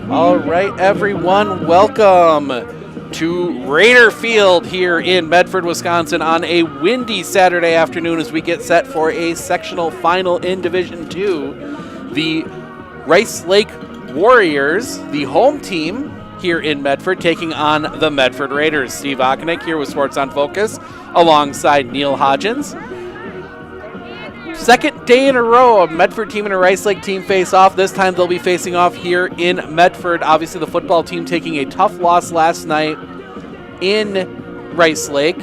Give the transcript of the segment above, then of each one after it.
All right, everyone, welcome to Raider Field here in Medford, Wisconsin on a windy Saturday afternoon as we get set for a sectional final in Division II. The Rice Lake Warriors, the home team here in Medford, taking on the Medford Raiders. Steve Okonek here with Sports on Focus alongside Neil Hodgins. Second day in a row, a Medford team and a Rice Lake team face off. This time they'll be facing off here in Medford. Obviously the football team taking a tough loss last night in Rice Lake,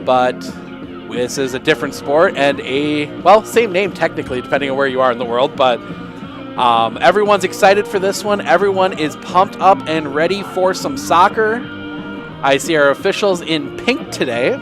but this is a different sport and same name technically depending on where you are in the world, but everyone's excited for this one. Everyone is pumped up and ready for some soccer. I see our officials in pink today.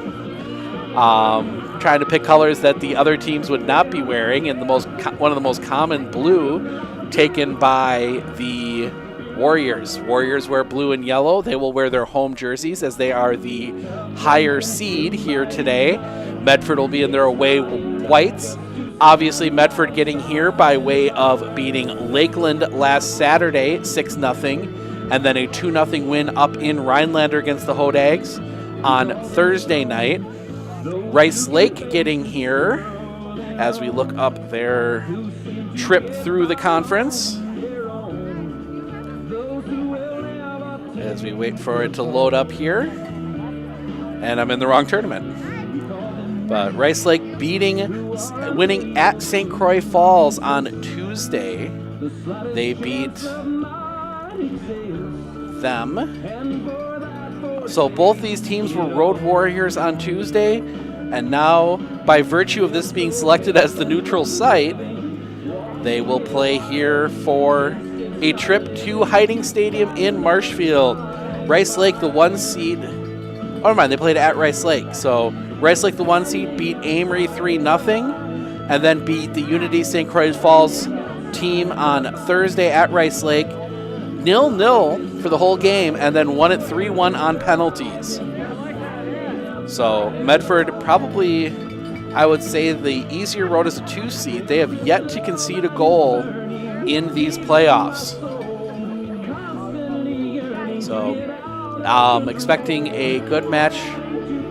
Trying to pick colors that the other teams would not be wearing, and one of the most common blue taken by the Warriors. Warriors wear blue and yellow. They will wear their home jerseys as they are the higher seed here today. Medford will be in their away whites. Obviously, Medford getting here by way of beating Lakeland last Saturday 6-0, and then a 2-0 win up in Rhinelander against the Hodags on Thursday night. Rice Lake getting here as we look up their trip through the conference. As we wait for it to load up here. And I'm in the wrong tournament. But Rice Lake winning at St. Croix Falls on Tuesday. They beat them. So both these teams were road warriors on Tuesday, and now by virtue of this being selected as the neutral site, they will play here for a trip to Hiding Stadium in Marshfield. Rice Lake, the 1 seed. Oh, never mind, they played at Rice Lake. So Rice Lake, the 1 seed, beat Amory 3-0, and then beat the Unity St. Croix Falls team on Thursday at Rice Lake. 0-0 for the whole game, and then won it 3-1 on penalties. So Medford probably, I would say, the easier road as a 2 seed. They have yet to concede a goal in these playoffs. So expecting a good match,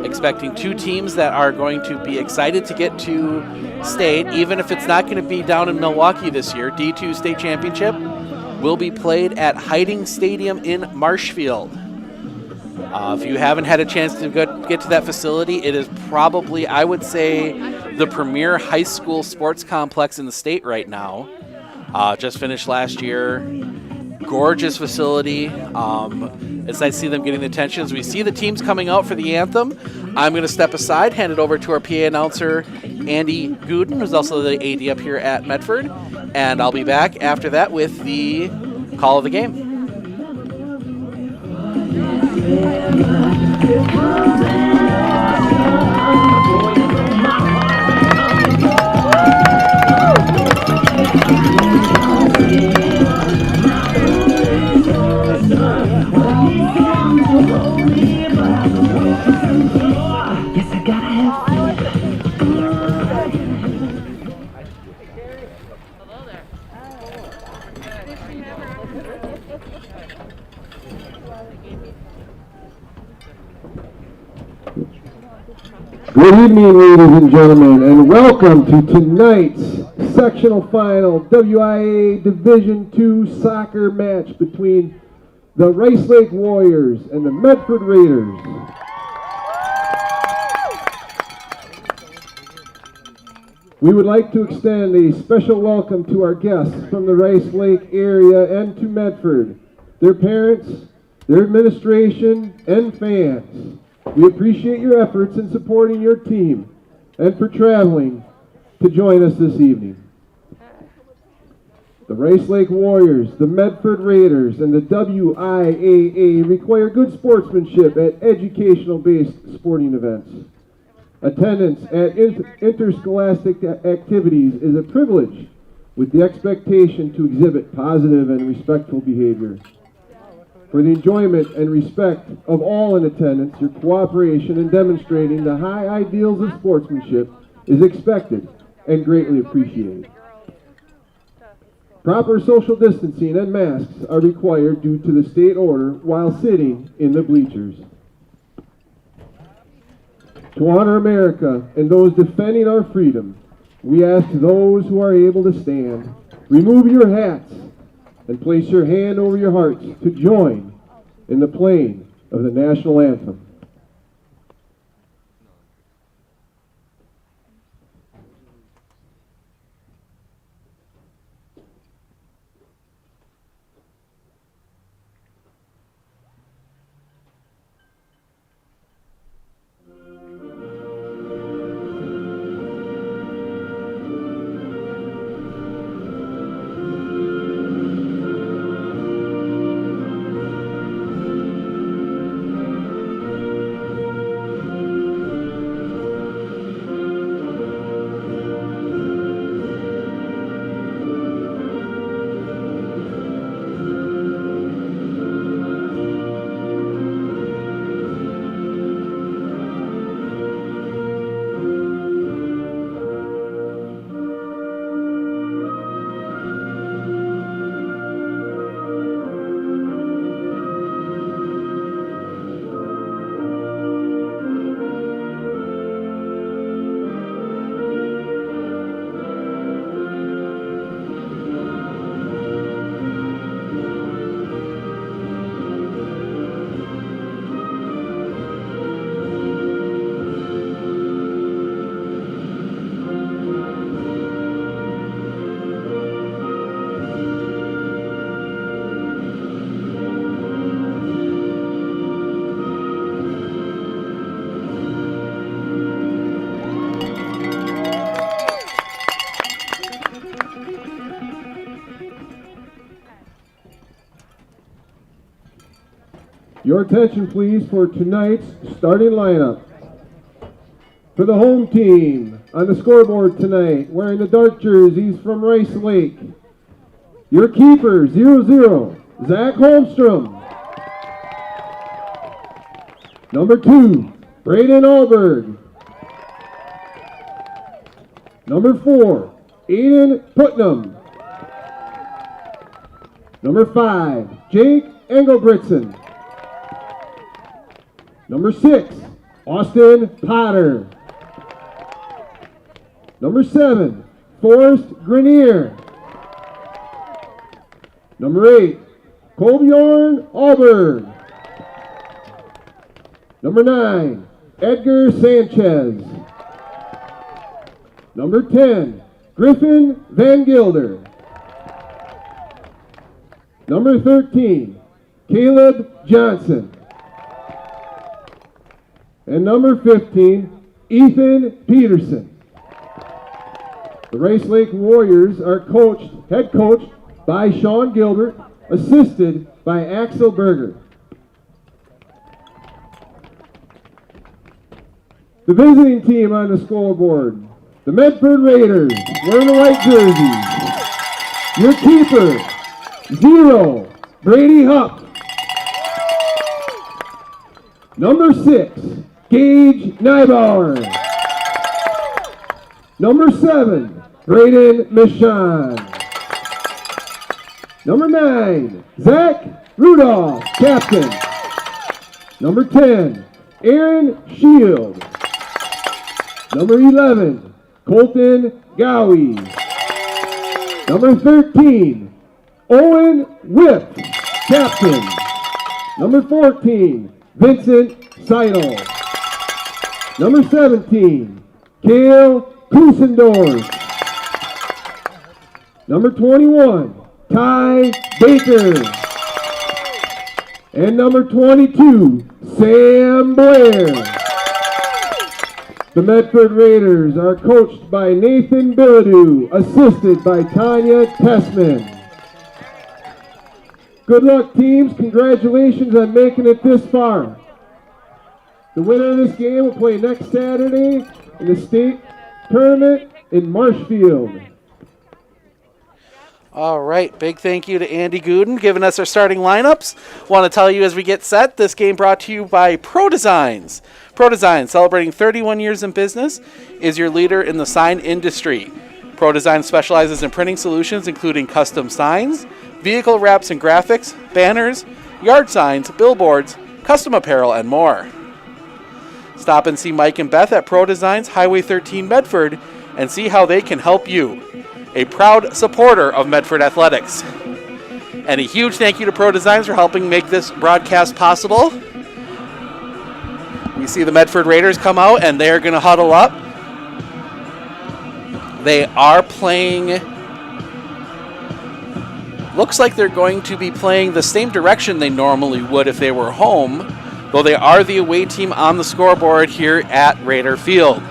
expecting 2 teams that are going to be excited to get to state, even if it's not going to be down in Milwaukee this year. D2 state championship will be played at Hiding Stadium in Marshfield. If you haven't had a chance to get to that facility, it is probably, I would say, the premier high school sports complex in the state right now. Just finished last year. Gorgeous facility. It's nice to see them getting the attention. As we see the teams coming out for the anthem, I'm going to step aside, hand it over to our PA announcer, Andy Gooden, who's also the AD up here at Medford. And I'll be back after that with the call of the game. Yes, I gotta have fun. Good evening, ladies and gentlemen, and welcome to tonight's sectional final WIAA Division II soccer match between the Rice Lake Warriors and the Medford Raiders. We would like to extend a special welcome to our guests from the Rice Lake area and to Medford, their parents, their administration, and fans. We appreciate your efforts in supporting your team and for traveling to join us this evening. The Rice Lake Warriors, the Medford Raiders, and the WIAA require good sportsmanship at educational-based sporting events. Attendance at interscholastic activities is a privilege with the expectation to exhibit positive and respectful behavior. For the enjoyment and respect of all in attendance, your cooperation in demonstrating the high ideals of sportsmanship is expected and greatly appreciated. Proper social distancing and masks are required due to the state order while sitting in the bleachers. To honor America and those defending our freedom, we ask those who are able to stand, remove your hats and place your hand over your hearts to join in the playing of the national anthem. Your attention, please, for tonight's starting lineup. For the home team, on the scoreboard tonight, wearing the dark jerseys from Rice Lake, your keeper, 0-0, Zach Holmstrom. Number 2, Braden Alberg. Number 4, Aiden Putnam. Number 5, Jake Engelbritson. Number 6, Austin Potter. Number 7, Forrest Grenier. Number 8, Colbjorn Alberg. Number 9, Edgar Sanchez. Number 10, Griffin Van Gilder. Number 13, Caleb Johnson. And number 15, Ethan Peterson. The Rice Lake Warriors are head coached by Sean Gilbert, assisted by Axel Berger. The visiting team on the scoreboard, the Medford Raiders, wearing the white jerseys. Your keeper, 0, Brady Hupp. Number 6, Gage Neibauer. Number 7, Braden Michon. Number 9, Zach Rudolph, captain. Number 10, Aaron Shield. Number 11, Colton Gowie. Number 13, Owen Whip, captain. Number 14, Vincent Seidel. Number 17, Cale Kusendorf. Number 21, Ty Baker. And number 22, Sam Blair. The Medford Raiders are coached by Nathan Bilodeau, assisted by Tanya Tessman. Good luck, teams. Congratulations on making it this far. The winner of this game will play next Saturday in the state tournament in Marshfield. All right, big thank you to Andy Gooden giving us our starting lineups. Want to tell you as we get set, this game brought to you by Pro Designs. ProDesign, celebrating 31 years in business, is your leader in the sign industry. ProDesign specializes in printing solutions including custom signs, vehicle wraps and graphics, banners, yard signs, billboards, custom apparel, and more. Stop and see Mike and Beth at ProDesign's Highway 13 Medford and see how they can help you. A proud supporter of Medford Athletics. And a huge thank you to ProDesigns for helping make this broadcast possible. We see the Medford Raiders come out and they are going to huddle up. They are playing, looks like they're going to be playing the same direction they normally would if they were home, though they are the away team on the scoreboard here at Raider Field.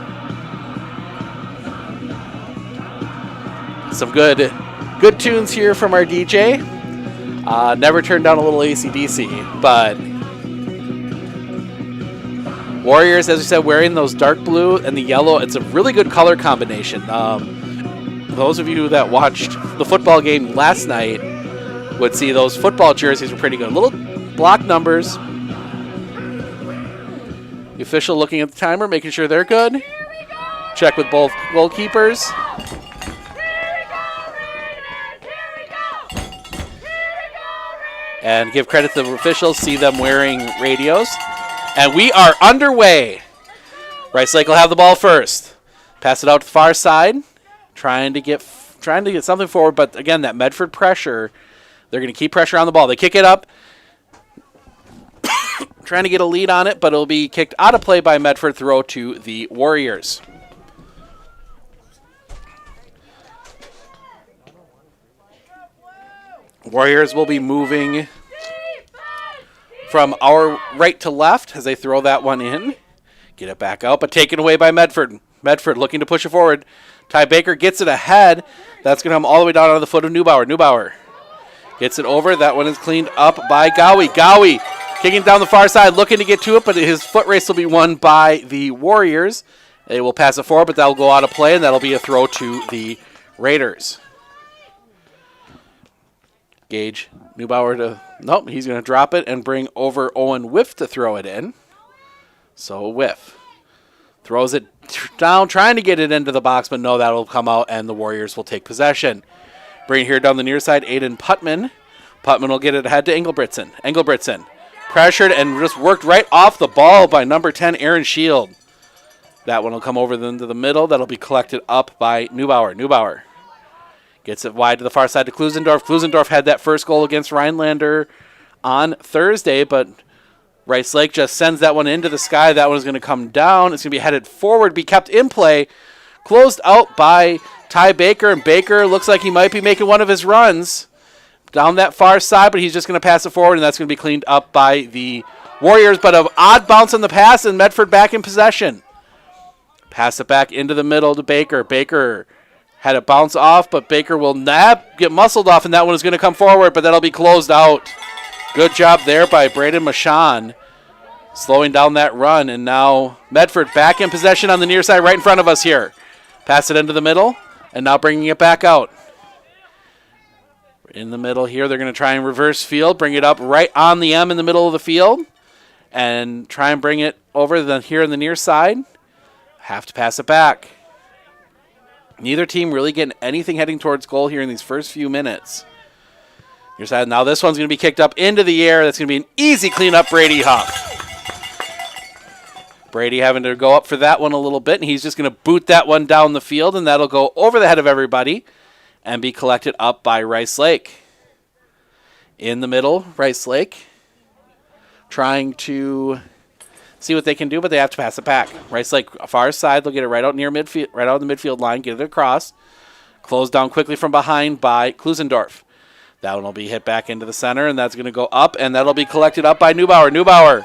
Some good tunes here from our DJ. Never turned down a little AC/DC, but Warriors, as we said, wearing those dark blue and the yellow. It's a really good color combination. Those of you that watched the football game last night would see those football jerseys were pretty good. Little block numbers. The official looking at the timer, making sure they're good. Check with both goalkeepers. And give credit to the officials, see them wearing radios. And we are underway. Rice Lake will have the ball first. Pass it out to the far side. Trying to get something forward, but again, that Medford pressure, they're going to keep pressure on the ball. They kick it up. Trying to get a lead on it, but it'll be kicked out of play by Medford, throw to the Warriors. Warriors will be moving from our right to left as they throw that one in. Get it back out, but taken away by Medford. Medford looking to push it forward. Ty Baker gets it ahead. That's going to come all the way down on the foot of Neubauer. Neubauer gets it over. That one is cleaned up by Gowie. Gowie kicking down the far side, looking to get to it, but his foot race will be won by the Warriors. They will pass it forward, but that will go out of play, and that'll be a throw to the Raiders. Gage Neubauer to, nope, he's going to drop it and bring over Owen Whiff to throw it in. So Whiff throws it down, trying to get it into the box, but no, that'll come out, and the Warriors will take possession. Bring it here down the near side, Aiden Putman. Putman will get it ahead to Engelbritson. Engelbritson pressured and just worked right off the ball by number 10, Aaron Shield. That one will come over into the middle. That'll be collected up by Neubauer. Neubauer gets it wide to the far side to Klusendorf. Klusendorf had that first goal against Rhinelander on Thursday, but Rice Lake just sends that one into the sky. That one is going to come down. It's going to be headed forward, be kept in play. Closed out by Ty Baker, and Baker looks like he might be making one of his runs down that far side, but he's just going to pass it forward, and that's going to be cleaned up by the Warriors. But an odd bounce on the pass, and Medford back in possession. Pass it back into the middle to Baker. Baker had it bounce off, but Baker will get muscled off, and that one is going to come forward, but that'll be closed out. Good job there by Braden Machon, slowing down that run, and now Medford back in possession on the near side right in front of us here. Pass it into the middle, and now bringing it back out. In the middle here, they're going to try and reverse field, bring it up right on the M in the middle of the field, and try and bring it over here in the near side. Have to pass it back. Neither team really getting anything heading towards goal here in these first few minutes. Near side, now this one's going to be kicked up into the air. That's going to be an easy cleanup, Brady Huff. Brady having to go up for that one a little bit, and he's just going to boot that one down the field, and that'll go over the head of everybody and be collected up by Rice Lake. In the middle, Rice Lake trying to see what they can do, but they have to pass it back. Rice Lake, far side, they'll get it right out near midfield, right out the midfield line, get it across. Closed down quickly from behind by Klusendorf. That one will be hit back into the center, and that's going to go up, and that'll be collected up by Neubauer. Neubauer,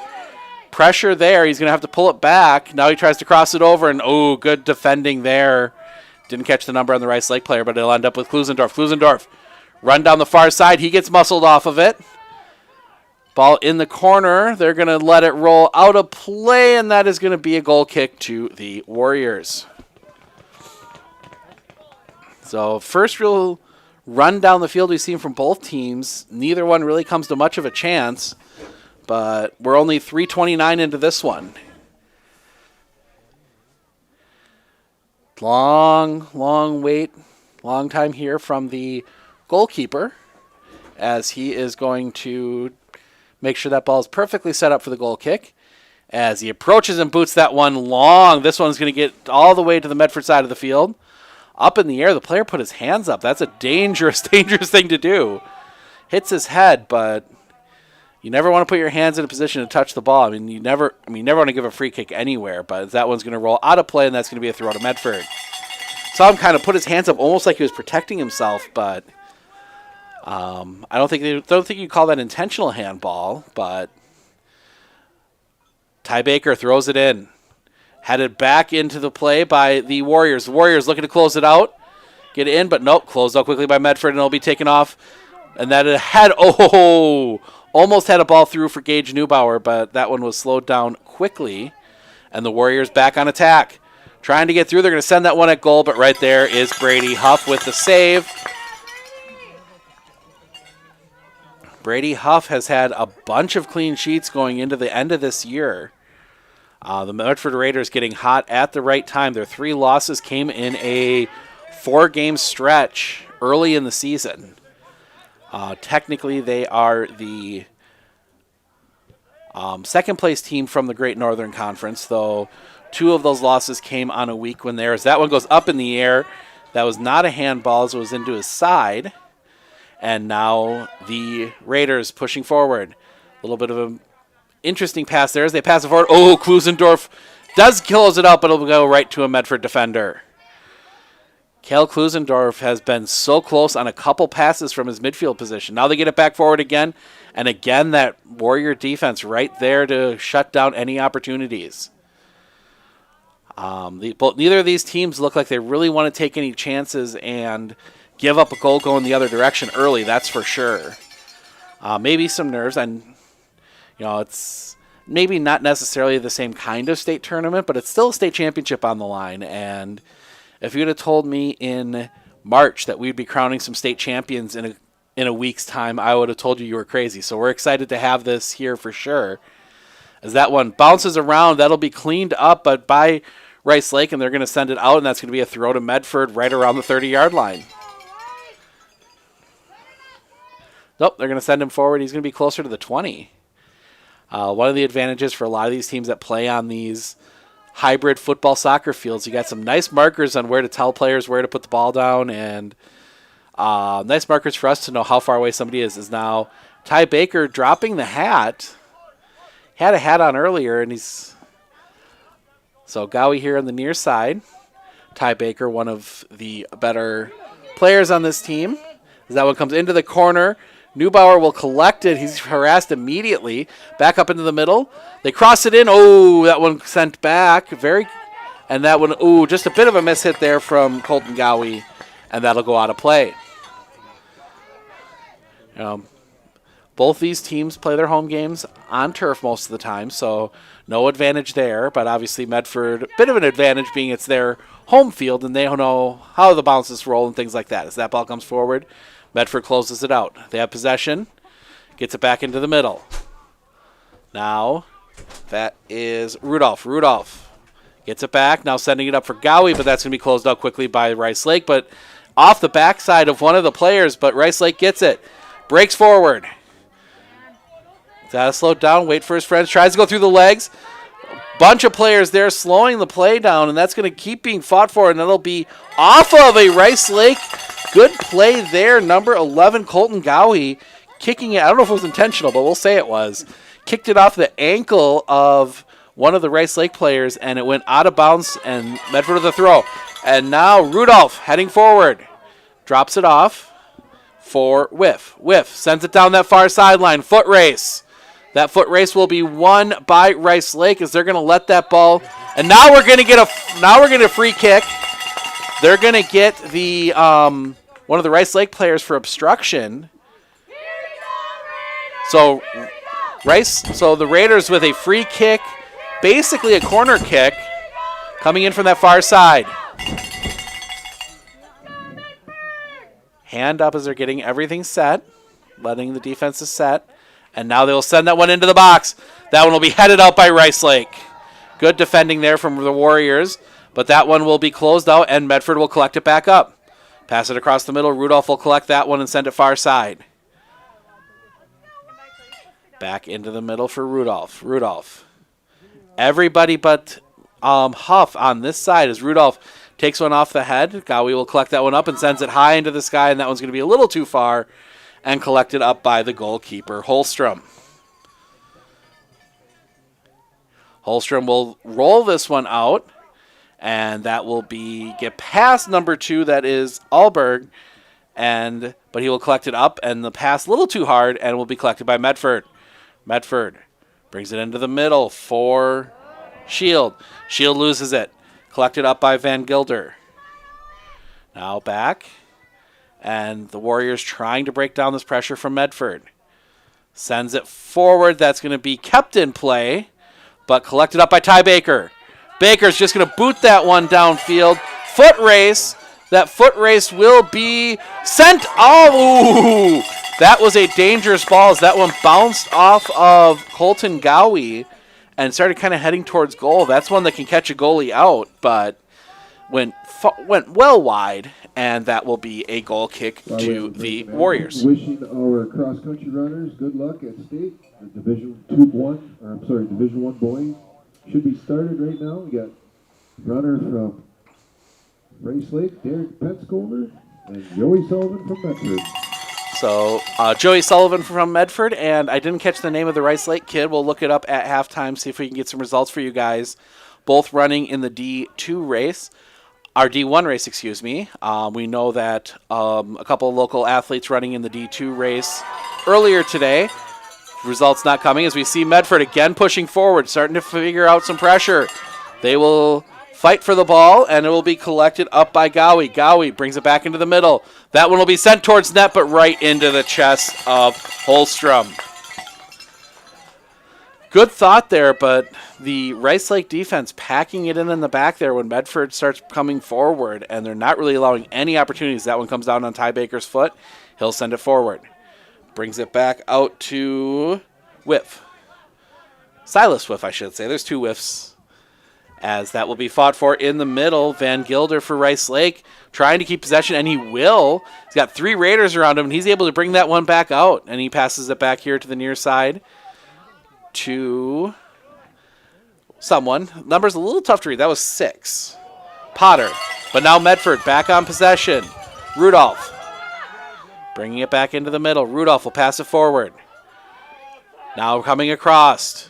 pressure there. He's going to have to pull it back. Now he tries to cross it over, and oh, good defending there. Didn't catch the number on the Rice Lake player, but it'll end up with Klusendorf. Klusendorf, run down the far side. He gets muscled off of it. Ball in the corner. They're going to let it roll out of play, and that is going to be a goal kick to the Warriors. So first real run down the field we've seen from both teams. Neither one really comes to much of a chance, but we're only 3:29 into this one. Long wait, long time here from the goalkeeper as he is going to make sure that ball is perfectly set up for the goal kick. As he approaches and boots that one long, this one's going to get all the way to the Medford side of the field. Up in the air, the player put his hands up. That's a dangerous thing to do. Hits his head, but you never want to put your hands in a position to touch the ball. You never want to give a free kick anywhere, but that one's going to roll out of play, and that's going to be a throw to Medford. Saw him kind of put his hands up almost like he was protecting himself, but I don't think you call that intentional handball, but Ty Baker throws it in. Headed back into the play by the Warriors. The Warriors looking to close it out. Get in, but nope. Closed out quickly by Medford, and it'll be taken off. And that almost had a ball through for Gage Neubauer, but that one was slowed down quickly. And the Warriors back on attack. Trying to get through. They're going to send that one at goal, but right there is Brady Huff with the save. Brady Huff has had a bunch of clean sheets going into the end of this year. The Medford Raiders getting hot at the right time. Their 3 losses came in a 4-game stretch early in the season. Technically, they are the second-place team from the Great Northern Conference, though 2 of those losses came on a week when theirs. That one goes up in the air. That was not a handball, as it was into his side. And now the Raiders pushing forward. A little bit of a interesting pass there as they pass it forward. Oh, Klusendorf does close it up, but it'll go right to a Medford defender. Kale Klusendorf has been so close on a couple passes from his midfield position. Now they get it back forward again, and again that Warrior defense right there to shut down any opportunities. Neither of these teams look like they really want to take any chances and give up a goal going the other direction early, that's for sure. Maybe some nerves, and it's maybe not necessarily the same kind of state tournament, but it's still a state championship on the line. And if you would have told me in March that we'd be crowning some state champions in a week's time, I would have told you were crazy. So we're excited to have this here for sure. As that one bounces around, that'll be cleaned up, but by Rice Lake, and they're going to send it out, and that's going to be a throw to Medford right around the 30-yard line. Nope, they're going to send him forward. He's going to be closer to the 20. One of the advantages for a lot of these teams that play on these hybrid football soccer fields, you got some nice markers on where to tell players where to put the ball down, and nice markers for us to know how far away somebody is now Ty Baker dropping the hat. Had a hat on earlier, and so Gowie here on the near side. Ty Baker, one of the better players on this team. As that one comes into the corner, Neubauer will collect it. He's harassed immediately. Back up into the middle. They cross it in. Oh, that one sent back. And that one, just a bit of a miss hit there from Colton Gowie, and that'll go out of play. Both these teams play their home games on turf most of the time, so no advantage there. But obviously Medford, a bit of an advantage being it's their home field, and they don't know how the bounces roll and things like that. As that ball comes forward, Medford closes it out. They have possession, gets it back into the middle. Now that is Rudolph. Rudolph gets it back, now sending it up for Gowie, but that's going to be closed out quickly by Rice Lake. But off the backside of one of the players, but Rice Lake gets it. Breaks forward. Gotta slow down, wait for his friends, tries to go through the legs. Bunch of players there slowing the play down, and that's going to keep being fought for, and it'll be off of a Rice Lake. Good play there, number 11, Colton Gowie, kicking it. I don't know if it was intentional, but we'll say it was. Kicked it off the ankle of one of the Rice Lake players, and it went out of bounds, and Medford with a throw. And now Rudolph heading forward. Drops it off for Whiff. Whiff sends it down that far sideline. Foot race. That foot race will be won by Rice Lake as they're going to let that ball. And now we're going to get a free kick. They're going to get the one of the Rice Lake players for obstruction. So the Raiders with a free kick, basically a corner kick, coming in from that far side. Hand up as they're getting everything set, letting the defenses set. And now they'll send that one into the box. That one will be headed out by Rice Lake. Good defending there from the Warriors. But that one will be closed out, and Medford will collect it back up. Pass it across the middle. Rudolph will collect that one and send it far side. Back into the middle for Rudolph. Rudolph. Everybody but Huff on this side as Rudolph takes one off the head. Gowie will collect that one up and sends it high into the sky, and that one's going to be a little too far and collected up by the goalkeeper, Holstrom. Holstrom will roll this one out, and that will get past number 2, that is Alberg, but he will collect it up, and the pass a little too hard, and will be collected by Medford. Medford brings it into the middle for Shield. Shield loses it. Collected up by Van Gilder. Now back. And the Warriors trying to break down this pressure from Medford. Sends it forward. That's going to be kept in play, but collected up by Ty Baker. Baker's just going to boot that one downfield. Foot race. That foot race will be sent. Oh, that was a dangerous ball as that one bounced off of Colton Gowie and started kind of heading towards goal. That's one that can catch a goalie out, but went well wide, and that will be a goal kick to the Warriors. Wishing our cross-country runners good luck at state. The Division 1 boys should be started right now. We got runner from Rice Lake, Derek Penscover, and Joey Sullivan from Medford. So Joey Sullivan from Medford, and I didn't catch the name of the Rice Lake kid. We'll look it up at halftime, see if we can get some results for you guys. Both running in the D2 race, our D1 race, excuse me. We know that a couple of local athletes running in the D2 race earlier today. Results not coming as we see Medford again pushing forward, starting to figure out some pressure. They will fight for the ball, and it will be collected up by Gowie. Gowie brings it back into the middle. That one will be sent towards net, but right into the chest of Holstrom. Good thought there, but the Rice Lake defense packing it in the back there when Medford starts coming forward, and they're not really allowing any opportunities. That one comes down on Ty Baker's foot. He'll send it forward. Brings it back out to Whiff. Silas Whiff, I should say. There's 2 Whiffs. As that will be fought for in the middle. Van Gilder for Rice Lake trying to keep possession, and he will. He's got 3 Raiders around him, and he's able to bring that one back out, and he passes it back here to the near side to someone. Number's a little tough to read. That was 6. Potter. But now Medford back on possession. Rudolph bringing it back into the middle. Rudolph will pass it forward. Now coming across.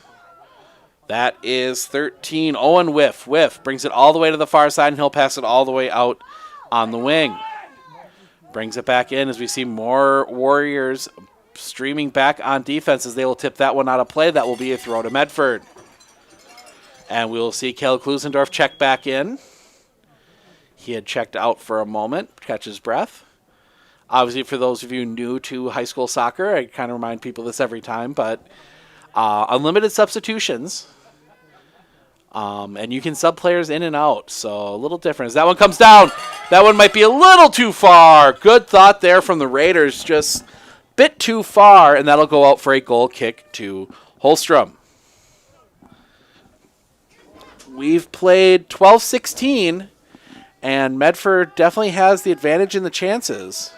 That is 13. Owen Whiff. Whiff brings it all the way to the far side, and he'll pass it all the way out on the wing. Brings it back in as we see more Warriors streaming back on defense as they will tip that one out of play. That will be a throw to Medford. And we will see Kel Klusendorf check back in. He had checked out for a moment, catch his breath. Obviously, for those of you new to high school soccer, I kind of remind people this every time, but unlimited substitutions. And you can sub players in and out, so a little different. As that one comes down, that one might be a little too far. Good thought there from the Raiders, just a bit too far, and that'll go out for a goal kick to Holstrom. We've played 12-16, and Medford definitely has the advantage in the chances.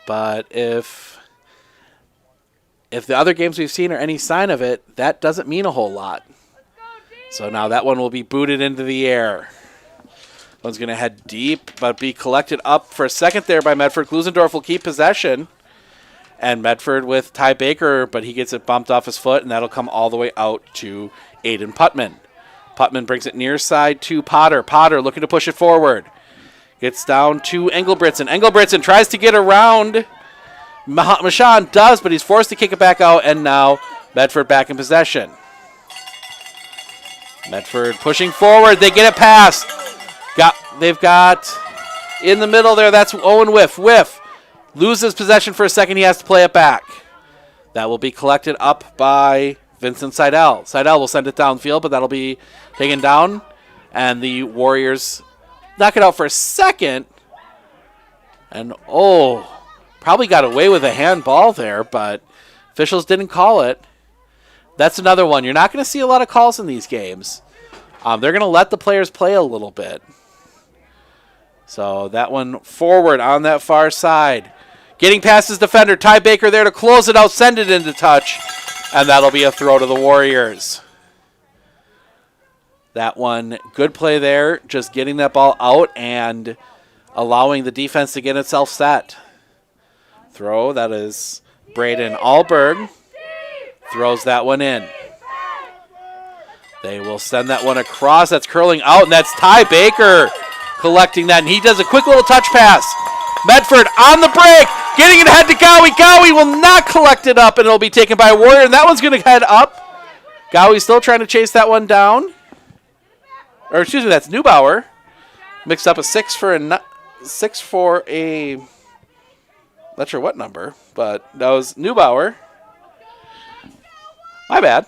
But if the other games we've seen are any sign of it, that doesn't mean a whole lot. So now that one will be booted into the air. One's going to head deep, but be collected up for a second there by Medford. Klusendorf will keep possession. And Medford with Ty Baker, but he gets it bumped off his foot, and that'll come all the way out to Aiden Putman. Putman brings it near side to Potter. Potter looking to push it forward. Gets down to Engelbritsen. Engelbritsen tries to get around. Mashan does, but he's forced to kick it back out, and now Medford back in possession. Medford pushing forward. They get it past. They've got in the middle there, that's Owen Whiff. Whiff loses possession for a second. He has to play it back. That will be collected up by Vincent Seidel. Seidel will send it downfield, but that'll be taken down, and the Warriors knock it out for a second. And, probably got away with a handball there, but officials didn't call it. That's another one. You're not going to see a lot of calls in these games. They're going to let the players play a little bit. So that one forward on that far side. Getting past his defender. Ty Baker there to close it out, send it into touch. And that'll be a throw to the Warriors. That one, good play there. Just getting that ball out and allowing the defense to get itself set. Throw, that is Braden Alberg. Throws that one in. They will send that one across. That's curling out, and that's Ty Baker collecting that. And he does a quick little touch pass. Medford on the break, getting it ahead to Gowie. Gowie will not collect it up, and it'll be taken by a Warrior, and that one's going to head up. Gowie still trying to chase that one down. Or excuse me, that's Neubauer. Mixed up a 6 for a not sure what number, but that was Neubauer. My bad.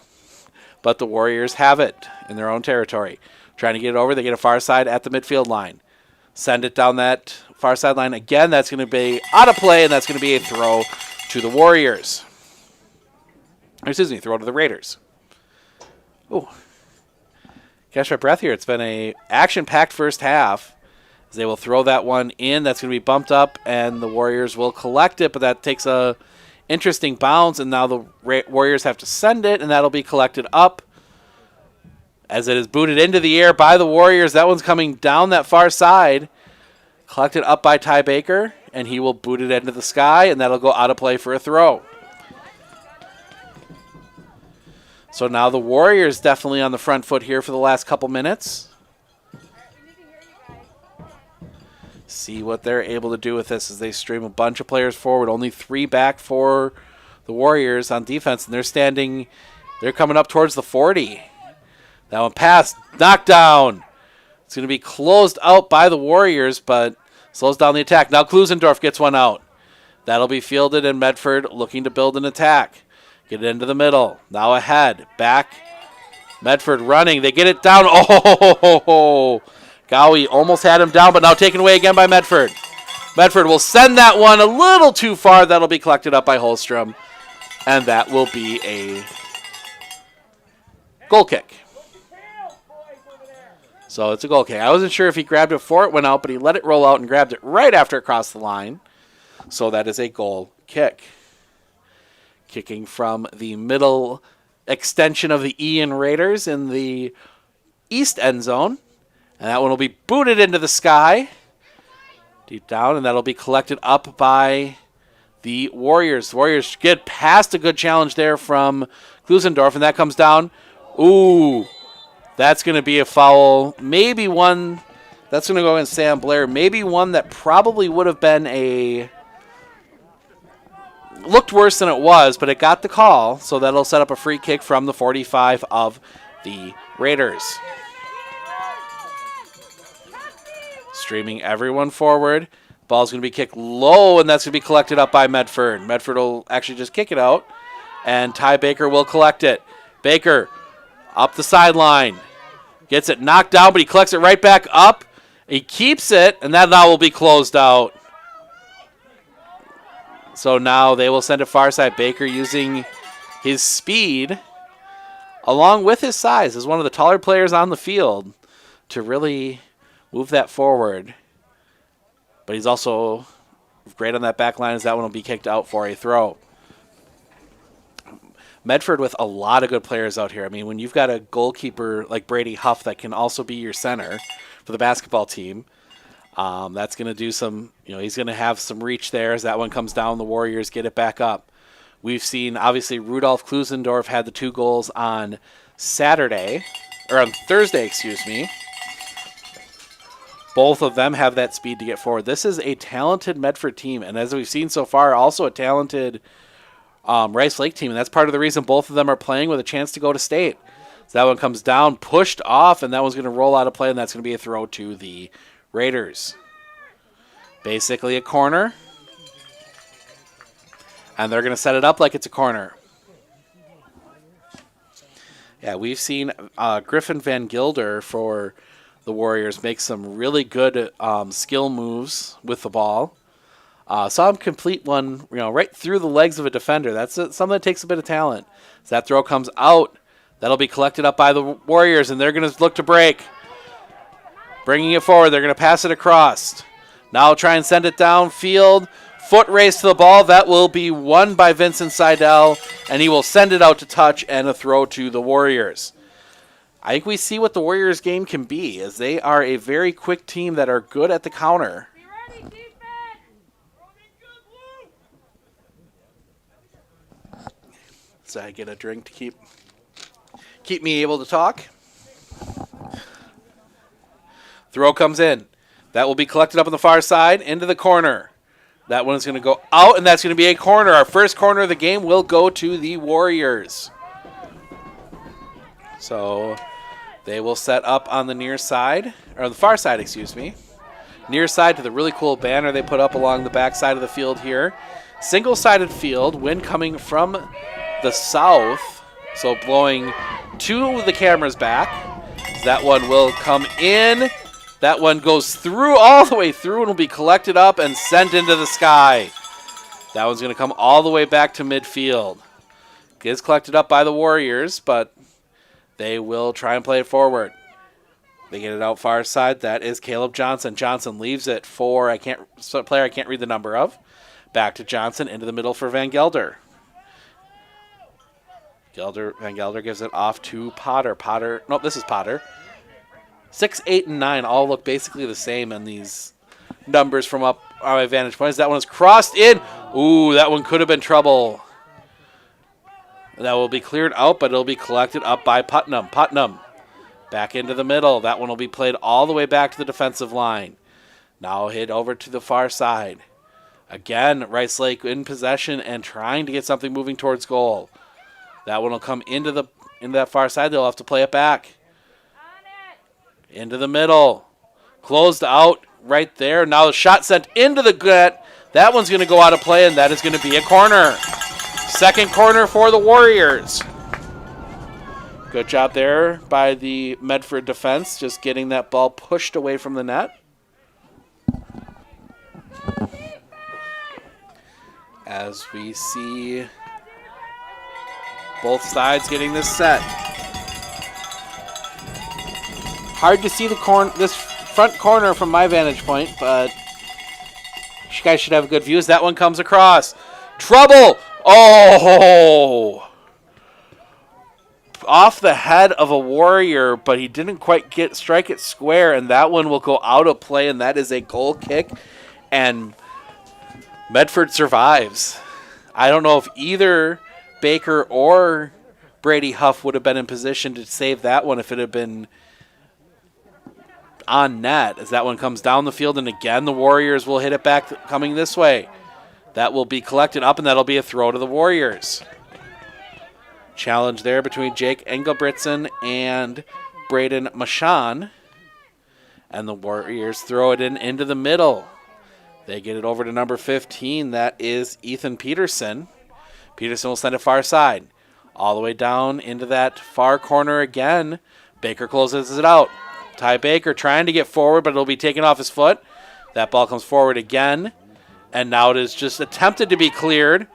But the Warriors have it in their own territory. Trying to get it over, they get a far side at the midfield line. Send it down that far sideline again. That's going to be out of play, and that's going to be a throw to the Warriors. Or excuse me, throw to the Raiders. Ooh. Catch my breath here. It's been a action-packed first half. As they will throw that one in. That's going to be bumped up, and the Warriors will collect it, but that takes a interesting bounce, and now the Warriors have to send it, and that'll be collected up. As it is booted into the air by the Warriors, that one's coming down that far side. Collected up by Ty Baker, and he will boot it into the sky, and that'll go out of play for a throw. So now the Warriors definitely on the front foot here for the last couple minutes. See what they're able to do with this as they stream a bunch of players forward. Only 3 back for the Warriors on defense, and they're coming up towards the 40. That one passed, knocked down. It's going to be closed out by the Warriors, but slows down the attack. Now Klusendorf gets one out. That'll be fielded, and Medford looking to build an attack. Get it into the middle. Now ahead. Back. Medford running. They get it down. Oh! Gowie almost had him down, but now taken away again by Medford. Medford will send that one a little too far. That'll be collected up by Holstrom, and that will be a goal kick. So it's a goal kick. I wasn't sure if he grabbed it before it went out, but he let it roll out and grabbed it right after it crossed the line. So that is a goal kick. Kicking from the middle extension of the Ian Raiders in the east end zone. And that one will be booted into the sky. Deep down, and that'll be collected up by the Warriors. The Warriors get past a good challenge there from Klusendorf, and that comes down. Ooh, that's going to be a foul. Maybe one, that's going to go against Sam Blair. Maybe one that probably would have been looked worse than it was, but it got the call, so that'll set up a free kick from the 45 of the Raiders. Streaming everyone forward. Ball's going to be kicked low, and that's going to be collected up by Medford. Medford will actually just kick it out, and Ty Baker will collect it. Baker up the sideline. Gets it knocked down, but he collects it right back up. He keeps it, and that now will be closed out. So now they will send it far side. Baker using his speed along with his size as one of the taller players on the field to really move that forward. But he's also great on that back line as that one will be kicked out for a throw. Medford with a lot of good players out here. I mean, when you've got a goalkeeper like Brady Huff that can also be your center for the basketball team, that's going to do some, he's going to have some reach there as that one comes down. The Warriors get it back up. We've seen, obviously, Rudolph Klusendorf had the 2 goals on Thursday, excuse me. Both of them have that speed to get forward. This is a talented Medford team, and as we've seen so far, also a talented Rice Lake team, and that's part of the reason both of them are playing with a chance to go to state. So that one comes down, pushed off, and that one's going to roll out of play, and that's going to be a throw to the Raiders. Basically a corner, and they're going to set it up like it's a corner. Yeah, we've seen Griffin Van Gilder for the Warriors make some really good skill moves with the ball. Saw him complete one, right through the legs of a defender. That's something that takes a bit of talent. As that throw comes out, That'll be collected up by the Warriors, and they're going to look to break. Bringing it forward. They're going to pass it across. Now try and send it downfield. Foot race to the ball. That will be won by Vincent Seidel, and he will send it out to touch and a throw to the Warriors. I think we see what the Warriors game can be, as they are a very quick team that are good at the counter. So I get a drink to keep me able to talk. Throw comes in. That will be collected up on the far side into the corner. That one is going to go out, and that's going to be a corner. Our first corner of the game will go to the Warriors. So they will set up on the near side, or the far side, excuse me. Near side to the really cool banner they put up along the back side of the field here. Single-sided field, wind coming from the south, so blowing to the cameras back. That one will come in. That one goes through, all the way through, and will be collected up and sent into the sky. That one's going to come all the way back to midfield. Gets collected up by the Warriors, but they will try and play it forward. They get it out far side. That is Caleb Johnson. Johnson leaves it for a player I can't read the number of. Back to Johnson into the middle for Van Gelder. Van Gelder gives it off to Potter. Nope, this is Potter. 6, 8, and 9 all look basically the same in these numbers from up on my vantage points. That one is crossed in. Ooh, that one could have been trouble. That will be cleared out, but it'll be collected up by Putnam. Putnam back into the middle. That one will be played all the way back to the defensive line. Now hit over to the far side. Again, Rice Lake in possession and trying to get something moving towards goal. That one will come into that far side. They'll have to play it back. Into the middle. Closed out right there. Now the shot sent into the net. That one's going to go out of play, and that is going to be a corner. Second corner for the Warriors. Good job there by the Medford defense, just getting that ball pushed away from the net. As we see both sides getting this set. Hard to see this front corner from my vantage point, but you guys should have a good view as that one comes across. Trouble! Oh! Off the head of a Warrior, but he didn't quite strike it square, and that one will go out of play, and that is a goal kick, and Medford survives. I don't know if either Baker or Brady Huff would have been in position to save that one if it had been on net, as that one comes down the field, and again the Warriors will hit it back coming this way. That will be collected up, and that'll be a throw to the Warriors. Challenge there between Jake Engelbritsen and Braden Machan, and the Warriors throw it into the middle. They get it over to number 15. That is Ethan Peterson. Peterson will send it far side. All the way down into that far corner again. Baker closes it out. Ty Baker trying to get forward, but it'll be taken off his foot. That ball comes forward again. And now it is just attempted to be cleared.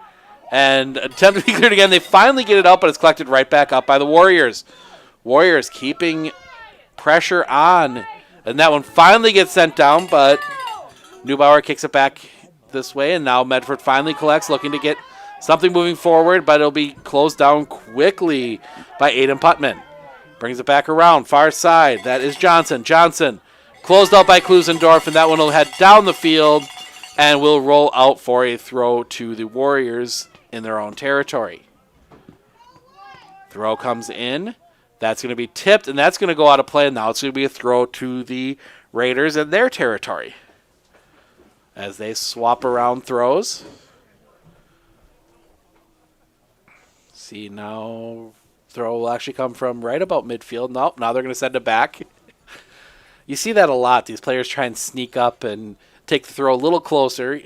And attempted to be cleared again. They finally get it up, but it's collected right back up by the Warriors. Warriors keeping pressure on. And that one finally gets sent down, but Neubauer kicks it back this way. And now Medford finally collects, looking to get something moving forward, but it'll be closed down quickly by Aiden Putman. Brings it back around, far side. That is Johnson. Johnson closed out by Klusendorf, and that one will head down the field and will roll out for a throw to the Warriors in their own territory. Throw comes in. That's going to be tipped, and that's going to go out of play. And now it's going to be a throw to the Raiders in their territory as they swap around throws. See, now throw will actually come from right about midfield. Nope, now they're going to send it back. You see that a lot. These players try and sneak up and take the throw a little closer.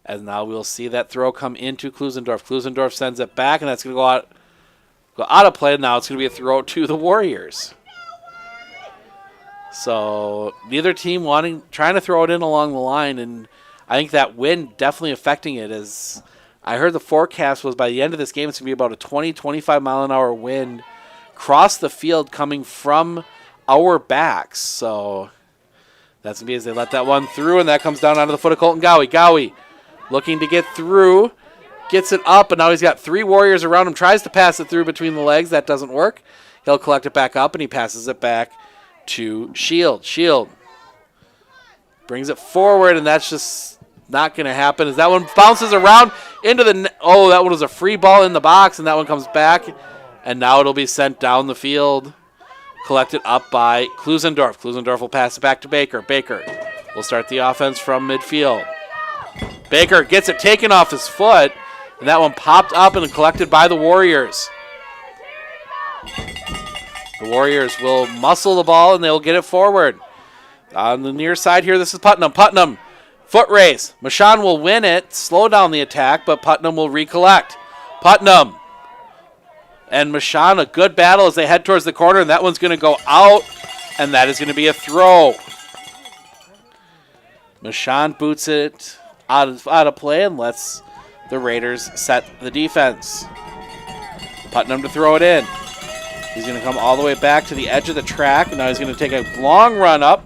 As now we'll see that throw come into Klusendorf. Klusendorf sends it back, and that's going to go out of play. Now it's going to be a throw to the Warriors. So neither team trying to throw it in along the line, and I think that wind definitely affecting it, as I heard the forecast was by the end of this game, it's going to be about a 20, 25 mile an hour wind across the field coming from our backs. So that's going to be as they let that one through, and that comes down onto the foot of Colton Gowie. Gowie looking to get through, gets it up, and now he's got 3 Warriors around him, tries to pass it through between the legs. That doesn't work. He'll collect it back up, and he passes it back to Shield. Shield brings it forward, and that's just not going to happen as that one bounces around into the oh, that one was a free ball in the box, and that one comes back, and now it'll be sent down the field, collected up by Klusendorf. Klusendorf will pass it back to Baker. Baker will start the offense from midfield. Baker gets it taken off his foot, and that one popped up and collected by the Warriors. The Warriors will muscle the ball, and they'll get it forward. On the near side here, this is Putnam. Putnam, foot race. Mashan will win it, slow down the attack, but Putnam will recollect. Putnam and Mashan, a good battle as they head towards the corner, and that one's going to go out, and that is going to be a throw. Mashan boots it out of play and lets the Raiders set the defense. Putnam to throw it in. He's going to come all the way back to the edge of the track, and now he's going to take a long run up,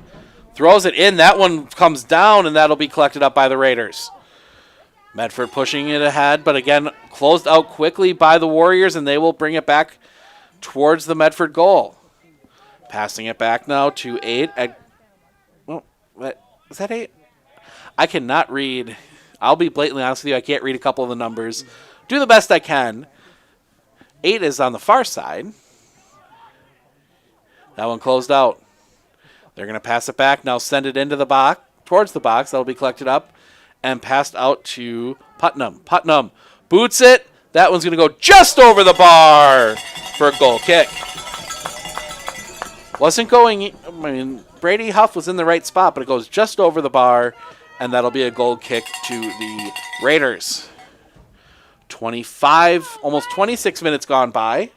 throws it in. That one comes down, and that'll be collected up by the Raiders. Medford pushing it ahead, but again, closed out quickly by the Warriors, and they will bring it back towards the Medford goal. Passing it back now to 8. Is that 8? I cannot read. I'll be blatantly honest with you. I can't read a couple of the numbers. Do the best I can. 8 is on the far side. That one closed out. They're going to pass it back. Now send it into the box, towards the box. That'll be collected up and passed out to Putnam. Putnam boots it. That one's going to go just over the bar for a goal kick. Wasn't going, Brady Huff was in the right spot, but it goes just over the bar, and that'll be a goal kick to the Raiders. 25, almost 26 minutes gone by.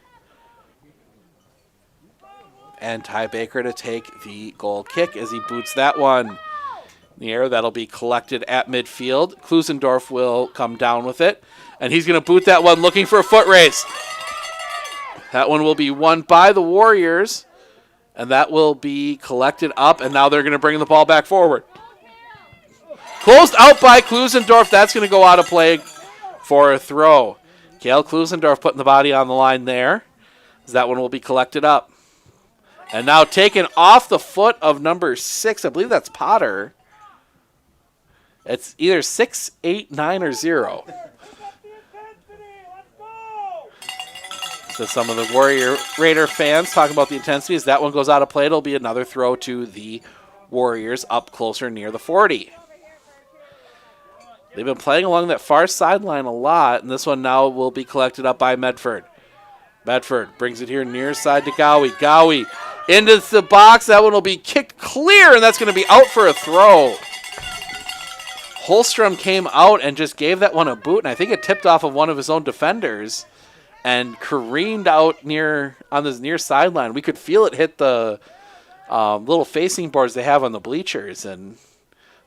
And Ty Baker to take the goal kick as he boots that one in the air. That'll be collected at midfield. Klusendorf will come down with it, and he's going to boot that one looking for a foot race. That one will be won by the Warriors, and that will be collected up, and now they're going to bring the ball back forward. Closed out by Klusendorf. That's going to go out of play for a throw. Kale Klusendorf putting the body on the line there. That one will be collected up. And now taken off the foot of number 6. I believe that's Potter. It's either 6, 8, 9, or 0. So some of the Warrior Raider fans talking about the intensity. As that one goes out of play, it'll be another throw to the Warriors up closer near the 40. They've been playing along that far sideline a lot, and this one now will be collected up by Medford. Medford brings it here near side to Gowie. Gowie into the box. That one will be kicked clear, and that's going to be out for a throw. Holstrom came out and just gave that one a boot, and I think it tipped off of one of his own defenders and careened out on this near sideline. We could feel it hit the little facing boards they have on the bleachers, and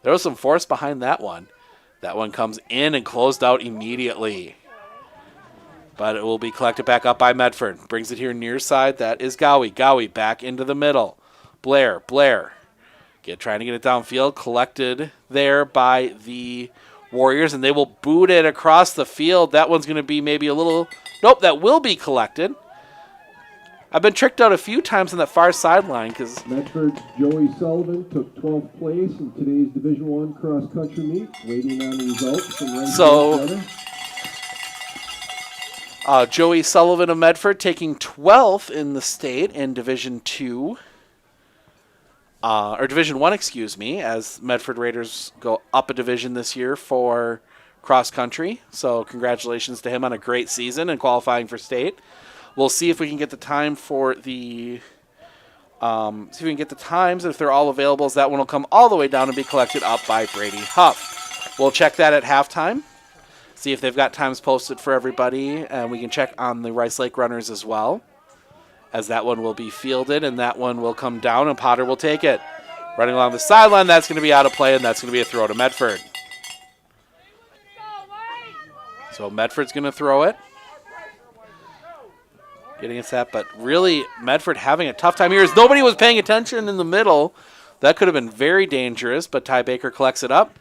there was some force behind that one. That one comes in and closed out immediately. But it will be collected back up by Medford. Brings it here near side. That is Gowie. Gowie back into the middle. Blair. Trying to get it downfield. Collected there by the Warriors, and they will boot it across the field. That one's going to be maybe a little... Nope, that will be collected. I've been tricked out a few times on that far sideline because... Medford's Joey Sullivan took 12th place in today's Division I cross-country meet. Waiting on the results from Joey Sullivan of Medford taking 12th in the state in Division II. Or Division I, as Medford Raiders go up a division this year for cross-country. So congratulations to him on a great season and qualifying for state. We'll see if we can get the time for the... see if we can get the times, if they're all available, as that one will come all the way down and be collected up by Brady Huff. We'll check that at halftime. See if they've got times posted for everybody, and we can check on the Rice Lake runners as well, as that one will be fielded, and that one will come down, and Potter will take it. Running along the sideline, that's going to be out of play, and that's going to be a throw to Medford. So Medford's going to throw it. Getting it set, but really Medford having a tough time here as nobody was paying attention in the middle. That could have been very dangerous, but Ty Baker collects it up.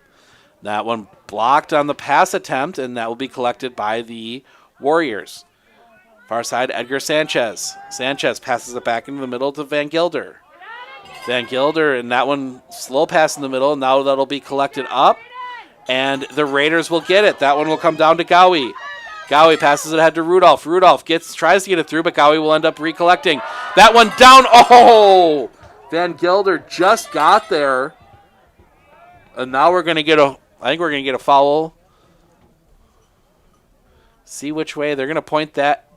That one blocked on the pass attempt, and that will be collected by the Warriors. Far side, Edgar Sanchez. Sanchez passes it back into the middle to Van Gilder. Van Gilder, and that one slow pass in the middle. Now that'll be collected up, and the Raiders will get it. That one will come down to Gowie. Gowie passes it ahead to Rudolph. Rudolph tries to get it through, but Gowie will end up recollecting. That one down. Oh! Van Gilder just got there. And now we're going to get I think we're going to get a foul. See which way. They're going to point that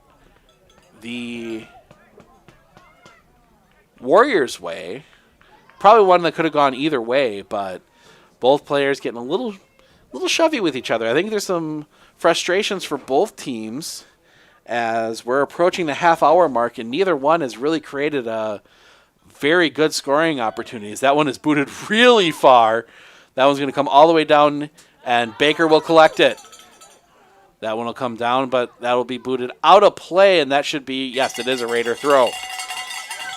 the Warriors' way. Probably one that could have gone either way, but both players getting a little shovey with each other. I think there's some frustrations for both teams as we're approaching the half-hour mark, and neither one has really created a very good scoring opportunities. That one is booted really far. That one's going to come all the way down, and Baker will collect it. That one will come down, but that will be booted out of play, and that should be, yes, it is a Raider throw.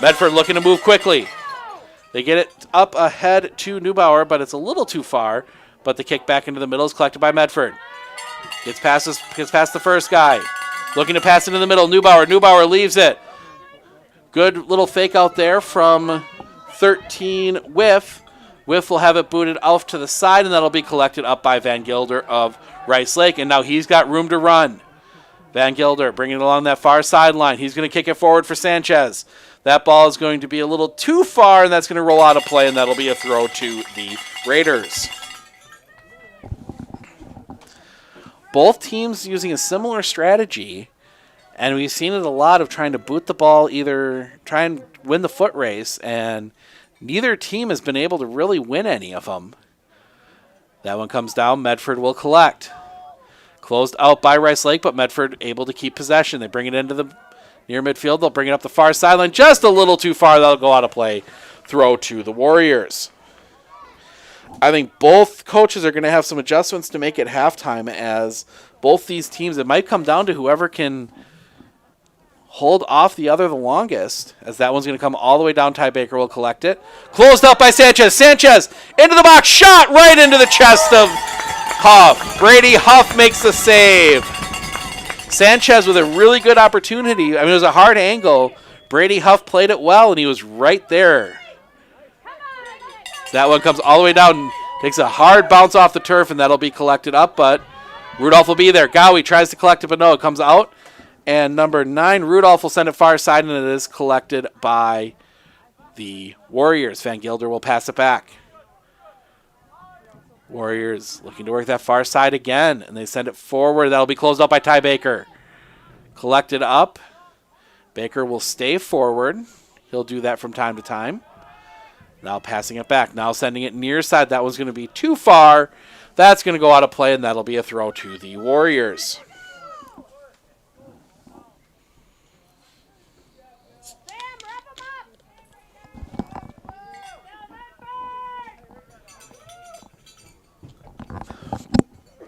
Medford looking to move quickly. They get it up ahead to Neubauer, but it's a little too far, but the kick back into the middle is collected by Medford. Gets past the first guy. Looking to pass into the middle. Neubauer leaves it. Good little fake out there from 13 Whiff. Whiff will have it booted off to the side, and that'll be collected up by Van Gilder of Rice Lake, and now he's got room to run. Van Gilder bringing it along that far sideline. He's going to kick it forward for Sanchez. That ball is going to be a little too far, and that's going to roll out of play, and that'll be a throw to the Raiders. Both teams using a similar strategy, and we've seen it a lot of trying to boot the ball, either try and win the foot race, and neither team has been able to really win any of them. That one comes down. Medford will collect. Closed out by Rice Lake, but Medford able to keep possession. They bring it into the near midfield. They'll bring it up the far sideline. Just a little too far. That'll go out of play. Throw to the Warriors. I think both coaches are going to have some adjustments to make at halftime, as both these teams, it might come down to whoever can hold off the other the longest, as that one's going to come all the way down. Ty Baker will collect it. Closed out by Sanchez. Sanchez into the box. Shot right into the chest of Huff. Brady Huff makes the save. Sanchez with a really good opportunity. I mean, it was a hard angle. Brady Huff played it well, and he was right there. That one comes all the way down, takes a hard bounce off the turf, and that'll be collected up, but Rudolph will be there. Gowie tries to collect it, but no, it comes out. And number 9, Rudolph will send it far side, and it is collected by the Warriors. Van Gilder will pass it back. Warriors looking to work that far side again, and they send it forward. That'll be closed up by Ty Baker. Collected up. Baker will stay forward. He'll do that from time to time. Now passing it back. Now sending it near side. That one's going to be too far. That's going to go out of play, and that'll be a throw to the Warriors.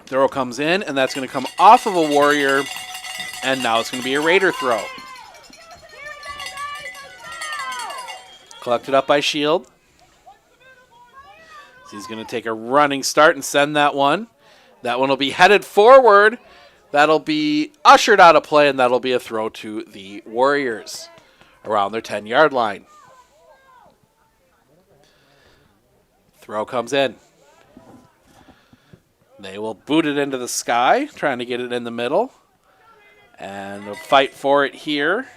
Throw comes in, and that's going to come off of a Warrior, and now it's going to be a Raider throw. Collected up by Shield. So he's going to take a running start and send that one. That one will be headed forward. That'll be ushered out of play, and that'll be a throw to the Warriors around their 10-yard line. Throw comes in. They will boot it into the sky, trying to get it in the middle. And they'll fight for it here.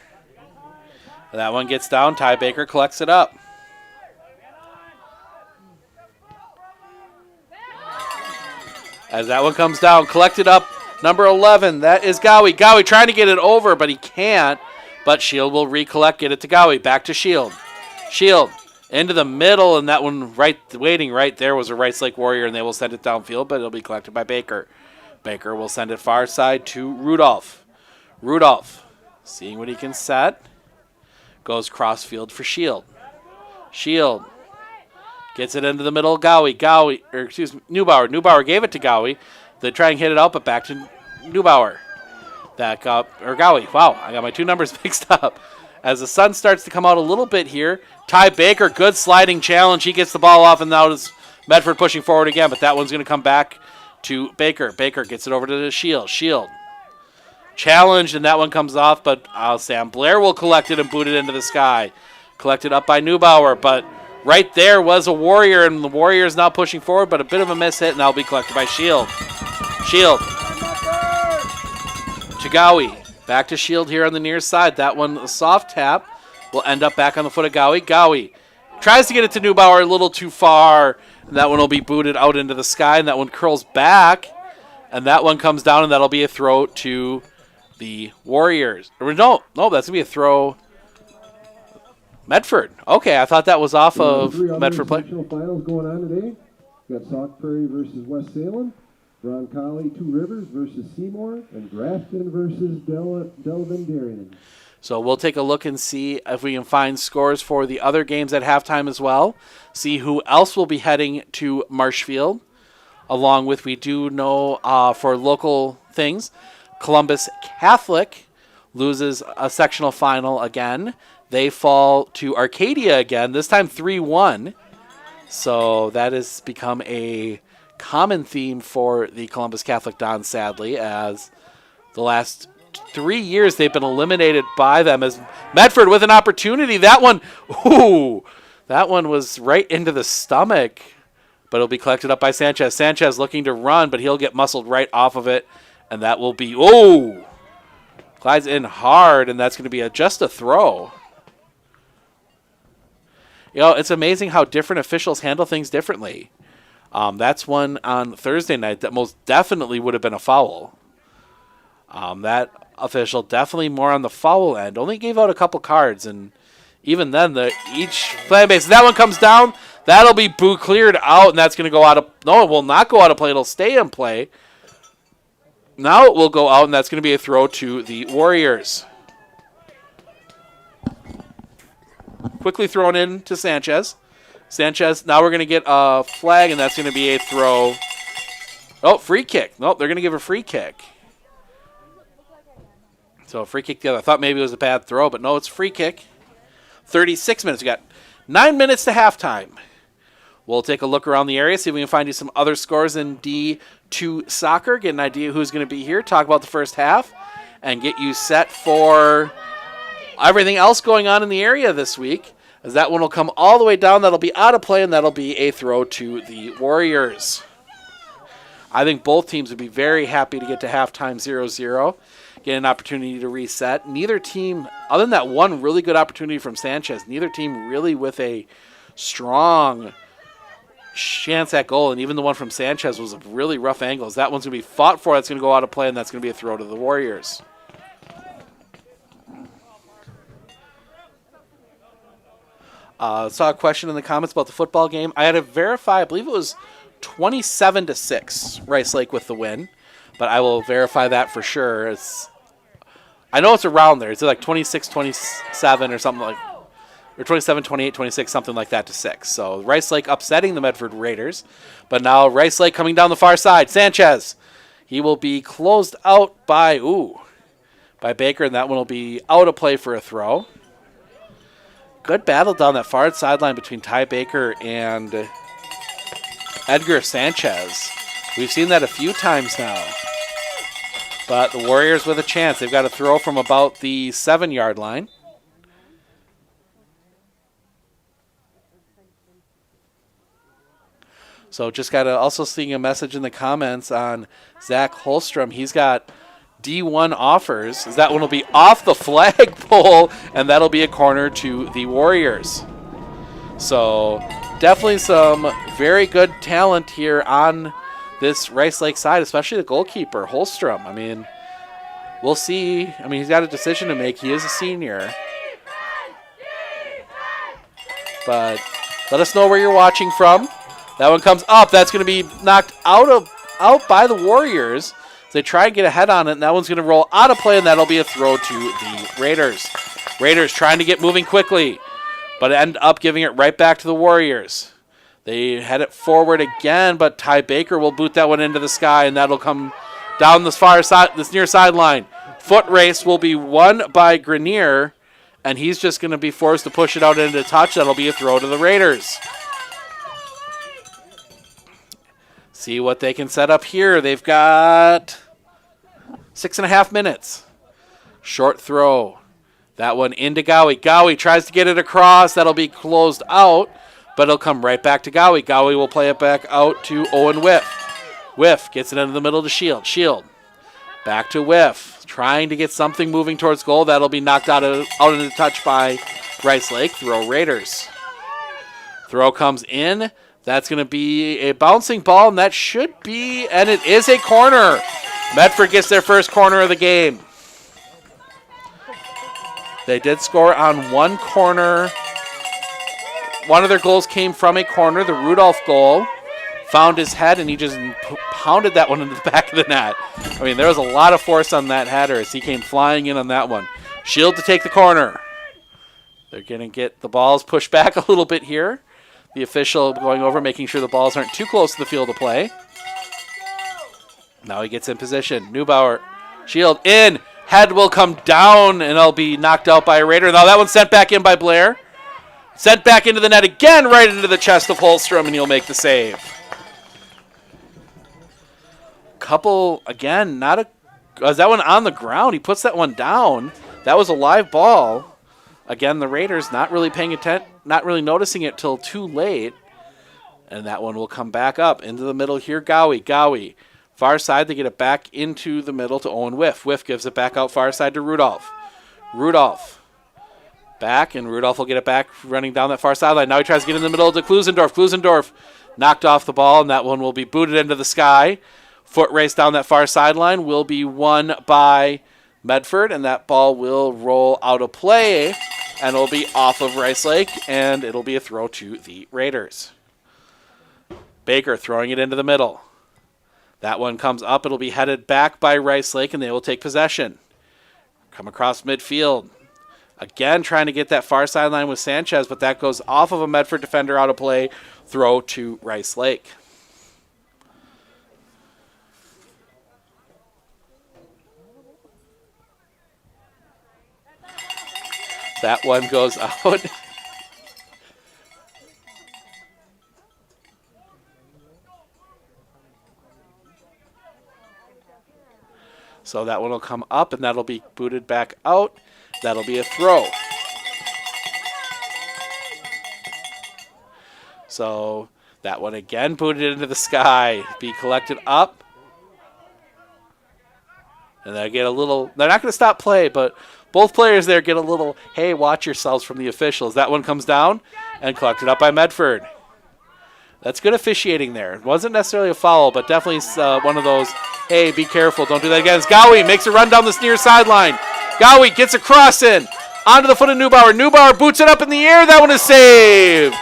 That one gets down. Ty Baker collects it up. As that one comes down, collected up, number 11. That is Gowie. Gowie trying to get it over, but he can't. But Shield will recollect, get it to Gowie. Back to Shield. Shield into the middle, and that one waiting right there was a Rice Lake Warrior, and they will send it downfield, but it'll be collected by Baker. Baker will send it far side to Rudolph. Rudolph, seeing what he can set, goes crossfield for Shield. Shield gets it into the middle. Neubauer. Neubauer gave it to Gowie. They try and hit it out, but back to Neubauer. Back up, or Gowie. Wow, I got my two numbers mixed up. As the sun starts to come out a little bit here, Ty Baker, good sliding challenge. He gets the ball off, and now it's Medford pushing forward again, but that one's going to come back to Baker. Baker gets it over to the Shield. Shield challenged, and that one comes off, but Sam Blair will collect it and boot it into the sky. Collected up by Neubauer, but right there was a Warrior, and the Warrior is now pushing forward, but a bit of a miss hit, and that'll be collected by Shield. Shield. Gowie. Back to Shield here on the near side. That one, a soft tap, will end up back on the foot of Gowie. Gowie tries to get it to Neubauer a little too far, and that one will be booted out into the sky, and that one curls back, and that one comes down, and that'll be a throw to the Warriors. Or no, that's going to be a throw. Medford. Okay, I thought that was off of Medford play. Sectional finals going on today. We got Sauk Prairie versus West Salem. Roncalli, Two Rivers versus Seymour, and Grafton versus Delavan Darien. So we'll take a look and see if we can find scores for the other games at halftime as well. See who else will be heading to Marshfield. Along with, we do know for local things, Columbus Catholic loses a sectional final again. They fall to Arcadia again, this time 3-1. So that has become a common theme for the Columbus Catholic Dons, sadly, as the last 3 years they've been eliminated by them. As Medford with an opportunity, that one was right into the stomach, but it'll be collected up by Sanchez. Sanchez looking to run, but he'll get muscled right off of it, and that will be, glides in hard, and that's going to be just a throw. You know, it's amazing how different officials handle things differently. That's one on Thursday night that most definitely would have been a foul. That official definitely more on the foul end. Only gave out a couple cards, and even then, each fan base. That one comes down. That'll be cleared out, and that's going to go out of. No, it will not go out of play. It'll stay in play. Now it will go out, and that's going to be a throw to the Warriors. Quickly thrown in to Sanchez. Sanchez, now we're going to get a flag, and that's going to be a throw. Oh, free kick. Nope, they're going to give a free kick. So a free kick the other. I thought maybe it was a bad throw, but no, it's a free kick. 36 minutes. We got 9 minutes to halftime. We'll take a look around the area, see if we can find you some other scores in D2 soccer, get an idea who's going to be here, talk about the first half, and get you set for everything else going on in the area this week. As that one will come all the way down, that'll be out of play, and that'll be a throw to the Warriors. I think both teams would be very happy to get to halftime 0-0, get an opportunity to reset. Neither team, other than that one really good opportunity from Sanchez, neither team really with a strong chance at goal, and even the one from Sanchez was a really rough angle. That one's going to be fought for, that's going to go out of play, and that's going to be a throw to the Warriors. Saw a question in the comments about the football game. I had to verify, I believe it was 27-6, Rice Lake with the win, but I will verify that for sure. I know it's around there. It's like 26-27 or something like, or 27-28, 26, something like that to 6. So Rice Lake upsetting the Medford Raiders, but now Rice Lake coming down the far side. Sanchez, he will be closed out by Baker, and that one will be out of play for a throw. Good battle down that far sideline between Ty Baker and Edgar Sanchez. We've seen that a few times now. But the Warriors with a chance. They've got to throw from about the 7-yard line. So just got to also seeing a message in the comments on Zach Holstrom. He's got D1 offers. That one will be off the flagpole, and that'll be a corner to the Warriors. So definitely some very good talent here on this Rice Lake side, especially the goalkeeper, Holstrom. I mean, we'll see. I mean, he's got a decision to make. He is a senior. But let us know where you're watching from. That one comes up. That's going to be knocked out by the Warriors. They try and get ahead on it, and that one's going to roll out of play, and that'll be a throw to the Raiders. Raiders trying to get moving quickly, but end up giving it right back to the Warriors. They head it forward again, but Ty Baker will boot that one into the sky, and that'll come Down this far side, this near sideline. Foot race will be won by Grenier, and he's just going to be forced to push it out into touch. That'll be a throw to the Raiders. See what they can set up here. They've got 6.5 minutes. Short throw. That one into Gowie. Gowie tries to get it across. That'll be closed out, but it'll come right back to Gowie. Gowie will play it back out to Owen Whiff. Whiff gets it into the middle to Shield. Shield back to Whiff. Trying to get something moving towards goal. That'll be knocked out into touch by Rice Lake. Throw Raiders. Throw comes in. That's going to be a bouncing ball, and that should be, and it is a corner. Medford gets their first corner of the game. They did score on one corner. One of their goals came from a corner, the Rudolph goal. Found his head, and he just pounded that one into the back of the net. I mean, there was a lot of force on that header as he came flying in on that one. Shield to take the corner. They're going to get the balls pushed back a little bit here. The official going over, making sure the balls aren't too close to the field of play. Now he gets in position. Neubauer, Shield in. Head will come down, and it'll be knocked out by a Raider. Now that one's sent back in by Blair. Sent back into the net again, right into the chest of Holstrom, and he'll make the save. Couple, again, not a... Was that one on the ground? He puts that one down. That was a live ball. Again, the Raiders not really paying attention, not really noticing it till too late. And that one will come back up into the middle here. Gowie. Far side, they get it back into the middle to Owen Whiff. Whiff gives it back out far side to Rudolph. Rudolph back, and Rudolph will get it back running down that far sideline. Now he tries to get in the middle to Klusendorf. Klusendorf knocked off the ball, and that one will be booted into the sky. Foot race down that far sideline will be won by Medford, and that ball will roll out of play, and it'll be off of Rice Lake, and it'll be a throw to the Raiders. Baker throwing it into the middle. That one comes up. It'll be headed back by Rice Lake, and they will take possession. Come across midfield. Again, trying to get that far sideline with Sanchez, but that goes off of a Medford defender out of play. Throw to Rice Lake. That one goes out. So that one will come up, and that'll be booted back out. That'll be a throw. So that one again booted into the sky. Be collected up. And they get a little, they're not going to stop play, but both players there get a little, hey, watch yourselves from the officials. That one comes down and collected up by Medford. That's good officiating there. It wasn't necessarily a foul, but definitely one of those, hey, be careful, don't do that again. Gowie makes a run down this near sideline. Gowie gets a cross in onto the foot of Neubauer. Neubauer boots it up in the air. That one is saved.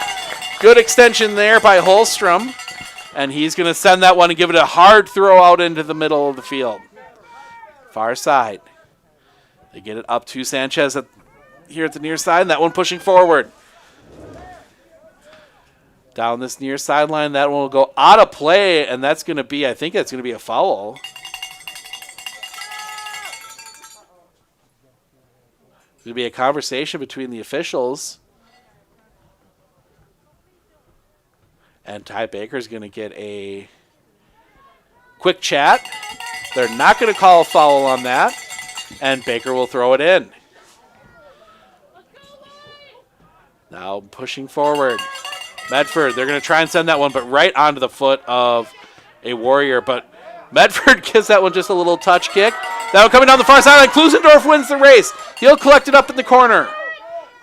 Good extension there by Holstrom. And he's going to send that one and give it a hard throw out into the middle of the field. Far side. They get it up to Sanchez here at the near side. And that one pushing forward. Down this near sideline, that one will go out of play, and that's going to be, I think that's going to be a foul. It's going to be a conversation between the officials. And Ty Baker's going to get a quick chat. They're not going to call a foul on that, and Baker will throw it in. Now pushing forward. Medford, they're going to try and send that one, but right onto the foot of a Warrior. But Medford gives that one just a little touch kick. That one coming down the far sideline. Klusendorf wins the race. He'll collect it up in the corner.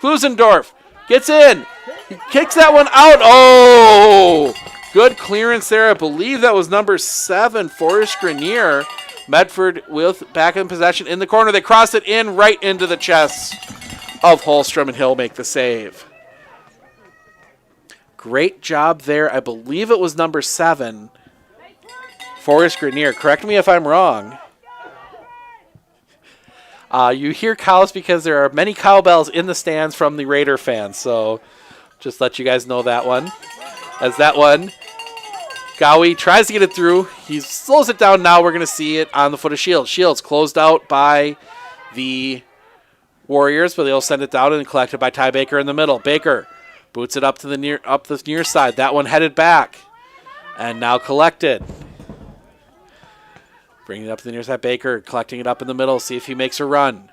Klusendorf gets in. He kicks that one out. Oh! Good clearance there. I believe that was number 7, Forrest Grenier. Medford with back in possession in the corner. They cross it in right into the chest of Holstrom, and he'll make the save. Great job there. I believe it was number 7, Forrest Grenier. Correct me if I'm wrong. You hear cows because there are many cowbells in the stands from the Raider fans. So just let you guys know that one. As that one Gowie tries to get it through. He slows it down now. We're going to see it on the foot of Shields. Shields closed out by the Warriors, but they'll send it down and collect it by Ty Baker in the middle. Baker boots it up to the near side. That one headed back and now collected. Bringing it up to the near side. Baker collecting it up in the middle. See if he makes a run.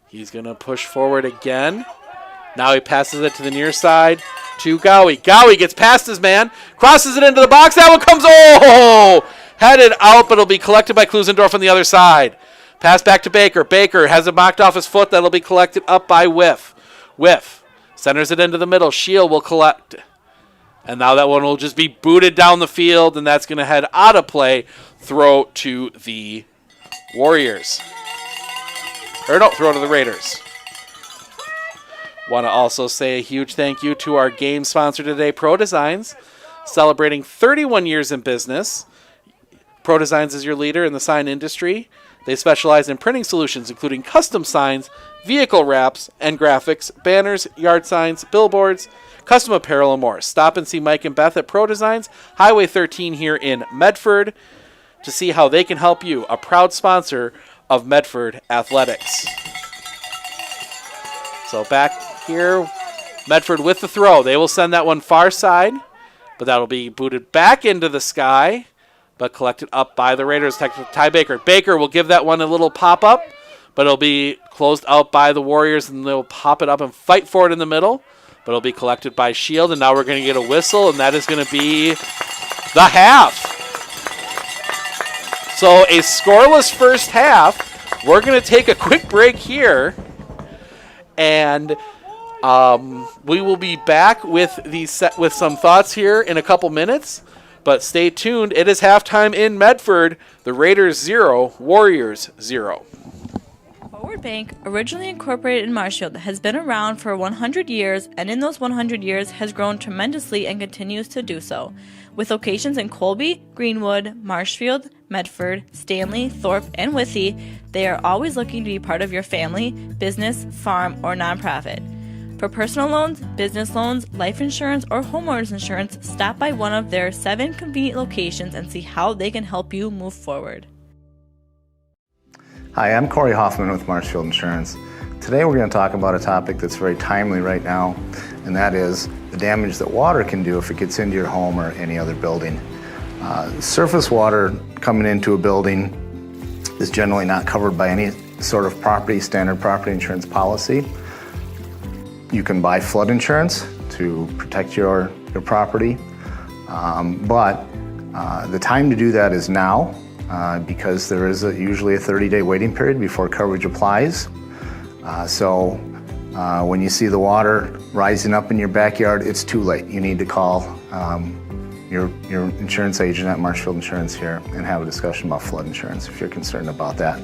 He's going to push forward again. Now he passes it to the near side to Gowie. Gowie gets past his man, crosses it into the box. That one comes, headed out, but it'll be collected by Klusendorf on the other side. Pass back to Baker. Baker has it knocked off his foot. That'll be collected up by Whiff. Whiff centers it into the middle. Shield will collect. And now that one will just be booted down the field, and that's going to head out of play. Throw to the Warriors. Or no, throw to the Raiders. Want to also say a huge thank you to our game sponsor today, Pro Designs, celebrating 31 years in business. Pro Designs is your leader in the sign industry. They specialize in printing solutions, including custom signs, vehicle wraps and graphics, banners, yard signs, billboards, custom apparel, and more. Stop and see Mike and Beth at Pro Designs, Highway 13 here in Medford, to see how they can help you, a proud sponsor of Medford Athletics. So back here, Medford with the throw. They will send that one far side, but that'll be booted back into the sky, but collected up by the Raiders. Ty Baker. Baker will give that one a little pop-up, but it'll be closed out by the Warriors, and they'll pop it up and fight for it in the middle, but it'll be collected by Shield, and now we're going to get a whistle, and that is going to be the half. So a scoreless first half. We're going to take a quick break here, and we will be back with with some thoughts here in a couple minutes. But stay tuned. It is halftime in Medford. The Raiders 0, Warriors 0. Forward Bank, originally incorporated in Marshfield, has been around for 100 years, and in those 100 years has grown tremendously and continues to do so. With locations in Colby, Greenwood, Marshfield, Medford, Stanley, Thorpe, and Withee, they are always looking to be part of your family, business, farm, or nonprofit. For personal loans, business loans, life insurance, or homeowners insurance, stop by one of their 7 convenient locations and see how they can help you move forward. Hi, I'm Corey Hoffman with Marshfield Insurance. Today we're going to talk about a topic that's very timely right now, and that is the damage that water can do if it gets into your home or any other building. Surface water coming into a building is generally not covered by any sort of standard property insurance policy. You can buy flood insurance to protect your property, but the time to do that is now because there is usually a 30-day waiting period before coverage applies. So when you see the water rising up in your backyard, it's too late. You need to call your insurance agent at Marshfield Insurance here and have a discussion about flood insurance if you're concerned about that.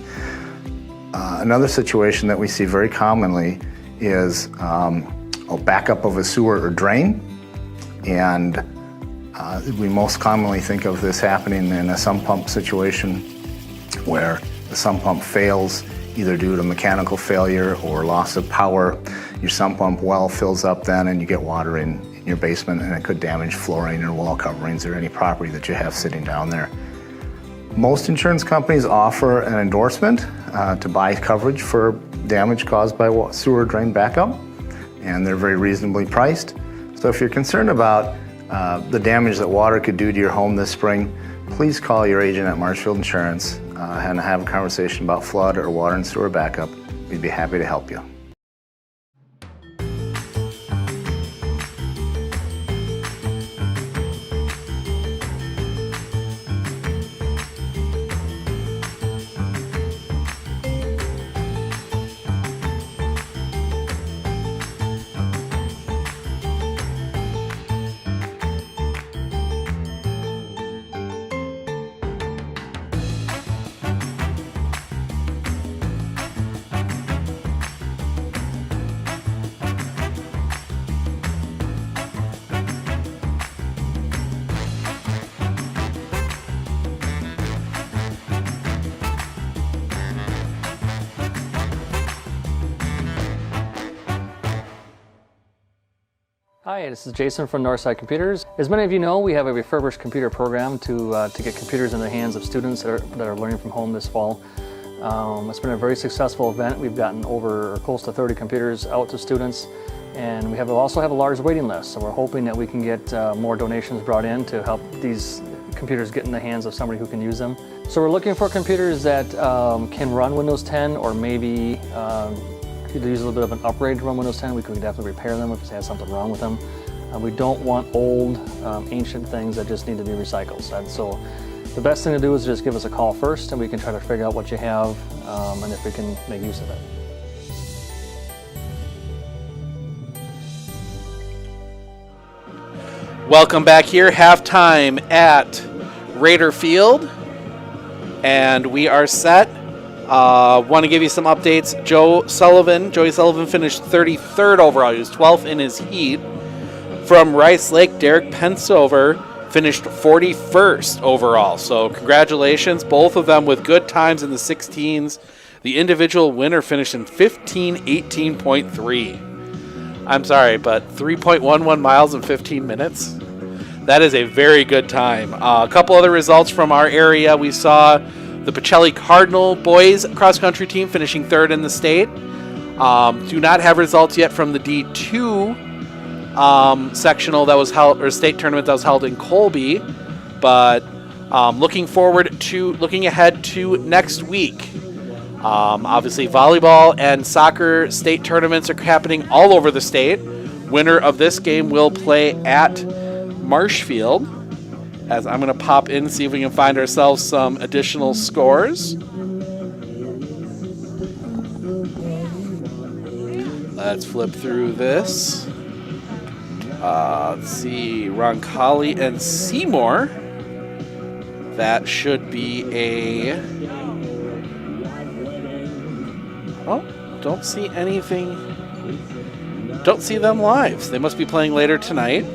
Another situation that we see very commonly is a backup of a sewer or drain, and we most commonly think of this happening in a sump pump situation where the sump pump fails either due to mechanical failure or loss of power. Your sump pump well fills up then and you get water in your basement, and it could damage flooring or wall coverings or any property that you have sitting down there. Most insurance companies offer an endorsement to buy coverage for damage caused by sewer drain backup, and they're very reasonably priced. So if you're concerned about the damage that water could do to your home this spring, please call your agent at Marshfield Insurance and have a conversation about flood or water and sewer backup. We'd be happy to help you. Hi, this is Jason from Northside Computers. As many of you know, we have a refurbished computer program to get computers in the hands of students that are learning from home this fall. It's been a very successful event. We've gotten over close to 30 computers out to students, and we also have a large waiting list. So we're hoping that we can get more donations brought in to help these computers get in the hands of somebody who can use them. So we're looking for computers that can run Windows 10, or maybe could use a little bit of an upgrade to run Windows 10. We could definitely repair them if it has something wrong with them. We don't want old, ancient things that just need to be recycled. So the best thing to do is just give us a call first, and we can try to figure out what you have and if we can make use of it. Welcome back here, halftime at Raider Field, and we are set. Want to give you some updates. Joey Sullivan finished 33rd overall. He was 12th in his heat. From Rice Lake, Derek Pensover finished 41st overall. So congratulations, both of them with good times in the 16s. The individual winner finished in 15:18.3. I'm sorry, but 3.11 miles in 15 minutes? That is a very good time. A couple other results from our area. We saw the Pacelli Cardinal boys cross-country team finishing 3rd in the state. Do not have results yet from the D2 sectional that was held, or state tournament that was held in Colby, but looking ahead to next week. Obviously, volleyball and soccer state tournaments are happening all over the state. Winner of this game will play at Marshfield. As I'm going to pop in and see if we can find ourselves some additional scores. Let's flip through this. Let's see, Roncalli and Seymour. That should be a... Oh, don't see anything. Don't see them live. They must be playing later tonight.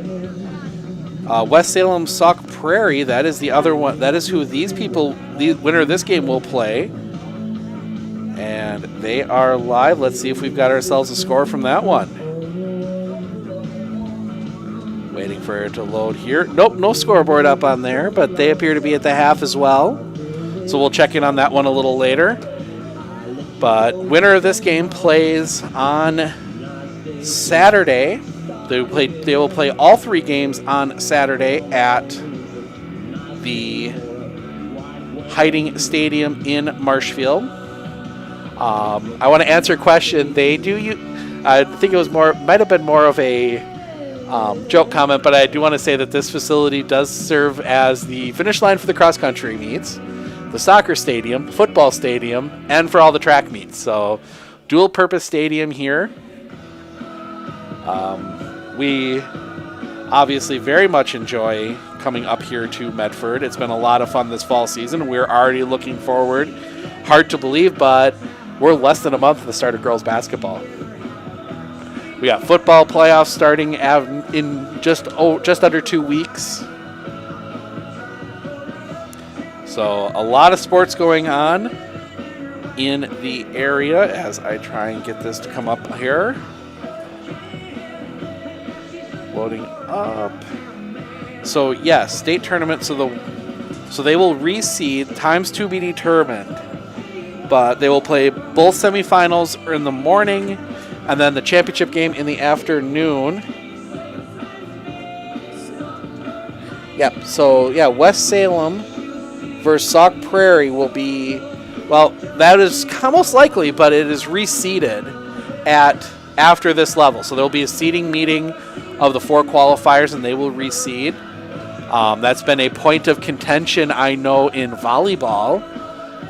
West Salem Sauk Prairie, that is the other one. That is who these people, the winner of this game, will play. And they are live. Let's see if we've got ourselves a score from that one. Waiting for it to load here. Nope, no scoreboard up on there, but they appear to be at the half as well. So we'll check in on that one a little later. But winner of this game plays on Saturday. They will play all 3 games on Saturday at the Hiding Stadium in Marshfield. I want to answer a question. I think it might have been more of a joke comment, but I do want to say that this facility does serve as the finish line for the cross-country meets, the soccer stadium, football stadium, and for all the track meets. So, dual-purpose stadium here. We obviously very much enjoy coming up here to Medford. It's been a lot of fun this fall season. We're already looking forward. Hard to believe, but we're less than a month to the start of girls basketball. We got football playoffs starting in just under 2 weeks. So a lot of sports going on in the area as I try and get this to come up here. Loading up. So yes, state tournament. So they will reseed. Times to be determined. But they will play both semifinals in the morning, and then the championship game in the afternoon. Yep. So yeah, West Salem versus Sauk Prairie will be. Well, that is most likely, but it is reseeded after this level. So there will be a seeding meeting of the 4 qualifiers, and they will reseed. That's been a point of contention, I know, in volleyball.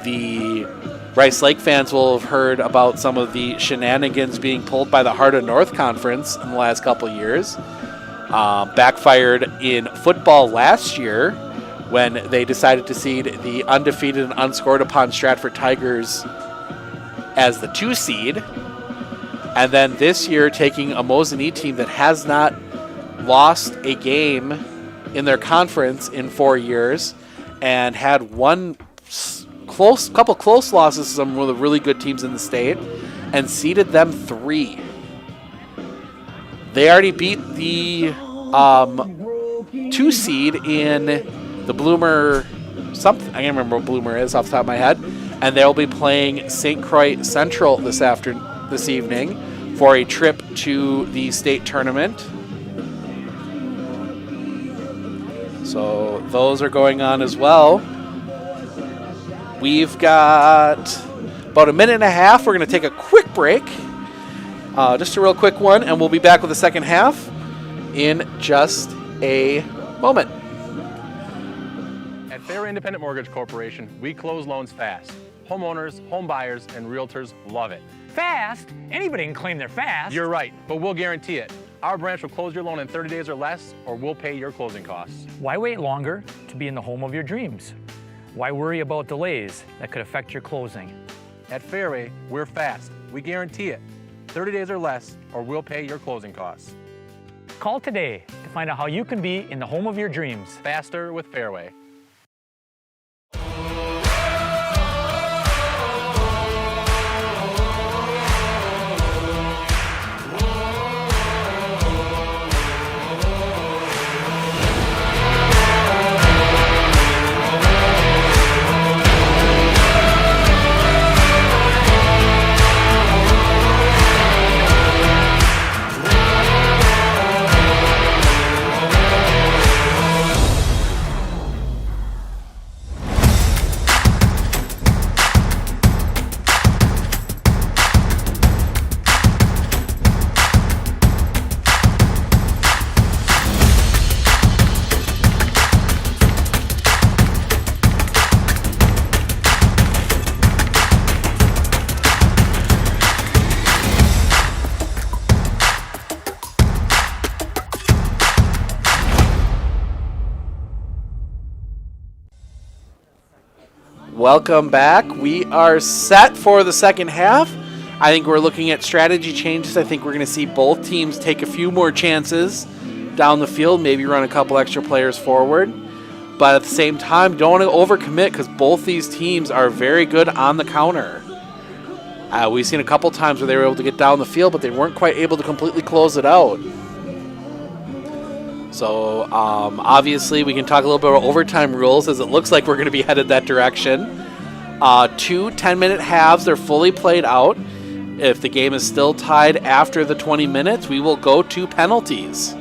The Rice Lake fans will have heard about some of the shenanigans being pulled by the Heart of North Conference in the last couple years. Backfired in football last year when they decided to seed the undefeated and unscored upon Stratford Tigers as the 2 seed. And then this year, taking a Mosinee team that has not lost a game in their conference in 4 years and had couple close losses to some of the really good teams in the state and seeded them 3. They already beat the 2 seed in the Bloomer something. I can't remember what Bloomer is off the top of my head. And they'll be playing St. Croix Central this evening for a trip to the state tournament. So those are going on as well. We've got about a minute and a half. We're going to take a quick break. Just a real quick one, and we'll be back with the second half in just a moment. At Fair Independent Mortgage Corporation, we close loans fast. Homeowners, home buyers, and realtors love it. Fast? Anybody can claim they're fast. You're right, but we'll guarantee it. Our branch will close your loan in 30 days or less, or we'll pay your closing costs. Why wait longer to be in the home of your dreams? Why worry about delays that could affect your closing? At Fairway, we're fast. We guarantee it. 30 days or less, or we'll pay your closing costs. Call today to find out how you can be in the home of your dreams. Faster with Fairway. Welcome back. We are set for the second half. I think we're looking at strategy changes. I think we're going to see both teams take a few more chances down the field, maybe run a couple extra players forward. But at the same time, don't want to overcommit because both these teams are very good on the counter. We've seen a couple times where they were able to get down the field, but they weren't quite able to completely close it out. So obviously we can talk a little bit about overtime rules as it looks like we're going to be headed that direction. 2 10-minute halves, they're fully played out. If the game is still tied after the 20 minutes, we will go to penalties,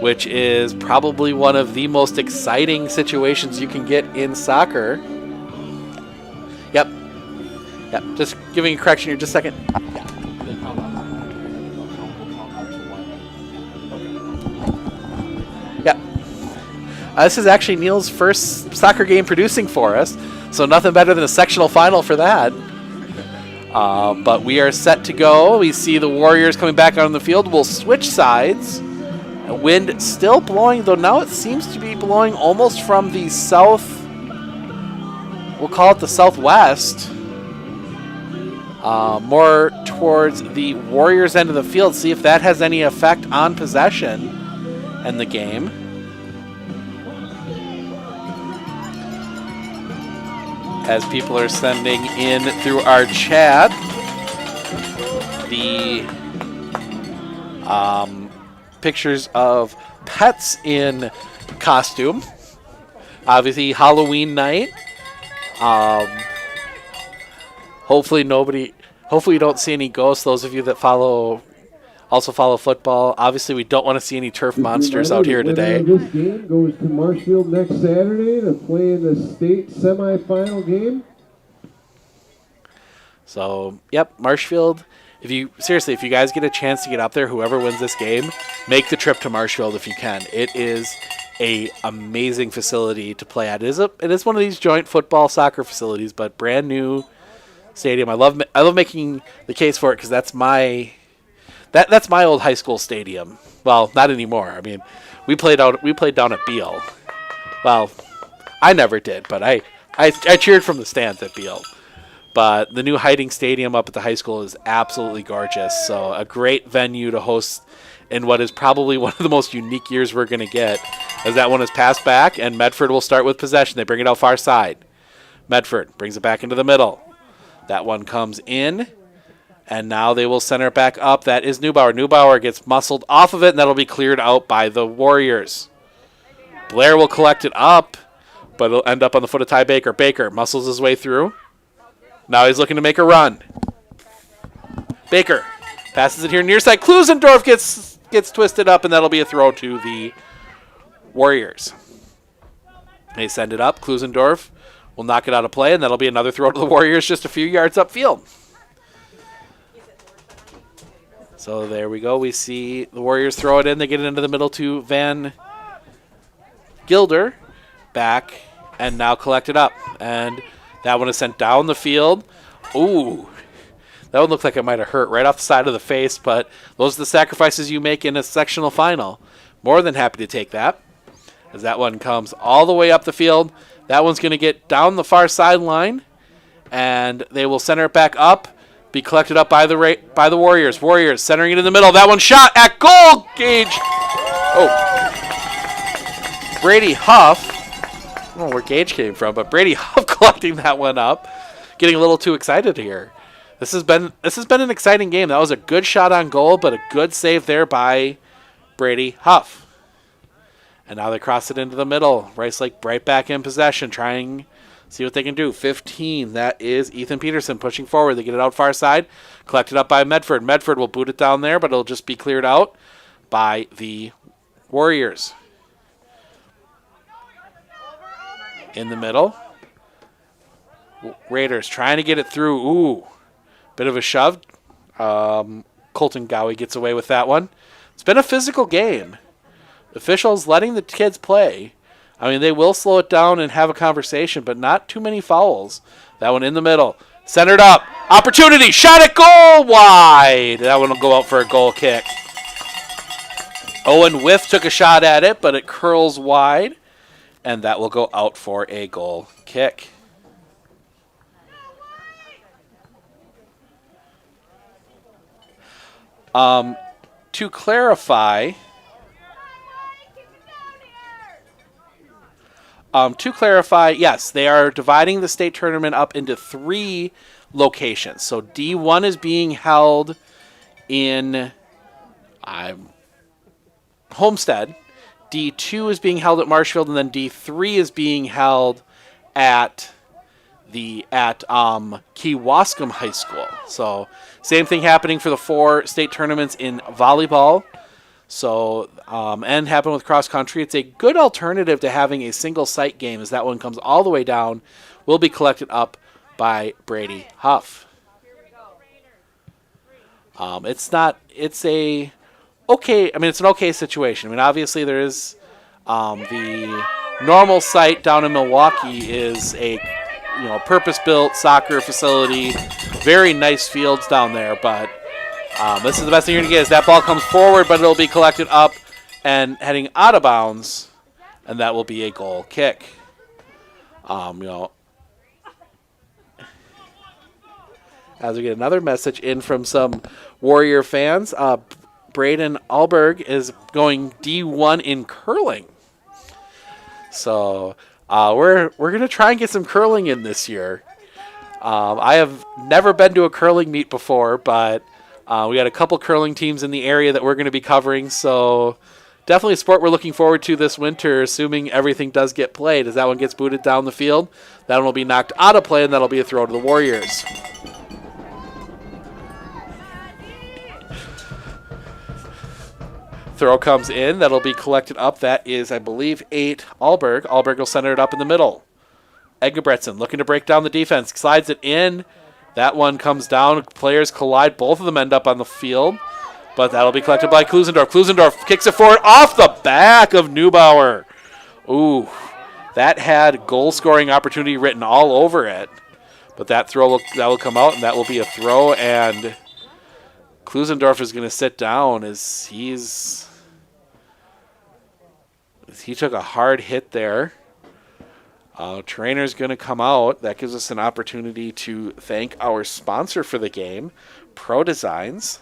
which is probably one of the most exciting situations you can get in soccer. Yep, just giving a correction here just a second. This is actually Neil's first soccer game producing for us, so nothing better than a sectional final for that. But we are set to go. We see the Warriors coming back out on the field. We'll switch sides. Wind still blowing, though now it seems to be blowing almost from the south. We'll call it the southwest. More towards the Warriors' end of the field. See if that has any effect on possession in the game. As people are sending in through our chat the pictures of pets in costume. Obviously, Halloween night. Hopefully you don't see any ghosts. Those of you that also follow football. Obviously, we don't want to see any turf monsters out here today. This game goes to Marshfield next Saturday to play in the state semifinal game. So, yep, Marshfield. If you guys get a chance to get up there, whoever wins this game, make the trip to Marshfield if you can. It is a amazing facility to play at. It is one of these joint football soccer facilities, but brand new stadium. I love making the case for it because that's my old high school stadium. Well, not anymore. I mean, we played down at Beale. Well, I never did, but I cheered from the stands at Beale. But the new Hiding Stadium up at the high school is absolutely gorgeous. So a great venue to host in what is probably one of the most unique years we're going to get, as that one is passed back, and Medford will start with possession. They bring it out far side. Medford brings it back into the middle. That one comes in. And now they will center it back up. That is Neubauer. Neubauer gets muscled off of it, and that'll be cleared out by the Warriors. Blair will collect it up, but it'll end up on the foot of Ty Baker. Baker muscles his way through. Now he's looking to make a run. Baker passes it here near side. Klusendorf gets twisted up, and that'll be a throw to the Warriors. They send it up. Klusendorf will knock it out of play, and that'll be another throw to the Warriors just a few yards upfield. So there we go. We see the Warriors throw it in. They get it into the middle to Van Gilder. Back and now collect it up. And that one is sent down the field. Ooh. That one looked like it might have hurt right off the side of the face, but those are the sacrifices you make in a sectional final. More than happy to take that. As that one comes all the way up the field. That one's going to get down the far sideline. And they will center it back up. Be collected up by the Warriors. Warriors centering it in the middle. That one shot at goal. Gage. Oh. Brady Huff. I don't know where Gage came from, but Brady Huff collecting that one up. Getting a little too excited here. This has been an exciting game. That was a good shot on goal, but a good save there by Brady Huff. And now they cross it into the middle. Rice Lake right back in possession, trying see what they can do. 15. That is Ethan Peterson pushing forward. They get it out far side. Collected up by Medford. Medford will boot it down there, but it'll just be cleared out by the Warriors. In the middle. Raiders trying to get it through. Ooh. Bit of a shove. Colton Gowie gets away with that one. It's been a physical game. Officials letting the kids play. I mean, they will slow it down and have a conversation, but not too many fouls. That one in the middle. Centered up. Opportunity. Shot at goal. Wide. That one will go out for a goal kick. Owen Whiff took a shot at it, but it curls wide, and that will go out for a goal kick. To clarify, yes, they are dividing the state tournament up into 3 locations. So D1 is being held in Homestead, D2 is being held at Marshfield, and then D3 is being held at Kewaskum High School. So same thing happening for the 4 state tournaments in volleyball. So, and happened with cross country. It's a good alternative to having a single site game, as that one comes all the way down, will be collected up by Brady Huff. It's an okay situation. I mean, obviously there is the normal site down in Milwaukee is a purpose-built soccer facility, very nice fields down there, but this is the best thing you're going to get is that ball comes forward, but it'll be collected up and heading out of bounds, and that will be a goal kick. As we get another message in from some Warrior fans, Braden Alberg is going D1 in curling. So we're going to try and get some curling in this year. I have never been to a curling meet before, but we got a couple curling teams in the area that we're going to be covering, so definitely a sport we're looking forward to this winter, assuming everything does get played. As that one gets booted down the field, that one will be knocked out of play, and that'll be a throw to the Warriors. Throw comes in. That'll be collected up. That is, I believe, 8 Alberg. Alberg will center it up in the middle. Egebretson looking to break down the defense. Slides it in. That one comes down. Players collide. Both of them end up on the field. But that'll be collected by Klusendorf. Klusendorf kicks it forward off the back of Neubauer. Ooh, that had goal-scoring opportunity written all over it. But that will come out, and that will be a throw. And Klusendorf is going to sit down as he took a hard hit there. Trainer's going to come out. That gives us an opportunity to thank our sponsor for the game, Pro Designs.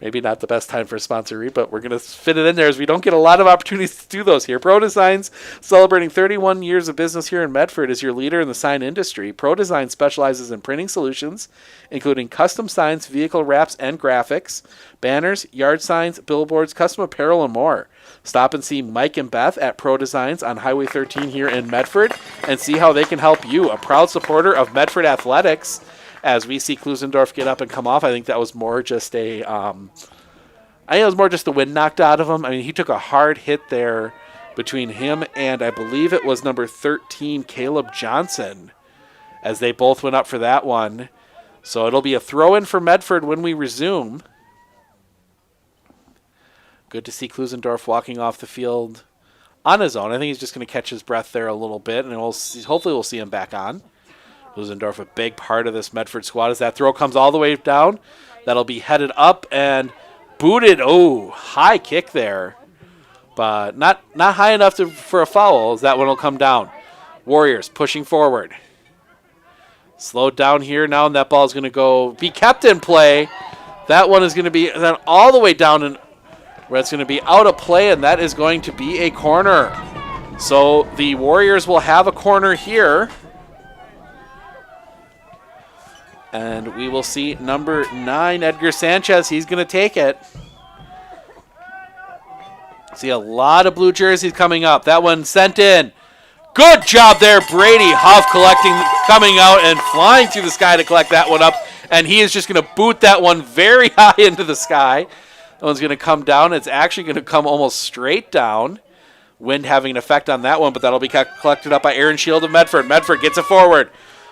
Maybe not the best time for a sponsor read, but we're going to fit it in there as we don't get a lot of opportunities to do those here. Pro Designs, celebrating 31 years of business here in Medford, is your leader in the sign industry. Pro Design specializes in printing solutions, including custom signs, vehicle wraps, and graphics, banners, yard signs, billboards, custom apparel, and more. Stop and see Mike and Beth at Pro Designs on Highway 13 here in Medford and see how they can help you. A proud supporter of Medford Athletics. As we see Klusendorf get up and come off, I think that was more just the wind knocked out of him. I mean, he took a hard hit there between him and I believe it was number 13, Caleb Johnson, as they both went up for that one. So it'll be a throw-in for Medford when we resume. Good to see Klusendorf walking off the field on his own. I think he's just going to catch his breath there a little bit, and hopefully we'll see him back on. Klusendorf, a big part of this Medford squad, as that throw comes all the way down. That'll be headed up and booted. Oh, high kick there, but not high enough for a foul, as that one will come down. Warriors pushing forward. Slowed down here now, and that ball is going to be kept in play. That one is going to be then all the way down, and where it's going to be out of play, and that is going to be a corner. So the Warriors will have a corner here. And we will see number 9, Edgar Sanchez. He's going to take it. See a lot of blue jerseys coming up. That one sent in. Good job there, Brady Huff coming out and flying through the sky to collect that one up. And he is just going to boot that one very high into the sky. That one's going to come down. It's actually going to come almost straight down. Wind having an effect on that one, but that'll be collected up by Aaron Shield of Medford. Medford gets it forward.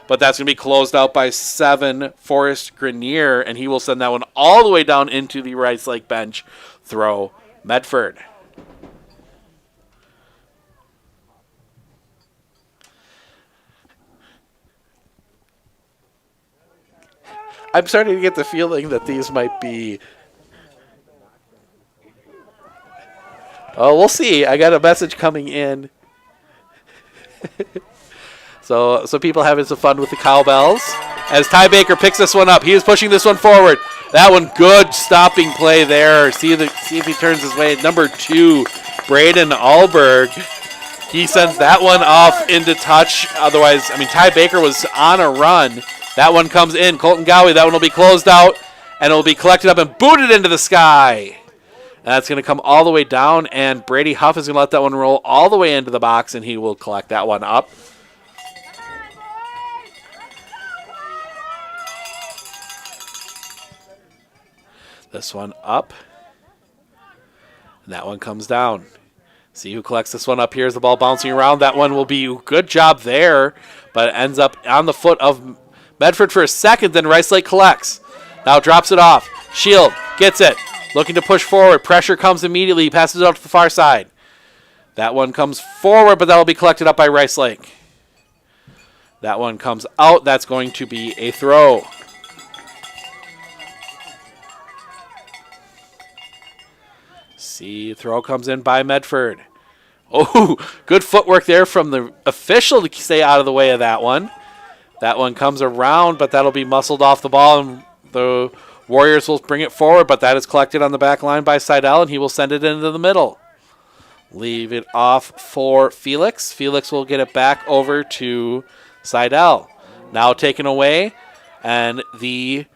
But that's going to be closed out by 7, Forrest Grenier, and he will send that one all the way down into the Rice Lake bench. Throw Medford. I'm starting to get the feeling that these might be... Oh, we'll see. I got a message coming in. So people having some fun with the cowbells. As Ty Baker picks this one up, he is pushing this one forward. That one, good stopping play there. See if he turns his way. Number 2, Braden Alberg. He sends that one off into touch. Otherwise, I mean, Ty Baker was on a run. That one comes in. Colton Gowie, that one will be closed out, and it will be collected up and booted into the sky. And that's going to come all the way down, and Brady Huff is going to let that one roll all the way into the box, and he will collect that one up. This one up. And that one comes down. See who collects this one up here as the ball bouncing around. That one will be good job there, but it ends up on the foot of Medford for a second. Then Rice Lake collects. Now drops it off. Shield gets it. Looking to push forward. Pressure comes immediately. He passes it out to the far side. That one comes forward, but that will be collected up by Rice Lake. That one comes out. That's going to be a throw. See, throw comes in by Medford. Oh, good footwork there from the official to stay out of the way of that one. That one comes around, but that'll be muscled off the ball, and the Warriors will bring it forward, but that is collected on the back line by Seidel, and he will send it into the middle. Leave it off for Felix. Felix will get it back over to Seidel. Now taken away, and the...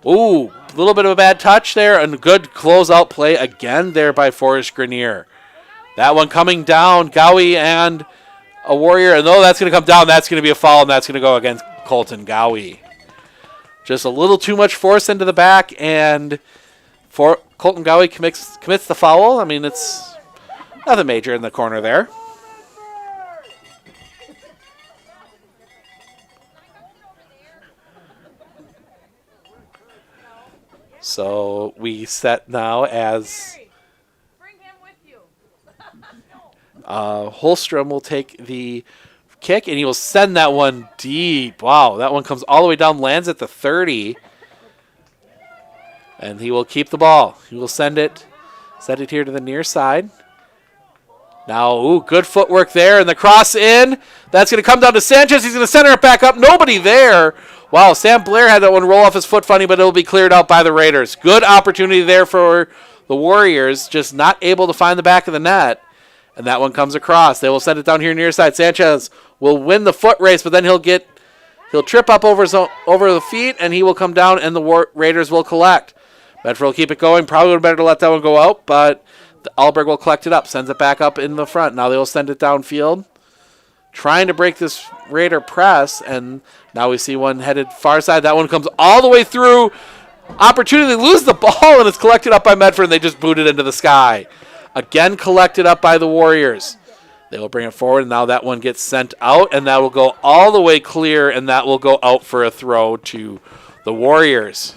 Ooh, a little bit of a bad touch there, and good closeout play again there by Forrest Grenier. That one coming down, Gowie and a Warrior, and though that's going to come down, that's going to be a foul, and that's going to go against Colton Gowie. Just a little too much force into the back, and Colton Gowie commits the foul. I mean, it's nothing major in the corner there. So we set now as Holstrom will take the kick, and he will send that one deep. Wow, that one comes all the way down, lands at the 30. And he will keep the ball. He will send it here to the near side. Now, ooh, good footwork there, and the cross in. That's going to come down to Sanchez. He's going to center it back up. Nobody there. Wow, Sam Blair had that one roll off his foot funny, but it'll be cleared out by the Raiders. Good opportunity there for the Warriors, just not able to find the back of the net. And that one comes across. They will send it down here near side. Sanchez will win the foot race, but then he'll trip up over the feet, and he will come down, and the Raiders will collect. Medford will keep it going. Probably would have better to let that one go out, but Alberg will collect it up, sends it back up in the front. Now they will send it downfield, trying to break this Raider press, and now we see one headed far side. That one comes all the way through. Opportunity to lose the ball, and it's collected up by Medford, and they just boot it into the sky. Again collected up by the Warriors. They will bring it forward, and now that one gets sent out, and that will go all the way clear, and that will go out for a throw to the Warriors.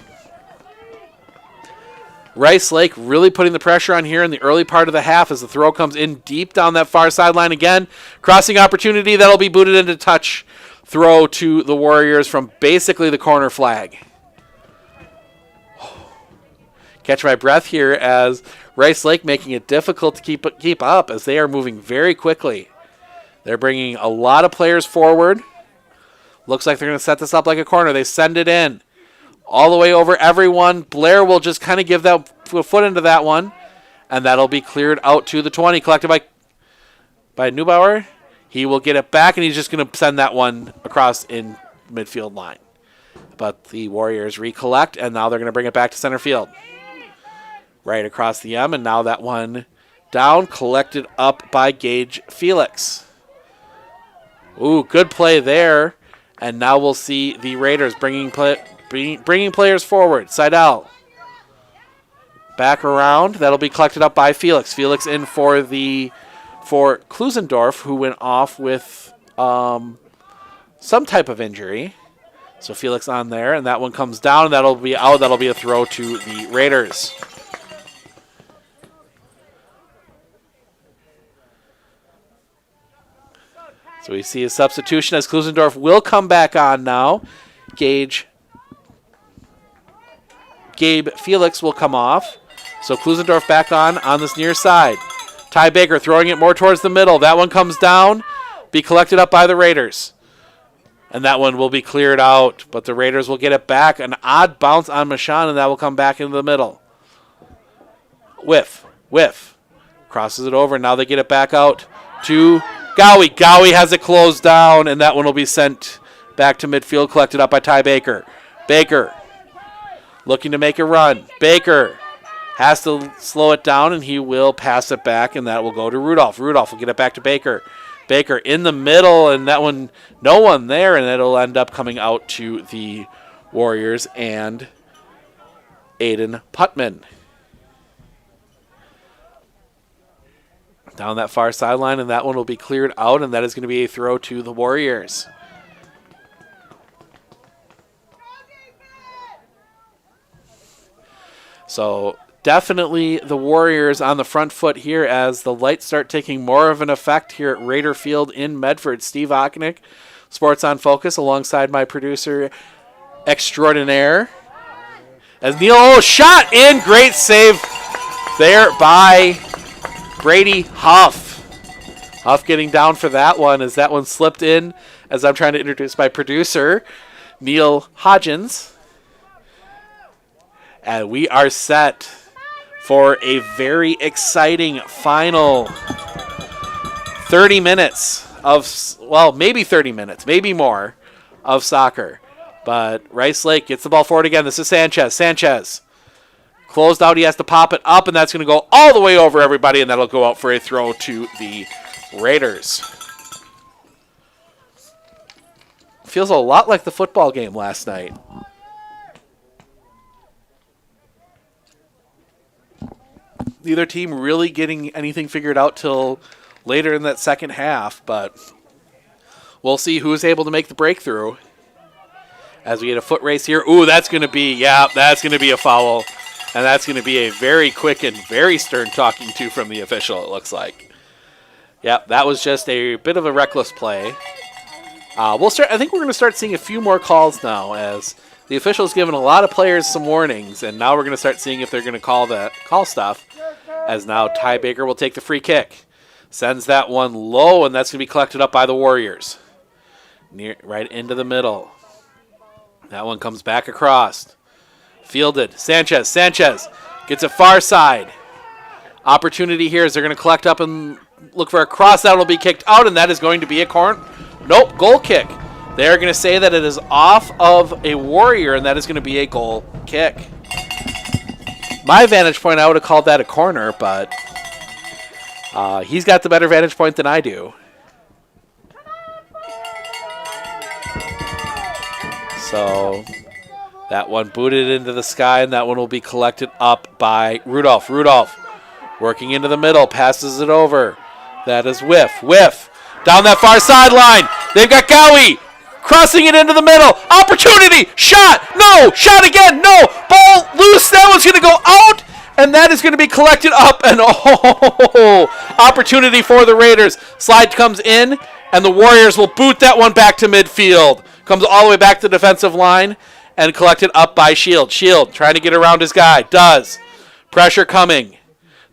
Rice Lake really putting the pressure on here in the early part of the half as the throw comes in deep down that far sideline again. Crossing opportunity, that'll be booted into touch. Throw to the Warriors from basically the corner flag. Catch my breath here as Rice Lake making it difficult to keep up as they are moving very quickly. They're bringing a lot of players forward. Looks like they're going to set this up like a corner. They send it in all the way over everyone. Blair will just kind of give that foot into that one, and that'll be cleared out to the 20, collected by Neubauer. He will get it back, and he's just going to send that one across in midfield line. But the Warriors recollect, and now they're going to bring it back to center field. Right across the M, and now that one down, collected up by Gage Felix. Ooh, good play there. And now we'll see the Raiders bringing players forward. Seidel back around. That'll be collected up by Felix. Felix in for Klusendorf, who went off with some type of injury. So Felix on there, and that one comes down, and that'll be out. That'll be a throw to the Raiders. So we see a substitution as Klusendorf will come back on now. Gabe Felix will come off. So Klusendorf back on this near side. Ty Baker throwing it more towards the middle. That one comes down, be collected up by the Raiders. And that one will be cleared out, but the Raiders will get it back. An odd bounce on Mashan, and that will come back into the middle. Whiff. Crosses it over, and now they get it back out to Gowie. Gowie has it closed down, and that one will be sent back to midfield, collected up by Ty Baker. Baker looking to make a run. Baker has to slow it down, and he will pass it back, and that will go to Rudolph. Rudolph will get it back to Baker. Baker in the middle, and that one, no one there, and it'll end up coming out to the Warriors and Aiden Putman. Down that far sideline, and that one will be cleared out, and that is going to be a throw to the Warriors. So definitely the Warriors on the front foot here as the lights start taking more of an effect here at Raider Field in Medford. Steve Ochnick, Sports on Focus, alongside my producer extraordinaire. As Neil, shot in, great save there by Brady Huff. Huff getting down for that one as that one slipped in as I'm trying to introduce my producer, Neil Hodgins. And we are set for a very exciting final 30 minutes of, well, maybe 30 minutes, maybe more, of soccer. But Rice Lake gets the ball forward again. This is Sanchez. Sanchez closed out. He has to pop it up, and that's going to go all the way over everybody, and that'll go out for a throw to the Raiders. Feels a lot like the football game last night. Neither team really getting anything figured out till later in that second half, but we'll see who's able to make the breakthrough as we get a foot race here. Ooh, that's going to be a foul. And that's going to be a very quick and very stern talking to from the official, it looks like. Yep, that was just a bit of a reckless play. I think we're going to start seeing a few more calls now as the official's given a lot of players some warnings, and now we're going to start seeing if they're going to call stuff. As now Ty Baker will take the free kick. Sends that one low, and that's going to be collected up by the Warriors. Right into the middle. That one comes back across. Fielded. Sanchez gets it far side. Opportunity here is they're going to collect up and look for a cross. That will be kicked out, and that is going to be a corner. Nope, goal kick. They're going to say that it is off of a Warrior, and that is going to be a goal kick. My vantage point, I would have called that a corner, but he's got the better vantage point than I do. So that one booted into the sky, and that one will be collected up by Rudolph. Rudolph working into the middle, passes it over. That is Whiff. Down that far sideline. They've got Gowie crossing it into the middle. Opportunity. Shot. No. Shot again. No. Ball loose. That one's going to go out, and that is going to be collected up. And opportunity for the Raiders. Slide comes in, and the Warriors will boot that one back to midfield. Comes all the way back to the defensive line and collected up by Shield. Shield trying to get around his guy. Does. Pressure coming.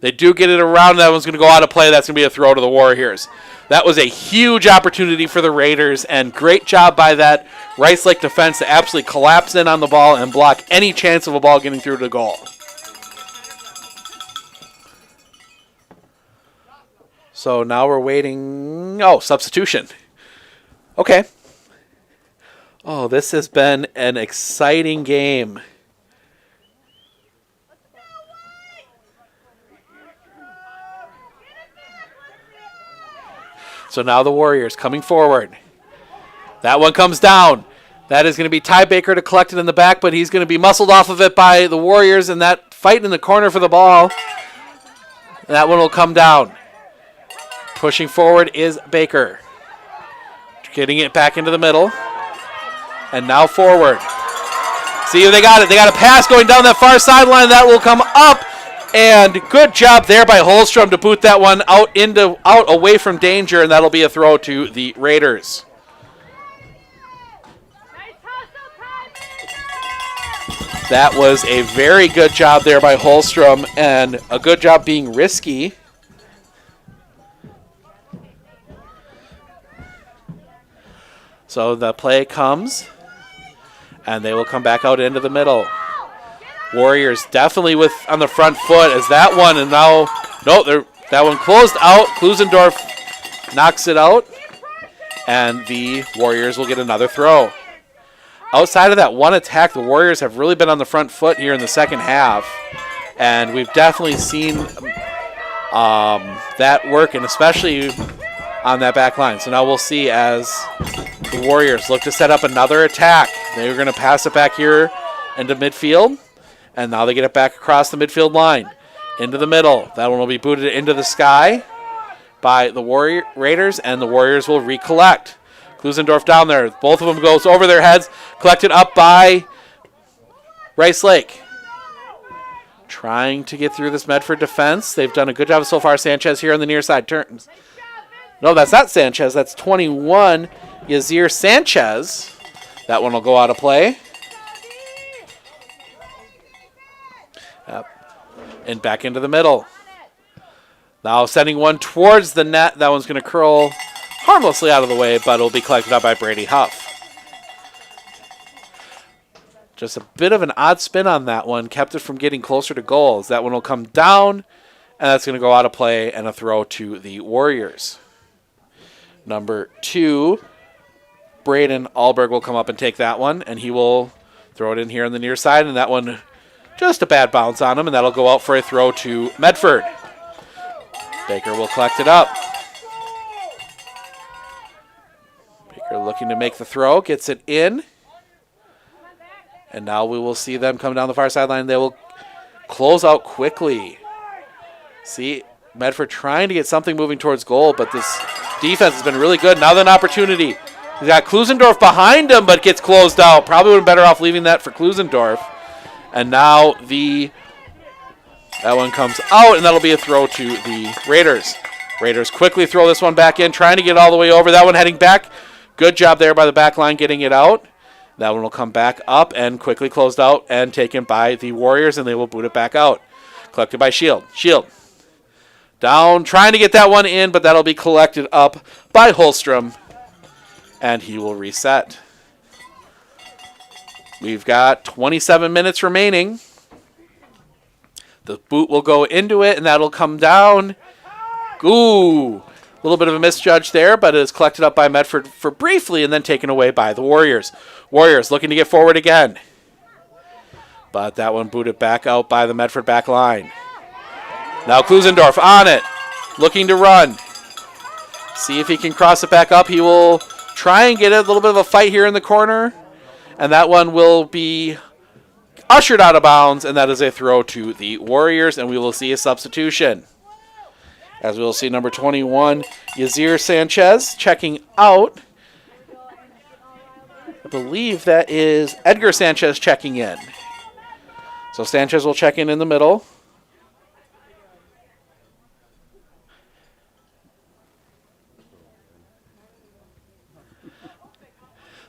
They do get it around. That one's going to go out of play. That's going to be a throw to the Warriors. That was a huge opportunity for the Raiders, and great job by that Rice Lake defense to absolutely collapse in on the ball and block any chance of a ball getting through to goal. So now we're waiting. Oh, substitution. Okay. Oh, this has been an exciting game. So now the Warriors coming forward. That one comes down. That is going to be Ty Baker to collect it in the back, but he's going to be muscled off of it by the Warriors, and that fight in the corner for the ball. That one will come down. Pushing forward is Baker. Getting it back into the middle. And now forward. See if they got it. They got a pass going down that far sideline. That will come up. And good job there by Holstrom to boot that one out away from danger, and that'll be a throw to the Raiders. That was a very good job there by Holstrom, and a good job being risky. So the play comes, and they will come back out into the middle. Warriors definitely on the front foot as that one, and now, that one closed out. Klusendorf knocks it out, and the Warriors will get another throw. Outside of that one attack, the Warriors have really been on the front foot here in the second half, and we've definitely seen that work, and especially on that back line. So now we'll see as the Warriors look to set up another attack. They're going to pass it back here into midfield. And now they get it back across the midfield line. Into the middle. That one will be booted into the sky by the Raiders, and the Warriors will recollect. Klusendorf down there. Both of them goes over their heads. Collected up by Rice Lake. Trying to get through this Medford defense. They've done a good job so far. Sanchez here on the near side. Turns. No, that's not Sanchez. That's 21. Yazir Sanchez. That one will go out of play. And back into the middle. Now sending one towards the net. That one's going to curl harmlessly out of the way, but it'll be collected up by Brady Huff. Just a bit of an odd spin on that one. Kept it from getting closer to goals. That one will come down, and that's going to go out of play and a throw to the Warriors. Number 2, Braden Alberg will come up and take that one, and he will throw it in here on the near side, and that one just a bad bounce on him, and that'll go out for a throw to Medford. Baker will collect it up. Baker looking to make the throw, gets it in. And now we will see them come down the far sideline. They will close out quickly. See, Medford trying to get something moving towards goal, but this defense has been really good. Now an opportunity. He's got Klusendorf behind him, but gets closed out. Probably would have been better off leaving that for Klusendorf. And now that one comes out, and that'll be a throw to the Raiders. Raiders quickly throw this one back in, trying to get all the way over. That one heading back. Good job there by the back line getting it out. That one will come back up and quickly closed out and taken by the Warriors, and they will boot it back out. Collected by Shield. Shield down, trying to get that one in, but that'll be collected up by Holstrom, and he will reset. We've got 27 minutes remaining. The boot will go into it, and that'll come down. Ooh, a little bit of a misjudge there, but it is collected up by Medford for briefly and then taken away by the Warriors. Warriors looking to get forward again. But that one booted back out by the Medford back line. Now Klusendorf on it, looking to run. See if he can cross it back up. He will try and get a little bit of a fight here in the corner. And that one will be ushered out of bounds, and that is a throw to the Warriors, and we will see a substitution. As we will see number 21, Yazir Sanchez checking out. I believe that is Edgar Sanchez checking in. So Sanchez will check in the middle.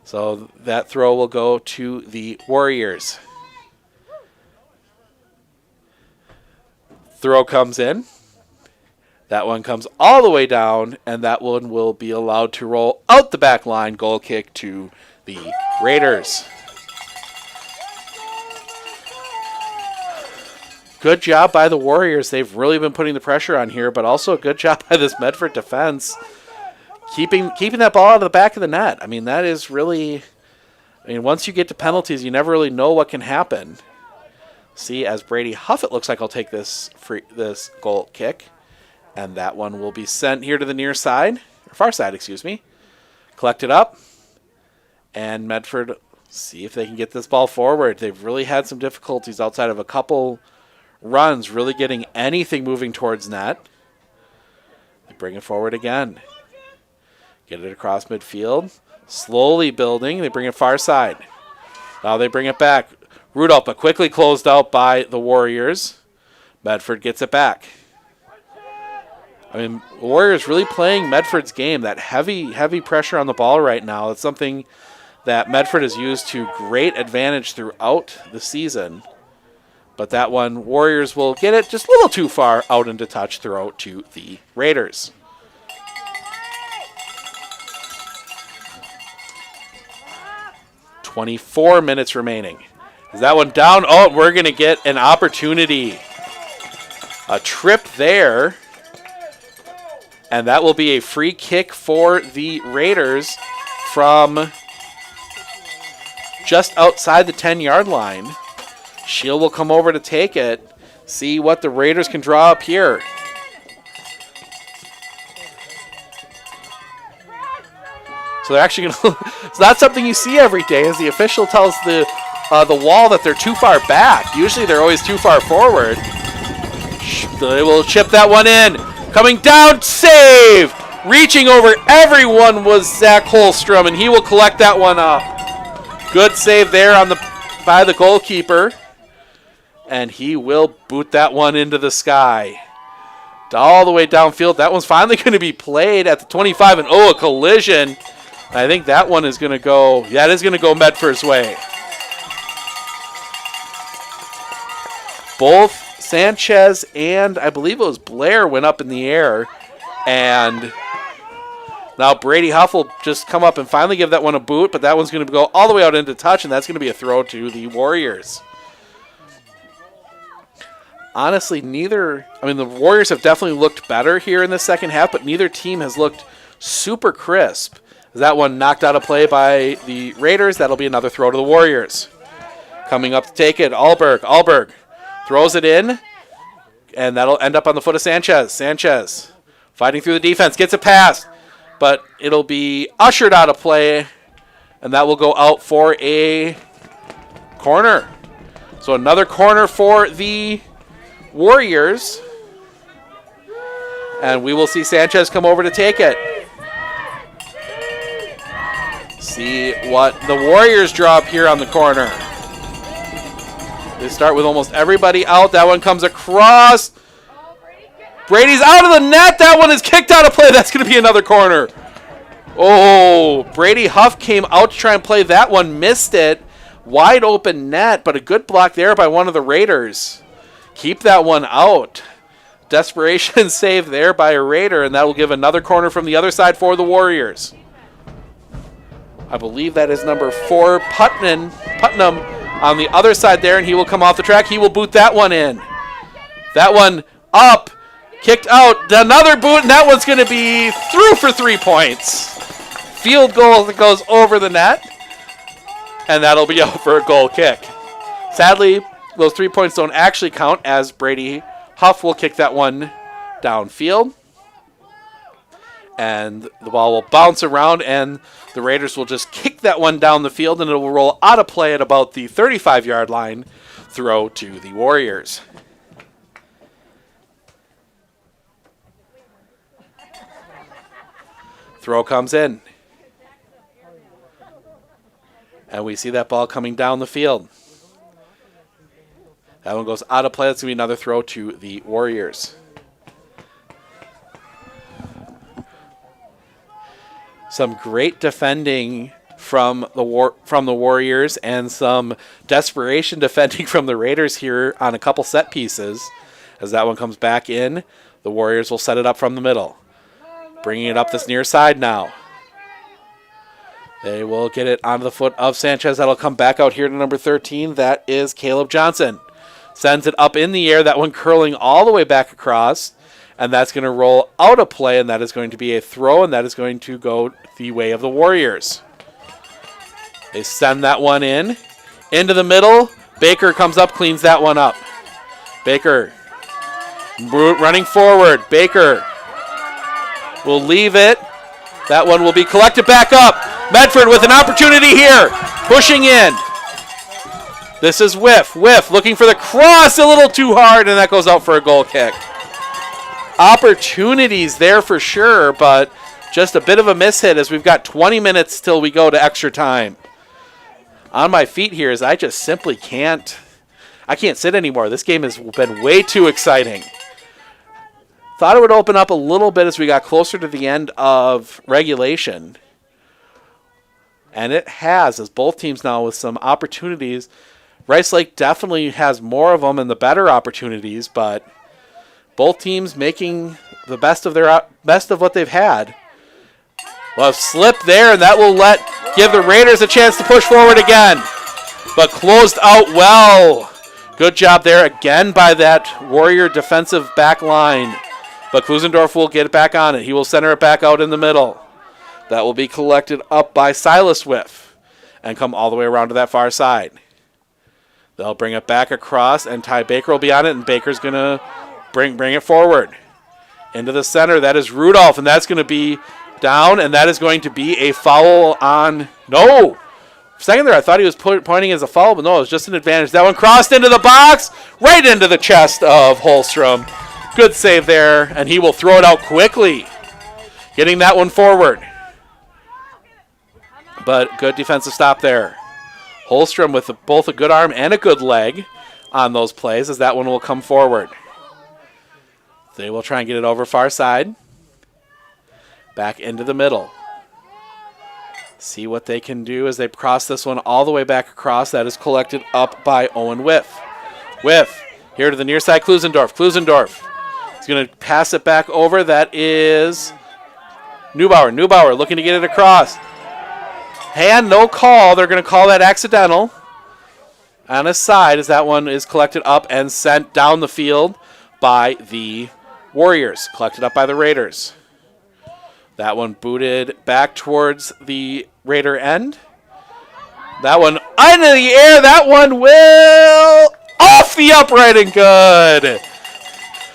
So that throw will go to the Warriors. Throw comes in. That one comes all the way down, and that one will be allowed to roll out the back line. Goal kick to the Raiders. Good job by the Warriors. They've really been putting the pressure on here, but also a good job by this Medford defense. Keeping that ball out of the back of the net. I mean, that is really... I mean, once you get to penalties, you never really know what can happen. See, as Brady Huffett looks like I'll take this goal kick. And that one will be sent here to the near side. Or far side, excuse me. Collected up. And Medford, see if they can get this ball forward. They've really had some difficulties outside of a couple runs, really getting anything moving towards net. They bring it forward again. Get it across midfield. Slowly building. They bring it far side. Now they bring it back. Rudolph, but quickly closed out by the Warriors. Medford gets it back. I mean, the Warriors really playing Medford's game. That heavy pressure on the ball right now. It's something that Medford has used to great advantage throughout the season. But that one, Warriors will get it just a little too far out into touch, throw to the Raiders. .24 minutes remaining. Is that one down? Oh, we're going to get an opportunity. A trip there. And that will be a free kick for the Raiders from just outside the 10-yard line. Shield will come over to take it. See what the Raiders can draw up here. So they're actually going to... So that's something you see every day, as the official tells the wall that they're too far back. Usually they're always too far forward. They will chip that one in. Coming down, save! Reaching over everyone was Zach Holstrom, and he will collect that one up. Good save there by the goalkeeper. And he will boot that one into the sky. All the way downfield. That one's finally going to be played at the 25, and a collision. I think that one is going to go, that is going to go Medford's way. Both Sanchez and I believe it was Blair went up in the air. And now Brady Huff will just come up and finally give that one a boot, but that one's going to go all the way out into touch, and that's going to be a throw to the Warriors. Honestly, the Warriors have definitely looked better here in the second half, but neither team has looked super crisp. That one knocked out of play by the Raiders. That'll be another throw to the Warriors. Coming up to take it, Alberg throws it in, and that'll end up on the foot of Sanchez. Sanchez fighting through the defense, gets it past, but it'll be ushered out of play, and that will go out for a corner. So another corner for the Warriors, and we will see Sanchez come over to take it. See what the Warriors draw up here on the corner. They start with almost everybody out. That one comes across. Brady's out of the net. That one is kicked out of play. That's going to be another corner. Oh, Brady Huff came out to try and play that one. Missed it. Wide open net, but a good block there by one of the Raiders. Keep that one out. Desperation save there by a Raider, and that will give another corner from the other side for the Warriors. I believe that is number 4, Putnam on the other side there, and he will come off the track. He will boot that one in. That one up, kicked out, another boot, and that one's going to be through for 3 points. Field goal that goes over the net, and that'll be out for a goal kick. Sadly, those 3 points don't actually count, as Brady Huff will kick that one downfield. And the ball will bounce around, and the Raiders will just kick that one down the field, and it will roll out of play at about the 35-yard line, throw to the Warriors. Throw comes in. And we see that ball coming down the field. That one goes out of play. That's going to be another throw to the Warriors. Some great defending from the Warriors and some desperation defending from the Raiders here on a couple set pieces. As that one comes back in, the Warriors will set it up from the middle. Bringing it up this near side now. They will get it onto the foot of Sanchez. That'll come back out here to number 13. That is Caleb Johnson. Sends it up in the air. That one curling all the way back across. And that's going to roll out of play, and that is going to be a throw, and that is going to go the way of the Warriors. They send that one into the middle. Baker comes up, cleans that one up. Baker running forward. Baker will leave it. That one will be collected back up. Medford with an opportunity here. Pushing in. This is Whiff. Whiff looking for the cross a little too hard, and that goes out for a goal kick. Opportunities there for sure, but just a bit of a mishit as we've got 20 minutes till we go to extra time. On my feet here as I just simply can't sit anymore. This game has been way too exciting. Thought it would open up a little bit as we got closer to the end of regulation. And it has, as both teams now with some opportunities. Rice Lake definitely has more of them and the better opportunities, but both teams making the best of what they've had. Well, slip there, and that will give the Raiders a chance to push forward again. But closed out well. Good job there again by that Warrior defensive back line. But Klusendorf will get it back on it. He will center it back out in the middle. That will be collected up by Silas Whiff and come all the way around to that far side. They'll bring it back across, and Ty Baker will be on it, and Baker's going to bring it forward. Into the center, that is Rudolph, and that's going to be down, and that is going to be a foul on... No! For a second there, I thought he was pointing as a foul, but no, it was just an advantage. That one crossed into the box, right into the chest of Holstrom. Good save there, and he will throw it out quickly. Getting that one forward. But good defensive stop there. Holstrom with both a good arm and a good leg on those plays as that one will come forward. They will try and get it over far side. Back into the middle. See what they can do as they cross this one all the way back across. That is collected up by Owen Whiff. Whiff, here to the near side, Klusendorf. Klusendorf is going to pass it back over. That is Neubauer. Neubauer looking to get it across. Hand, no call. They're going to call that accidental on his side as that one is collected up and sent down the field by the Warriors. Collected up by the Raiders. That one booted back towards the Raider end. That one into the air. That one will off the upright and good.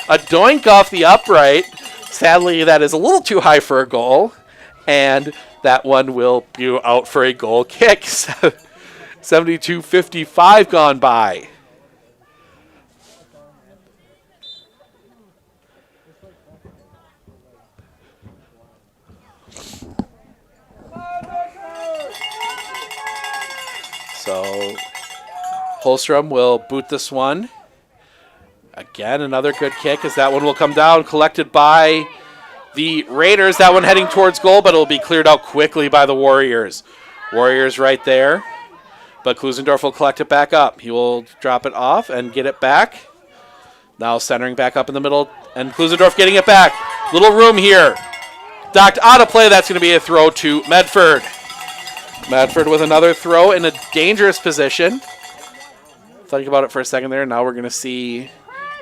A doink off the upright. Sadly, that is a little too high for a goal. And that one will be out for a goal kick. 72:55 gone by. So Holstrom will boot this one. Again, another good kick as that one will come down, collected by the Raiders. That one heading towards goal, but it will be cleared out quickly by the Warriors. Warriors right there. But Klusendorf will collect it back up. He will drop it off and get it back. Now centering back up in the middle, and Klusendorf getting it back. Little room here. Docked out of play. That's going to be a throw to Medford. Medford with another throw in a dangerous position. Think about it for a second there. Now we're going to see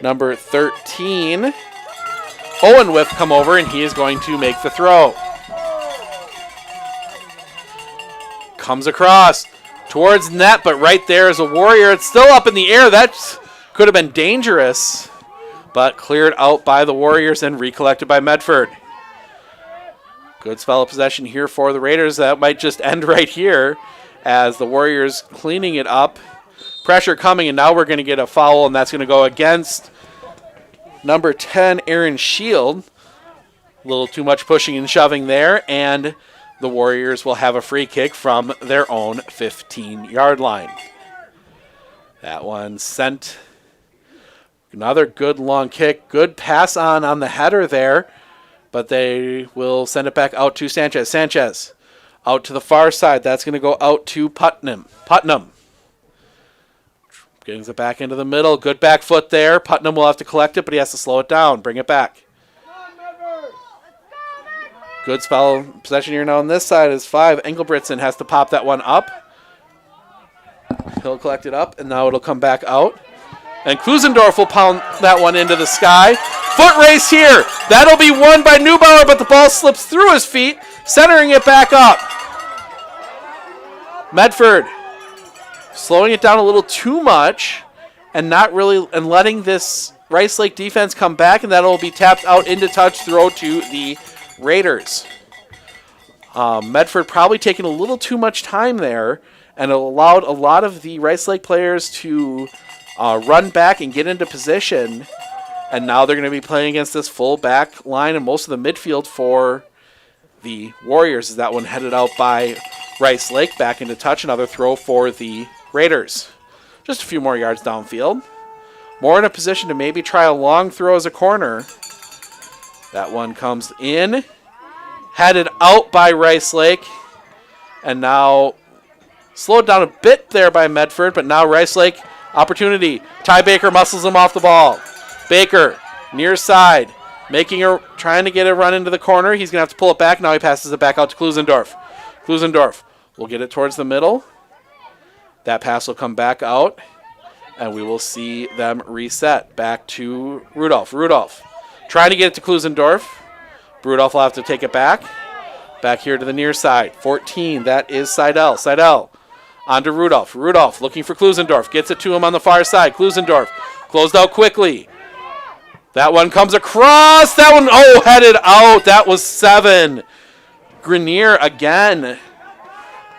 number 13, Owen Whiff, come over, and he is going to make the throw. Comes across towards net, but right there is a Warrior. It's still up in the air. That could have been dangerous, but cleared out by the Warriors and recollected by Medford. Good spell of possession here for the Raiders. That might just end right here as the Warriors cleaning it up. Pressure coming, and now we're going to get a foul, and that's going to go against number 10, Aaron Shield. A little too much pushing and shoving there, and the Warriors will have a free kick from their own 15-yard line. That one sent. Another good long kick. Good pass on the header there, but they will send it back out to Sanchez. Sanchez out to the far side. That's going to go out to Putnam. Getting it back into the middle. Good back foot there. Putnam will have to collect it, but he has to slow it down. Bring it back. Good spell possession here now on this side is 5. Engelbritsen has to pop that one up. He'll collect it up, and now it'll come back out. And Klusendorf will pound that one into the sky. Foot race here. That'll be won by Neubauer, but the ball slips through his feet, centering it back up. Medford slowing it down a little too much and not really, and letting this Rice Lake defense come back, and that'll be tapped out into touch throw to the Raiders. Medford probably taking a little too much time there, and it allowed a lot of the Rice Lake players to run back and get into position, and now they're going to be playing against this full back line and most of the midfield for the Warriors. As that one headed out by Rice Lake back into touch. Another throw for the Raiders. Just a few more yards downfield. More in a position to maybe try a long throw as a corner. That one comes in. Headed out by Rice Lake. And now slowed down a bit there by Medford, but now Rice Lake, opportunity. Ty Baker muscles him off the ball. Baker, near side, trying to get a run into the corner. He's going to have to pull it back. Now he passes it back out to Klusendorf. Klusendorf will get it towards the middle. That pass will come back out, and we will see them reset back to Rudolph. Rudolph trying to get it to Klusendorf. Rudolph will have to take it back. Back here to the near side. 14, that is Seidel. Seidel on to Rudolph. Rudolph looking for Klusendorf. Gets it to him on the far side. Klusendorf closed out quickly. That one comes across. That one, headed out. That was 7. Grenier again.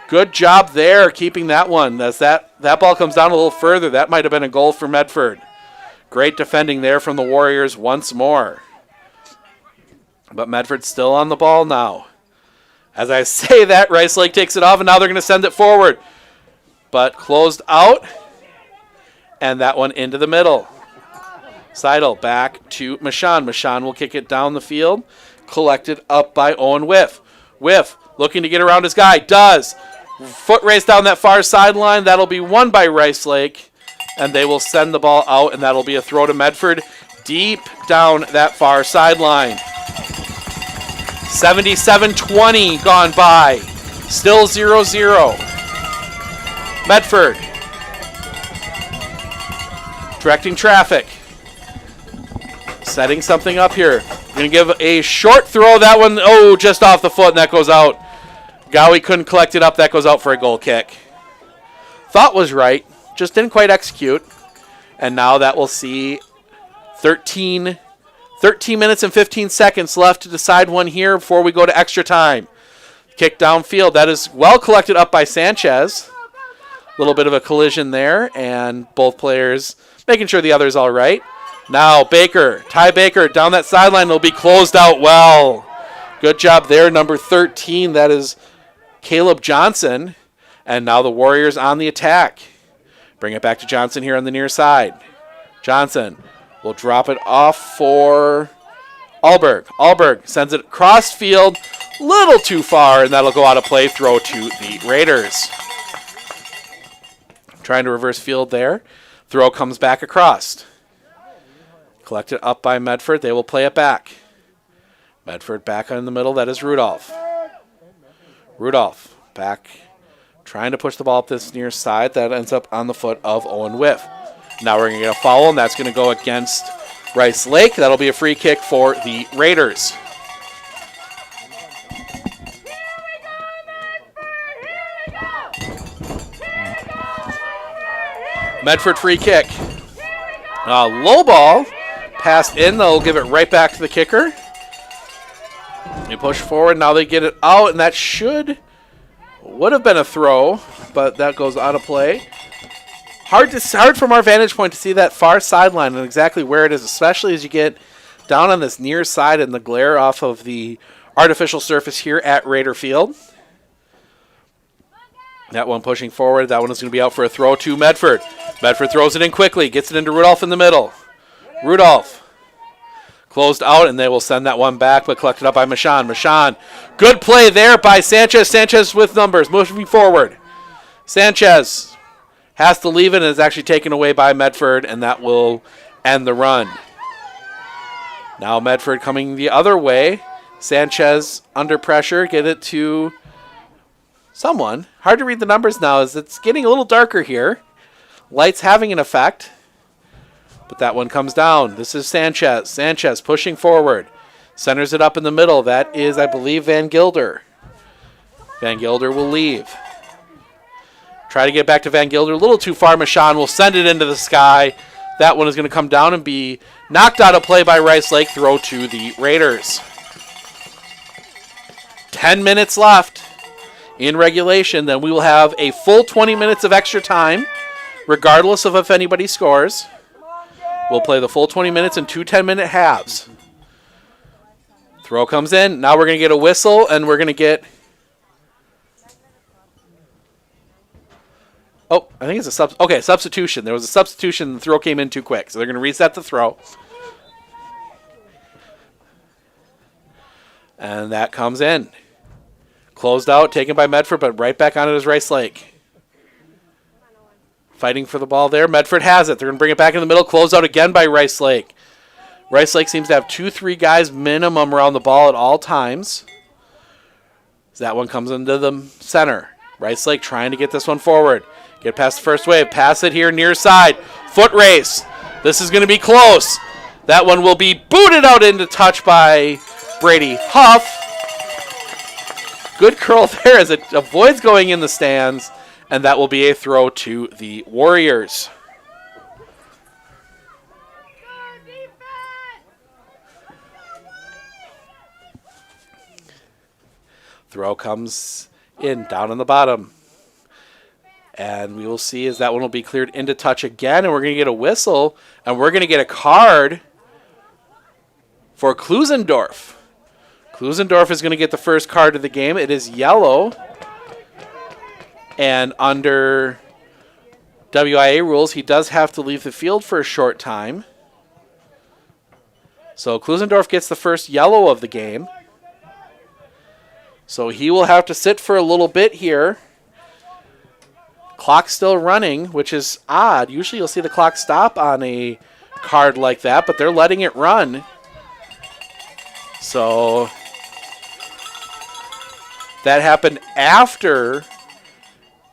Good job there keeping that one. As that ball comes down a little further, that might have been a goal for Medford. Great defending there from the Warriors once more. But Medford's still on the ball now. As I say that, Rice Lake takes it off, and now they're going to send it forward. But closed out, and that one into the middle. Seidel back to Michon. Michon will kick it down the field. Collected up by Owen Whiff. Whiff looking to get around his guy. Does. Foot race down that far sideline. That'll be won by Rice Lake, and they will send the ball out, and that'll be a throw to Medford deep down that far sideline. 77-20 gone by. Still 0-0. Medford directing traffic. Setting something up here. Going to give a short throw. That one, just off the foot, and that goes out. Gowie couldn't collect it up. That goes out for a goal kick. Thought was right. Just didn't quite execute. And now that will see 13 minutes and 15 seconds left to decide one here before we go to extra time. Kick downfield. That is well collected up by Sanchez. A little bit of a collision there, and both players making sure the other's all right. Now Baker, Ty Baker down that sideline. Will be closed out well. Good job there, number 13. That is Caleb Johnson. And now the Warriors on the attack. Bring it back to Johnson here on the near side. Johnson will drop it off for Alberg. Alberg sends it across field, little too far, and that'll go out of play. Throw to the Raiders. Trying to reverse field there. Throw comes back across. Collected up by Medford. They will play it back. Medford back in the middle. That is Rudolph. Rudolph back Trying to push the ball up this near side. That ends up on the foot of Owen Whiff. Now we're going to get a foul, and that's going to go against Rice Lake. That'll be a free kick for the Raiders. Medford free kick. Low ball. Passed in. They'll give it right back to the kicker. They push forward. Now they get it out, and that would have been a throw, but that goes out of play. Hard from our vantage point to see that far sideline and exactly where it is, especially as you get down on this near side and the glare off of the artificial surface here at Raider Field. That one pushing forward. That one is going to be out for a throw to Medford. Medford throws it in quickly, gets it into Rudolph in the middle. Rudolph closed out, and they will send that one back, but collected up by Michon. Michon, good play there by Sanchez. Sanchez with numbers, moving forward. Sanchez has to leave it, and is actually taken away by Medford, and that will end the run. Now Medford coming the other way. Sanchez under pressure, get it to someone. Hard to read the numbers now as it's getting a little darker here. Lights having an effect. But that one comes down. This is Sanchez. Sanchez pushing forward. Centers it up in the middle. That is, I believe, Van Gilder. Van Gilder will leave. Try to get back to Van Gilder. A little too far. Michon will send it into the sky. That one is going to come down and be knocked out of play by Rice Lake. Throw to the Raiders. 10 minutes left in regulation. Then we will have a full 20 minutes of extra time, regardless of if anybody scores. We'll play the full 20 minutes in 2 10-minute halves. Throw comes in. Now we're going to get a whistle, and we're going to get... Oh, I think it's a substitution. There was a substitution. The throw came in too quick, so they're going to reset the throw. And that comes in. Closed out, taken by Medford, but right back on it is Rice Lake. Fighting for the ball there. Medford has it. They're going to bring it back in the middle. Closed out again by Rice Lake. Rice Lake seems to have 2-3 guys minimum around the ball at all times. That one comes into the center. Rice Lake trying to get this one forward. Get past the first wave. Pass it here near side. Foot race. This is going to be close. That one will be booted out into touch by Brady Huff. Good curl there as it avoids going in the stands. And that will be a throw to the Warriors. Throw comes in, down on the bottom. And we will see as that one will be cleared into touch again. And we're going to get a whistle. And we're going to get a card for Klusendorf. Klusendorf is going to get the first card of the game. It is yellow. And under WIAA rules, he does have to leave the field for a short time. So Klusendorf gets the first yellow of the game. So he will have to sit for a little bit here. Clock's still running, which is odd. Usually you'll see the clock stop on a card like that, but they're letting it run. So that happened after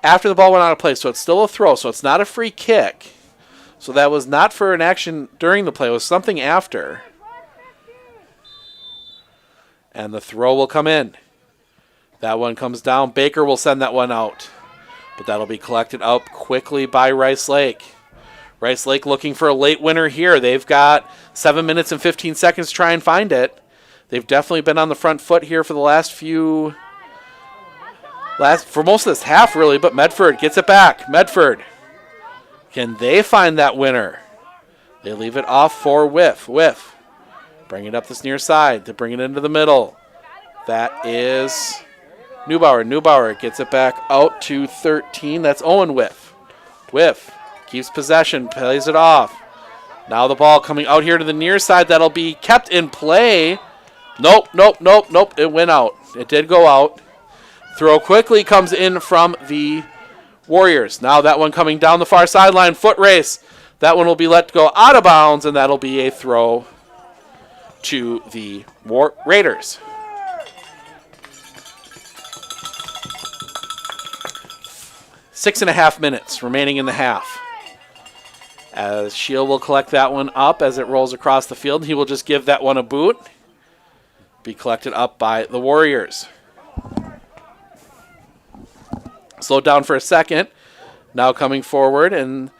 the ball went out of play, so it's still a throw, so it's not a free kick. So that was not for an action during the play, it was something after. And the throw will come in. That one comes down. Baker will send that one out. But that'll be collected up quickly by Rice Lake. Rice Lake looking for a late winner here. They've got 7 minutes and 15 seconds to try and find it. They've definitely been on the front foot here for the for most of this half, really, but Medford gets it back. Medford, can they find that winner? They leave it off for Whiff. Whiff, bring it up this near side to bring it into the middle. That is Neubauer. Neubauer gets it back out to 13. That's Owen Whiff. Whiff keeps possession, plays it off. Now the ball coming out here to the near side. That'll be kept in play. Nope. It went out. It did go out. Throw quickly comes in from the Warriors. Now that one coming down the far sideline. Foot race. That one will be let go out of bounds, and that'll be a throw to the Raiders. 6.5 minutes remaining in the half. As Shield will collect that one up as it rolls across the field. He will just give that one a boot. Be collected up by the Warriors. Slowed down for a second. Now coming forward, and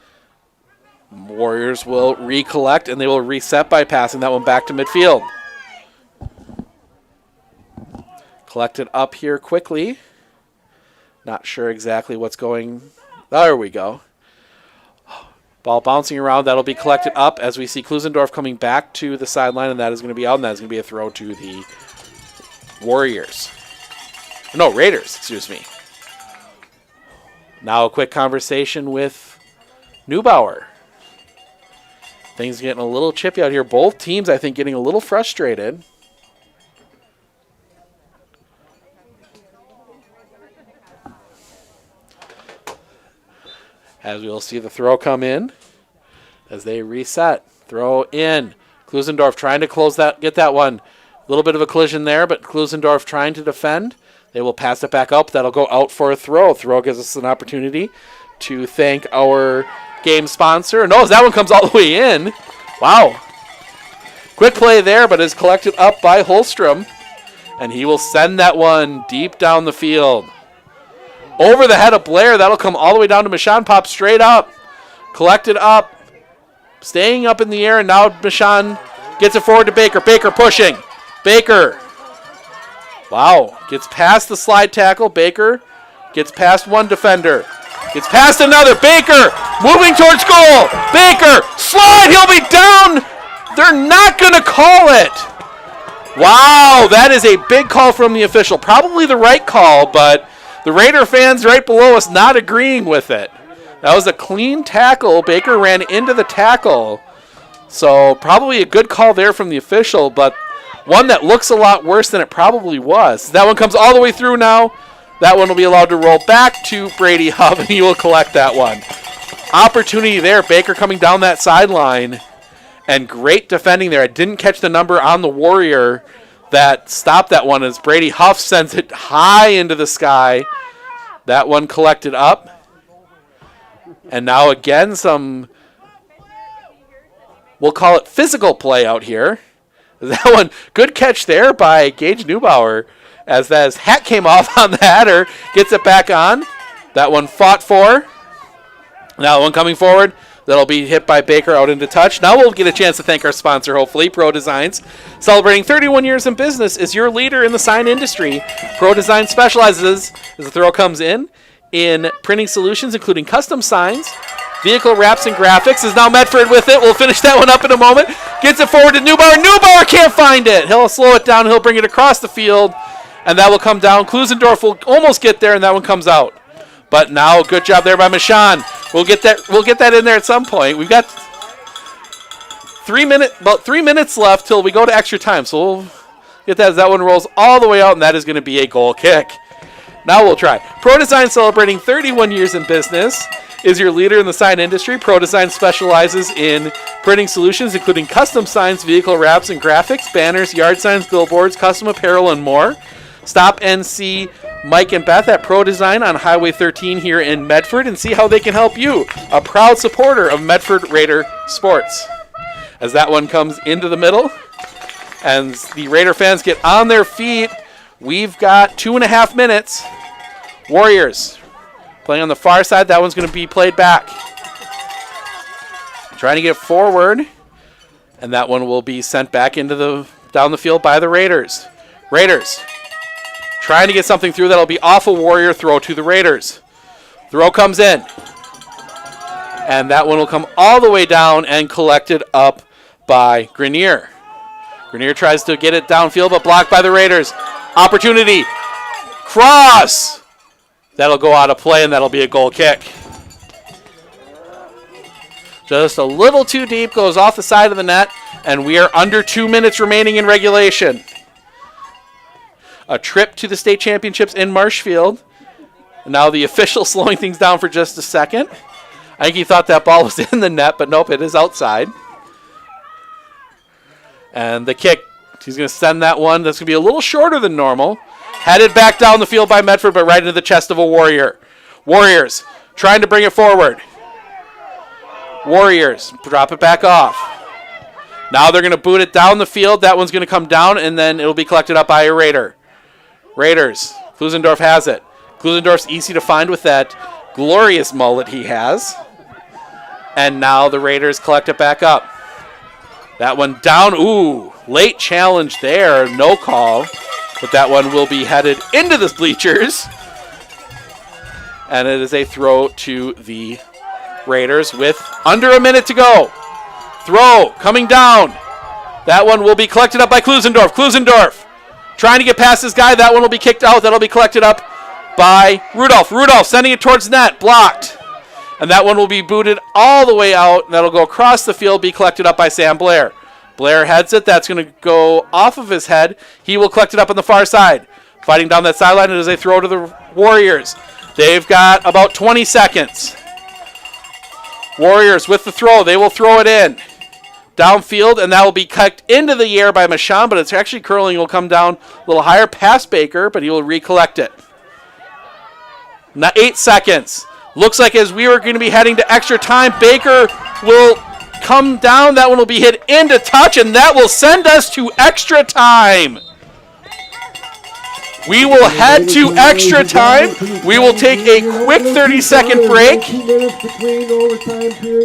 Warriors will recollect, and they will reset by passing that one back to midfield. Collected up here quickly. Not sure exactly what's going. There we go. Ball bouncing around. That'll be collected up as we see Klusendorf coming back to the sideline, and that is going to be out, and that is going to be a throw to the Warriors. No, Raiders, excuse me. Now a quick conversation with Neubauer. Things getting a little chippy out here. Both teams, I think, getting a little frustrated. As we'll see the throw come in. As they reset. Throw in. Klusendorf trying to close that, get that one. A little bit of a collision there, but Klusendorf trying to defend. They will pass it back up. That'll go out for a throw. Throw gives us an opportunity to thank our game sponsor. No, that one comes all the way in. Wow. Quick play there, but is collected up by Holstrom. And he will send that one deep down the field. Over the head of Blair. That'll come all the way down to Michon. Pop straight up. Collected up. Staying up in the air. And now Michon gets it forward to Baker. Baker pushing. Baker. Wow. Gets past the slide tackle. Baker gets past one defender. Gets past another. Baker moving towards goal. Baker. Slide. He'll be down. They're not going to call it. Wow. That is a big call from the official. Probably the right call, but the Raider fans right below us not agreeing with it. That was a clean tackle. Baker ran into the tackle. So probably a good call there from the official, but one that looks a lot worse than it probably was. That one comes all the way through now. That one will be allowed to roll back to Brady Hubb, and he will collect that one. Opportunity there. Baker coming down that sideline. And great defending there. I didn't catch the number on the Warrior that stopped that one as Brady Huff sends it high into the sky. That one collected up. And now again some, we'll call it physical play out here. That one, good catch there by Gage Neubauer as his hat came off on the header. Gets it back on. That one fought for. Now one coming forward. That'll be hit by Baker out into touch. Now we'll get a chance to thank our sponsor, hopefully, Pro Designs. Celebrating 31 years in business is your leader in the sign industry. Pro Design specializes, as the throw comes in printing solutions, including custom signs, vehicle wraps, and graphics. Is now Medford with it. We'll finish that one up in a moment. Gets it forward to Neubauer. Neubauer can't find it. He'll slow it down. He'll bring it across the field, and that will come down. Klusendorf will almost get there, and that one comes out. But now, good job there by Michon. We'll get that in there at some point. We've got about 3 minutes left till we go to extra time. So we'll get that as that one rolls all the way out, and that is going to be a goal kick. Now we'll try. Pro Design, celebrating 31 years in business, is your leader in the sign industry. Pro Design specializes in printing solutions, including custom signs, vehicle wraps, and graphics, banners, yard signs, billboards, custom apparel, and more. Stop and see Mike and Beth at Pro Design on Highway 13 here in Medford and see how they can help you, a proud supporter of Medford Raider sports. As that one comes into the middle and the Raider fans get on their feet, we've got 2.5 minutes. Warriors playing on the far side. That one's going to be played back. Trying to get forward, and that one will be sent back into down the field by the Raiders. Raiders trying to get something through. That'll be off a Warrior throw to the Raiders. Throw comes in. And that one will come all the way down and collected up by Grenier. Grenier tries to get it downfield, but blocked by the Raiders. Opportunity. Cross. That'll go out of play, and that'll be a goal kick. Just a little too deep. Goes off the side of the net, and we are under 2 minutes remaining in regulation. A trip to the state championships in Marshfield. Now the official slowing things down for just a second. I think he thought that ball was in the net, but nope, it is outside. And the kick, he's going to send that one. That's going to be a little shorter than normal. Headed back down the field by Medford, but right into the chest of a Warrior. Warriors trying to bring it forward. Warriors drop it back off. Now they're going to boot it down the field. That one's going to come down, and then it'll be collected up by a Raider. Raiders. Klusendorf has it. Klusendorf's easy to find with that glorious mullet he has. And now the Raiders collect it back up. That one down. Ooh, late challenge there. No call. But that one will be headed into the bleachers. And it is a throw to the Raiders with under a minute to go. Throw coming down. That one will be collected up by Klusendorf. Klusendorf trying to get past this guy. That one will be kicked out. That'll be collected up by Rudolph. Rudolph sending it towards net. Blocked. And that one will be booted all the way out. That'll go across the field, be collected up by Sam Blair. Blair heads it. That's going to go off of his head. He will collect it up on the far side. Fighting down that sideline as they throw to the Warriors. They've got about 20 seconds. Warriors with the throw. They will throw it in. Downfield, and that will be kicked into the air by Masham, but it's actually curling. It will come down a little higher past Baker, but he will recollect it. Now 8 seconds. Looks like as we were going to be heading to extra time, Baker will come down. That one will be hit into touch, and that will send us to extra time. We will head to extra time. We will take a quick 30-second break.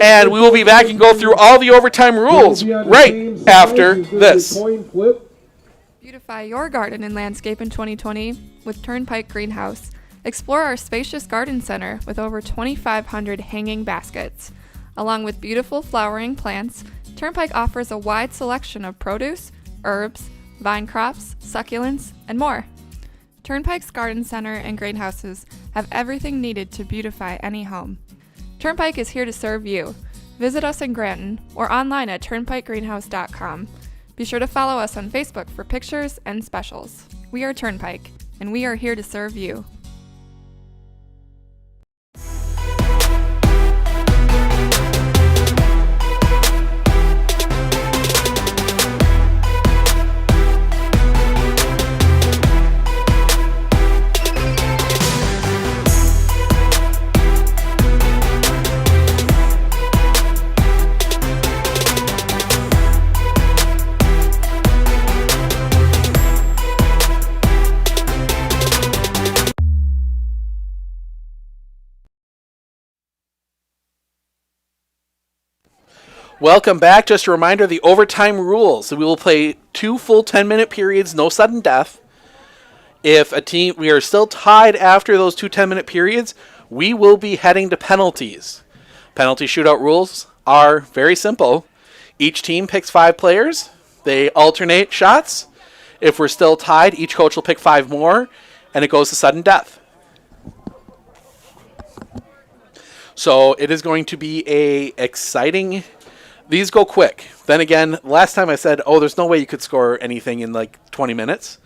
And we will be back and go through all the overtime rules right after this. Beautify your garden and landscape in 2020 with Turnpike Greenhouse. Explore our spacious garden center with over 2,500 hanging baskets. Along with beautiful flowering plants, Turnpike offers a wide selection of produce, herbs, vine crops, succulents, and more. Turnpike's Garden Center and greenhouses have everything needed to beautify any home. Turnpike is here to serve you. Visit us in Granton or online at turnpikegreenhouse.com. Be sure to follow us on Facebook for pictures and specials. We are Turnpike, and we are here to serve you. Welcome back. Just a reminder, the overtime rules. So we will play 2 full 10-minute periods, no sudden death. If we are still tied after those 2 10-minute periods, we will be heading to penalties. Penalty shootout rules are very simple. Each team picks 5 players. They alternate shots. If we're still tied, each coach will pick 5 more, and it goes to sudden death. So it is going to be a exciting. These go quick. Then again, last time I said, there's no way you could score anything in like 20 minutes.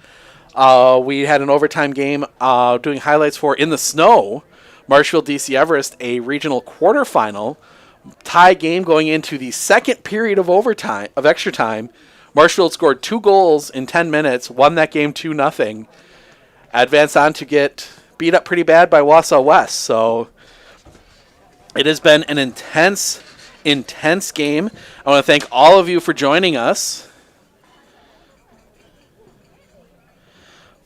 We had an overtime game doing highlights for In the Snow, Marshfield DC Everest, a regional quarterfinal tie game going into the second period of overtime, of extra time. Marshfield scored 2 goals in 10 minutes, won that game 2-0, advanced on to get beat up pretty bad by Wausau West. So it has been an intense game. I want to thank all of you for joining us.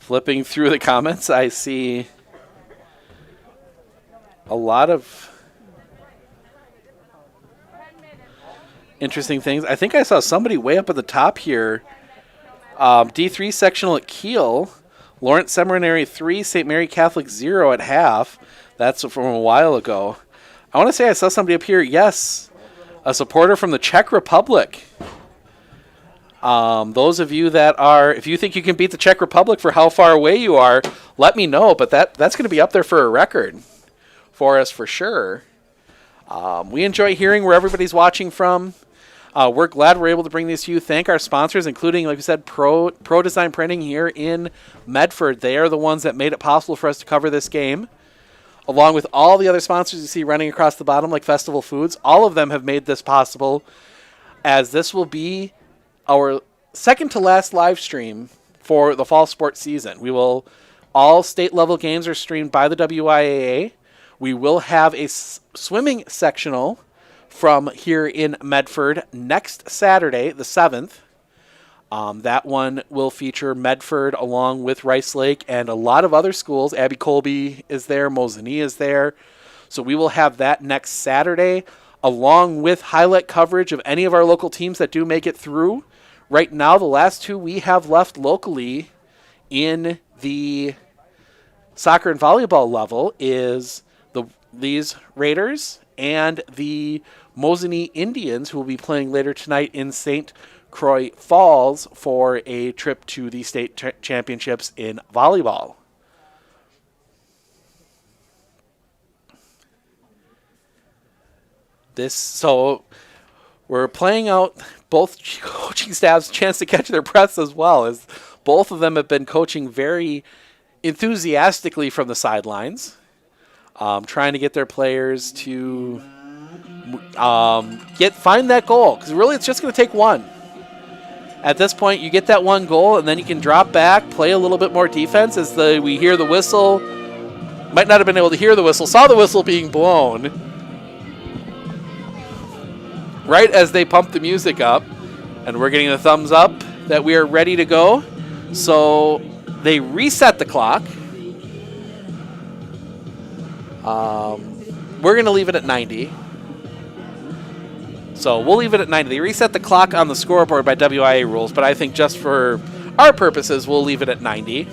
Flipping through the comments, I see a lot of interesting things. I think I saw somebody way up at the top here. D3 sectional at Kiel, Lawrence Seminary 3, St. Mary Catholic 0 at half. That's from a while ago. I want to say I saw somebody up here. Yes, a supporter from the Czech Republic. Those of you that are, if you think you can beat the Czech Republic for how far away you are, let me know. But that's going to be up there for a record for us for sure. We enjoy hearing where everybody's watching from. We're glad we're able to bring these to you. Thank our sponsors, including, like we said, Pro Design Printing here in Medford. They are the ones that made it possible for us to cover this game. Along with all the other sponsors you see running across the bottom, like Festival Foods, all of them have made this possible, as this will be our second to last live stream for the fall sports season. All state level games are streamed by the WIAA. We will have a swimming sectional from here in Medford next Saturday, the 7th. That one will feature Medford along with Rice Lake and a lot of other schools. Abbey Colby is there. Mosinee is there. So we will have that next Saturday along with highlight coverage of any of our local teams that do make it through. Right now, the last two we have left locally in the soccer and volleyball level is these Raiders and the Mosinee Indians, who will be playing later tonight in St. Croix Falls for a trip to the state championships in volleyball. So we're playing out both coaching staffs' chance to catch their breaths as well, as both of them have been coaching very enthusiastically from the sidelines, trying to get their players to find that goal, because really it's just going to take one. At this point, you get that one goal, and then you can drop back, play a little bit more defense as we hear the whistle. Might not have been able to hear the whistle, saw the whistle being blown right as they pump the music up, and we're getting a thumbs up that we are ready to go. So they reset the clock. We're going to leave it at 90. So we'll leave it at 90. They reset the clock on the scoreboard by WIAA rules, but I think just for our purposes, we'll leave it at 90.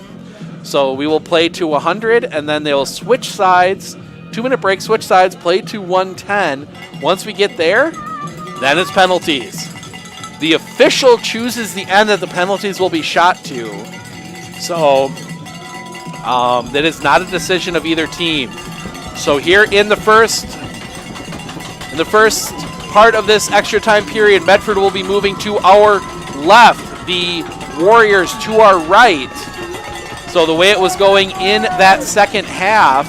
So we will play to 100, and then they'll switch sides. 2-minute break, switch sides, play to 110. Once we get there, then it's penalties. The official chooses the end that the penalties will be shot to. So that is not a decision of either team. So here in the first part of this extra time period, Medford will be moving to our left, the Warriors to our right. So the way it was going in that second half,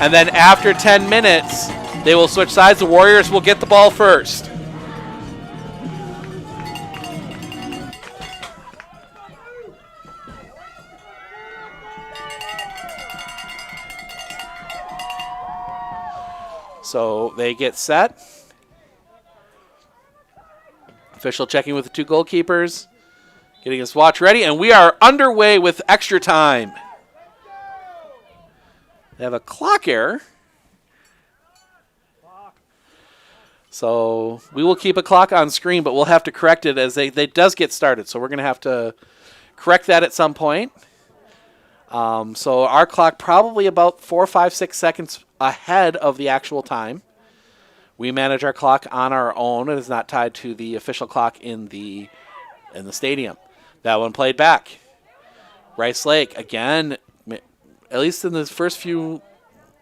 and then after 10 minutes, they will switch sides. The Warriors will get the ball first. So they get set. Official checking with the two goalkeepers, getting his watch ready, and we are underway with extra time. They have a clock error. So we will keep a clock on screen, but we'll have to correct it as they does get started. So we're going to have to correct that at some point. So our clock probably about 4, 5, 6 seconds ahead of the actual time. We manage our clock on our own. It is not tied to the official clock in the stadium. That one played back. Rice Lake, again, at least in the first few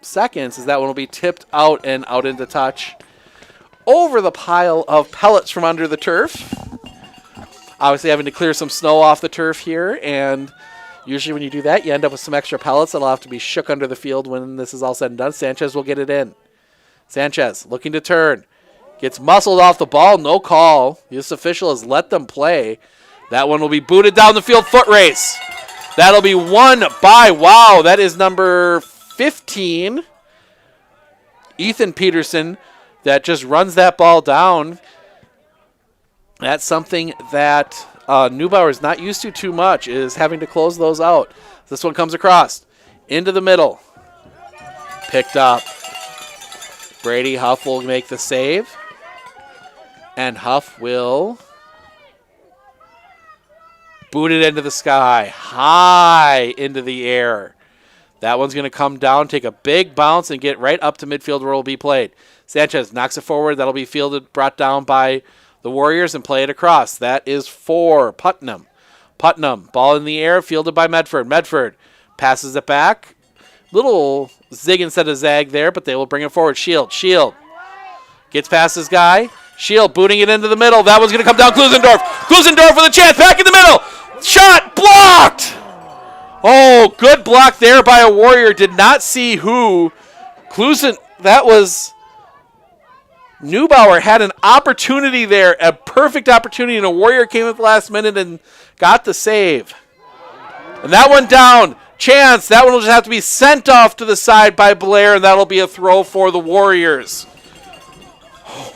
seconds, is that one will be tipped out and out into touch over the pile of pellets from under the turf. Obviously having to clear some snow off the turf here, and usually when you do that, you end up with some extra pellets that'll have to be shook under the field when this is all said and done. Sanchez will get it in. Sanchez looking to turn. Gets muscled off the ball. No call. This official has let them play. That one will be booted down the field. Foot race. That'll be won by, wow, that is number 15. Ethan Peterson that just runs that ball down. That's something that Neubauer is not used to too much, is having to close those out. This one comes across into the middle. Picked up. Brady Huff will make the save. And Huff will boot it into the sky, high into the air. That one's going to come down, take a big bounce, and get right up to midfield where it will be played. Sanchez knocks it forward. That'll be fielded, brought down by the Warriors, and play it across. That is for Putnam. Putnam, ball in the air, fielded by Medford. Medford passes it back. Little zig instead of zag there, but they will bring it forward. Shield gets past his guy. Shield booting it into the middle. That one's going to come down. Klusendorf with a chance. Back in the middle. Shot blocked. Oh, good block there by a Warrior. Did not see who. That was Neubauer had an opportunity there, a perfect opportunity, and a Warrior came at the last minute and got the save. And that one down. chance. That one will just have to be sent off to the side by Blair, and that'll be a throw for the Warriors.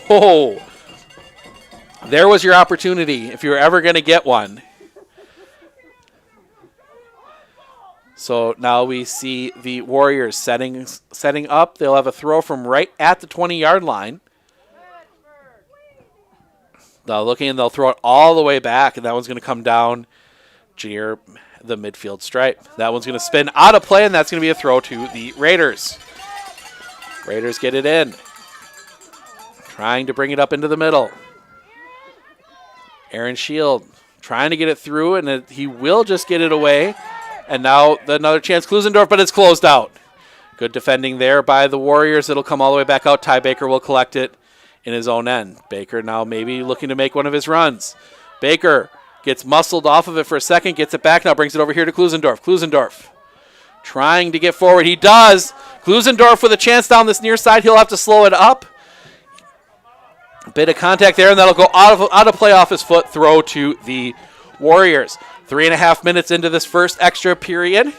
Oh, there was your opportunity if you were ever going to get one. So now we see the Warriors setting up. They'll have a throw from right at the 20-yard line. They'll throw it all the way back, and that one's going to come down near the midfield stripe. That one's going to spin out of play, and that's going to be a throw to the Raiders. Raiders get it in. Trying to bring it up into the middle. Aaron Shield trying to get it through, and he will just get it away. And now another chance, Klusendorf, but it's closed out. Good defending there by the Warriors. It'll come all the way back out. Ty Baker will collect it in his own end. Baker now maybe looking to make one of his runs. Baker gets muscled off of it for a second, gets it back now, brings it over here to Klusendorf. Klusendorf trying to get forward. He does. Klusendorf with a chance down this near side. He'll have to slow it up. A bit of contact there, and that'll go out of play off his foot. Throw to the Warriors. 3.5 minutes into this first extra period.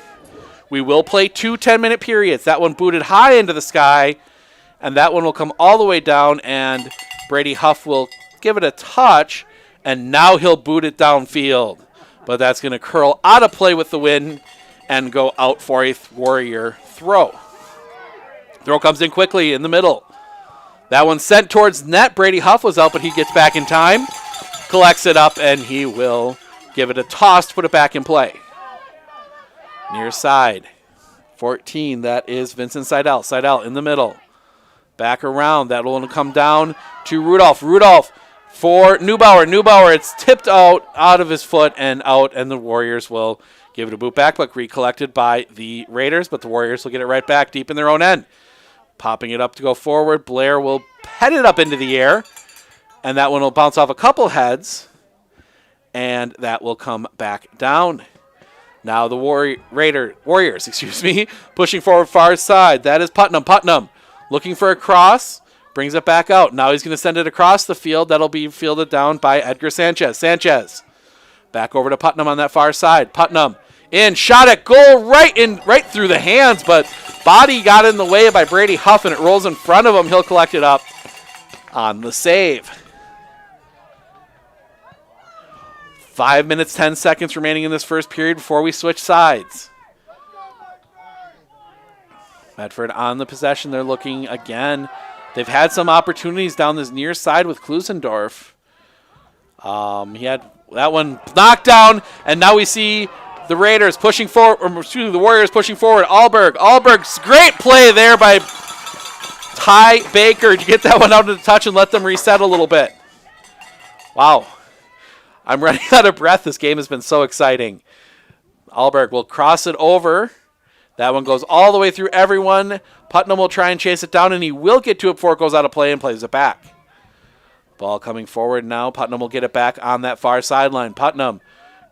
We will play 2 10-minute periods. That one booted high into the sky, and that one will come all the way down, and Brady Huff will give it a touch, and now he'll boot it downfield. But that's going to curl out of play with the wind and go out for a Warrior throw. Throw comes in quickly in the middle. That one sent towards net. Brady Huff was out, but he gets back in time, collects it up, and he will give it a toss to put it back in play. Near side. 14, that is Vincent Seidel. Seidel in the middle. Back around. That will come down to Rudolph. Rudolph for Neubauer. Neubauer, it's tipped out of his foot and out, and the Warriors will give it a boot back, but recollected by the Raiders, but the Warriors will get it right back deep in their own end. Popping it up to go forward. Blair will head it up into the air, and that one will bounce off a couple heads, and that will come back down. Now the Warriors, pushing forward far side. That is Putnam. Putnam looking for a cross, brings it back out. Now he's going to send it across the field. That'll be fielded down by Edgar Sanchez. Sanchez back over to Putnam on that far side. Putnam in, shot at goal, right through the hands, but body got in the way by Brady Huff, and it rolls in front of him. He'll collect it up on the save. 5 minutes, 10 seconds remaining in this first period before we switch sides. Medford on the possession. They're looking again. They've had some opportunities down this near side with Klusendorf. He had that one knocked down, and now we see the Raiders pushing forward, the Warriors pushing forward. Alberg's great play there by Ty Baker to get that one out of the touch and let them reset a little bit. Wow. I'm running out of breath. This game has been so exciting. Alberg will cross it over. That one goes all the way through everyone. Putnam will try and chase it down, and he will get to it before it goes out of play and plays it back. Ball coming forward now. Putnam will get it back on that far sideline. Putnam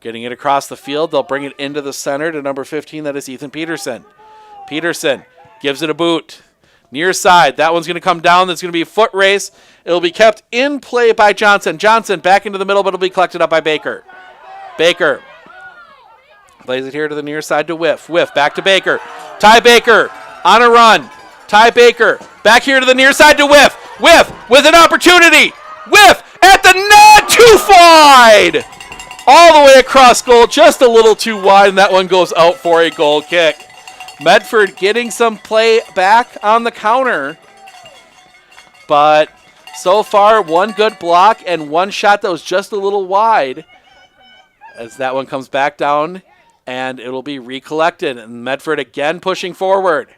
getting it across the field. They'll bring it into the center to number 15. That is Ethan Peterson. Peterson gives it a boot. Near side. That one's going to come down. That's going to be a foot race. It'll be kept in play by Johnson. Johnson back into the middle, but it'll be collected up by Baker. Baker plays it here to the near side to Whiff. Whiff back to Baker. Ty Baker on a run. Ty Baker back here to the near side to Whiff. Whiff with an opportunity. Whiff at the net. Too wide. All the way across goal. Just a little too wide, and that one goes out for a goal kick. Medford getting some play back on the counter. But so far, one good block and one shot that was just a little wide. As that one comes back down, and it'll be recollected. And Medford again pushing forward.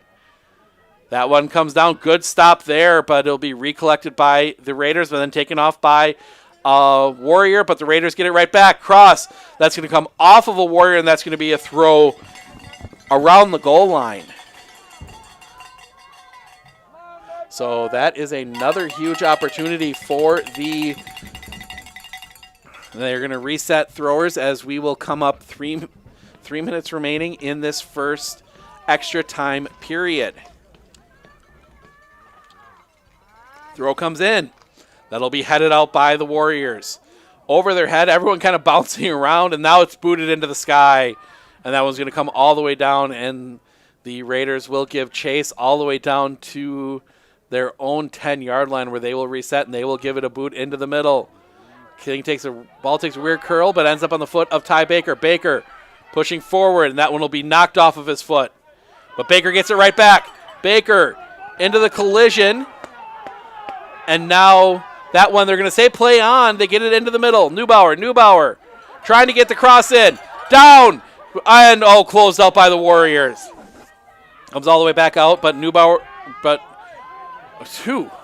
That one comes down. Good stop there, but it'll be recollected by the Raiders, but then taken off by Warrior. But the Raiders get it right back. Cross. That's going to come off of a Warrior, and that's going to be a throw around the goal line. So that is another huge opportunity for the... They're going to reset throwers as we will come up 3 minutes remaining in this first extra time period. Throw comes in. That'll be headed out by the Warriors. Over their head, everyone kind of bouncing around, and now it's booted into the sky. And that one's going to come all the way down, and the Raiders will give chase all the way down to their own 10-yard line where they will reset, and they will give it a boot into the middle. Ball takes a weird curl, but ends up on the foot of Ty Baker. Baker pushing forward, and that one will be knocked off of his foot. But Baker gets it right back. Baker into the collision. And now that one, they're going to say play on. They get it into the middle. Neubauer trying to get the cross in. Down. And, closed out by the Warriors. Comes all the way back out, but Neubauer,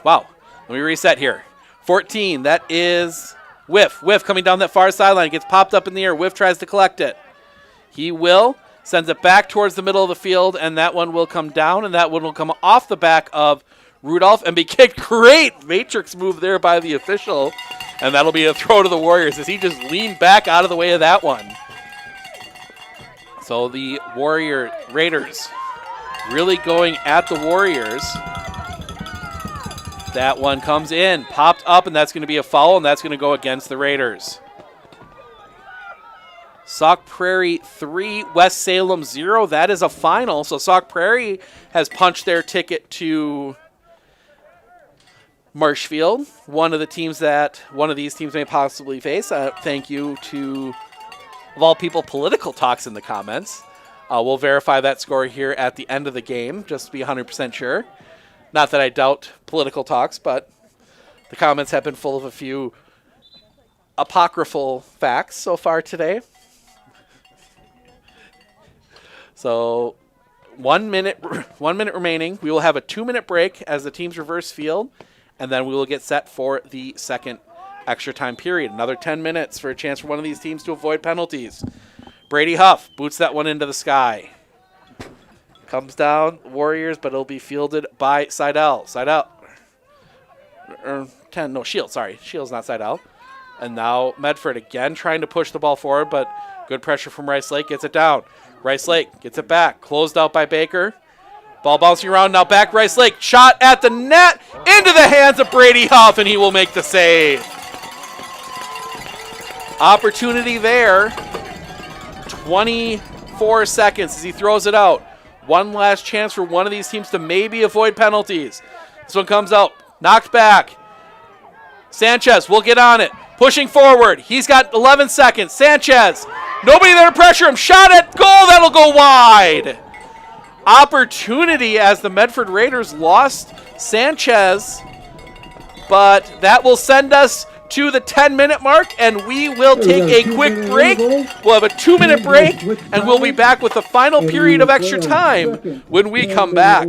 wow. Let me reset here. 14, that is Whiff. Whiff coming down that far sideline. Gets popped up in the air. Whiff tries to collect it. He will. Sends it back towards the middle of the field, and that one will come down, and that one will come off the back of Rudolph and be kicked. Great matrix move there by the official, and that'll be a throw to the Warriors as he just leaned back out of the way of that one. So the Raiders really going at the Warriors. That one comes in, popped up, and that's going to be a foul, and that's going to go against the Raiders. Sauk Prairie 3, West Salem 0. That is a final. So Sauk Prairie has punched their ticket to Marshfield, one of these teams may possibly face. Thank you to, of all people, Political Talks in the comments. We'll verify that score here at the end of the game, just to be 100% sure. Not that I doubt Political Talks, but the comments have been full of a few apocryphal facts so far today. So 1 minute remaining. We will have a 2-minute break as the teams reverse field, and then we will get set for the second extra time period. Another 10 minutes for a chance for one of these teams to avoid penalties. Brady Huff boots that one into the sky. Comes down, Warriors, but it'll be fielded by Seidel. Shields, sorry. Shields, not Seidel. And now Medford again trying to push the ball forward, but good pressure from Rice Lake gets it down. Rice Lake gets it back. Closed out by Baker. Ball bouncing around. Now back Rice Lake. Shot at the net. Into the hands of Brady Huff, and he will make the save. Opportunity there. 24 seconds as he throws it out. One last chance for one of these teams to maybe avoid penalties. This one comes out. Knocked back. Sanchez will get on it. Pushing forward. He's got 11 seconds. Sanchez. Nobody there to pressure him. Shot at goal. That'll go wide. Opportunity as the Medford Raiders lost Sanchez. But that will send us to the 10-minute mark, and we will take a quick break. We'll have a 2-minute break, and we'll be back with the final period of extra time when we come back.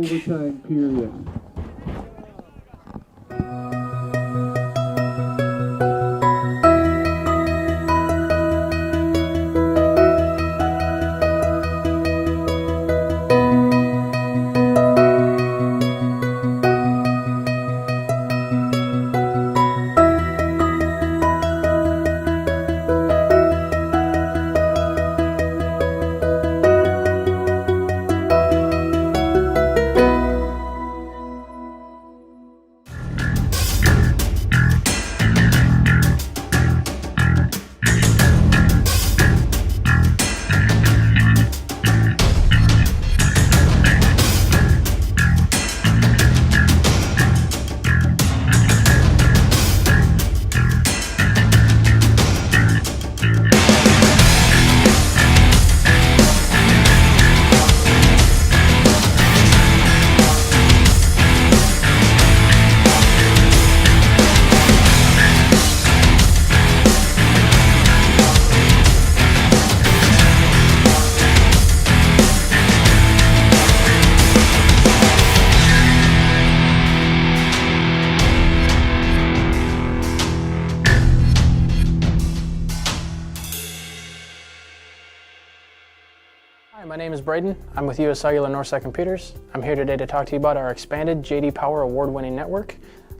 Hi, my name is Braden. I'm with US Cellular Northside Computers. I'm here today to talk to you about our expanded JD Power award-winning network.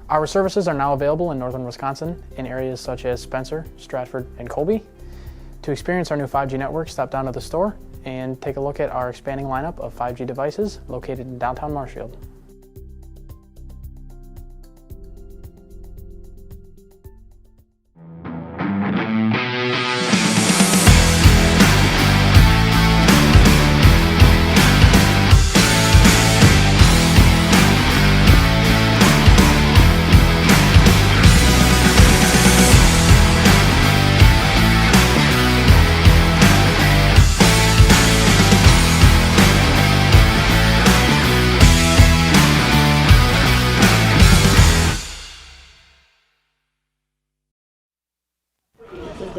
Our services are now available in northern Wisconsin in areas such as Spencer, Stratford, and Colby. To experience our new 5G network, stop down to the store and take a look at our expanding lineup of 5G devices located in downtown Marshfield.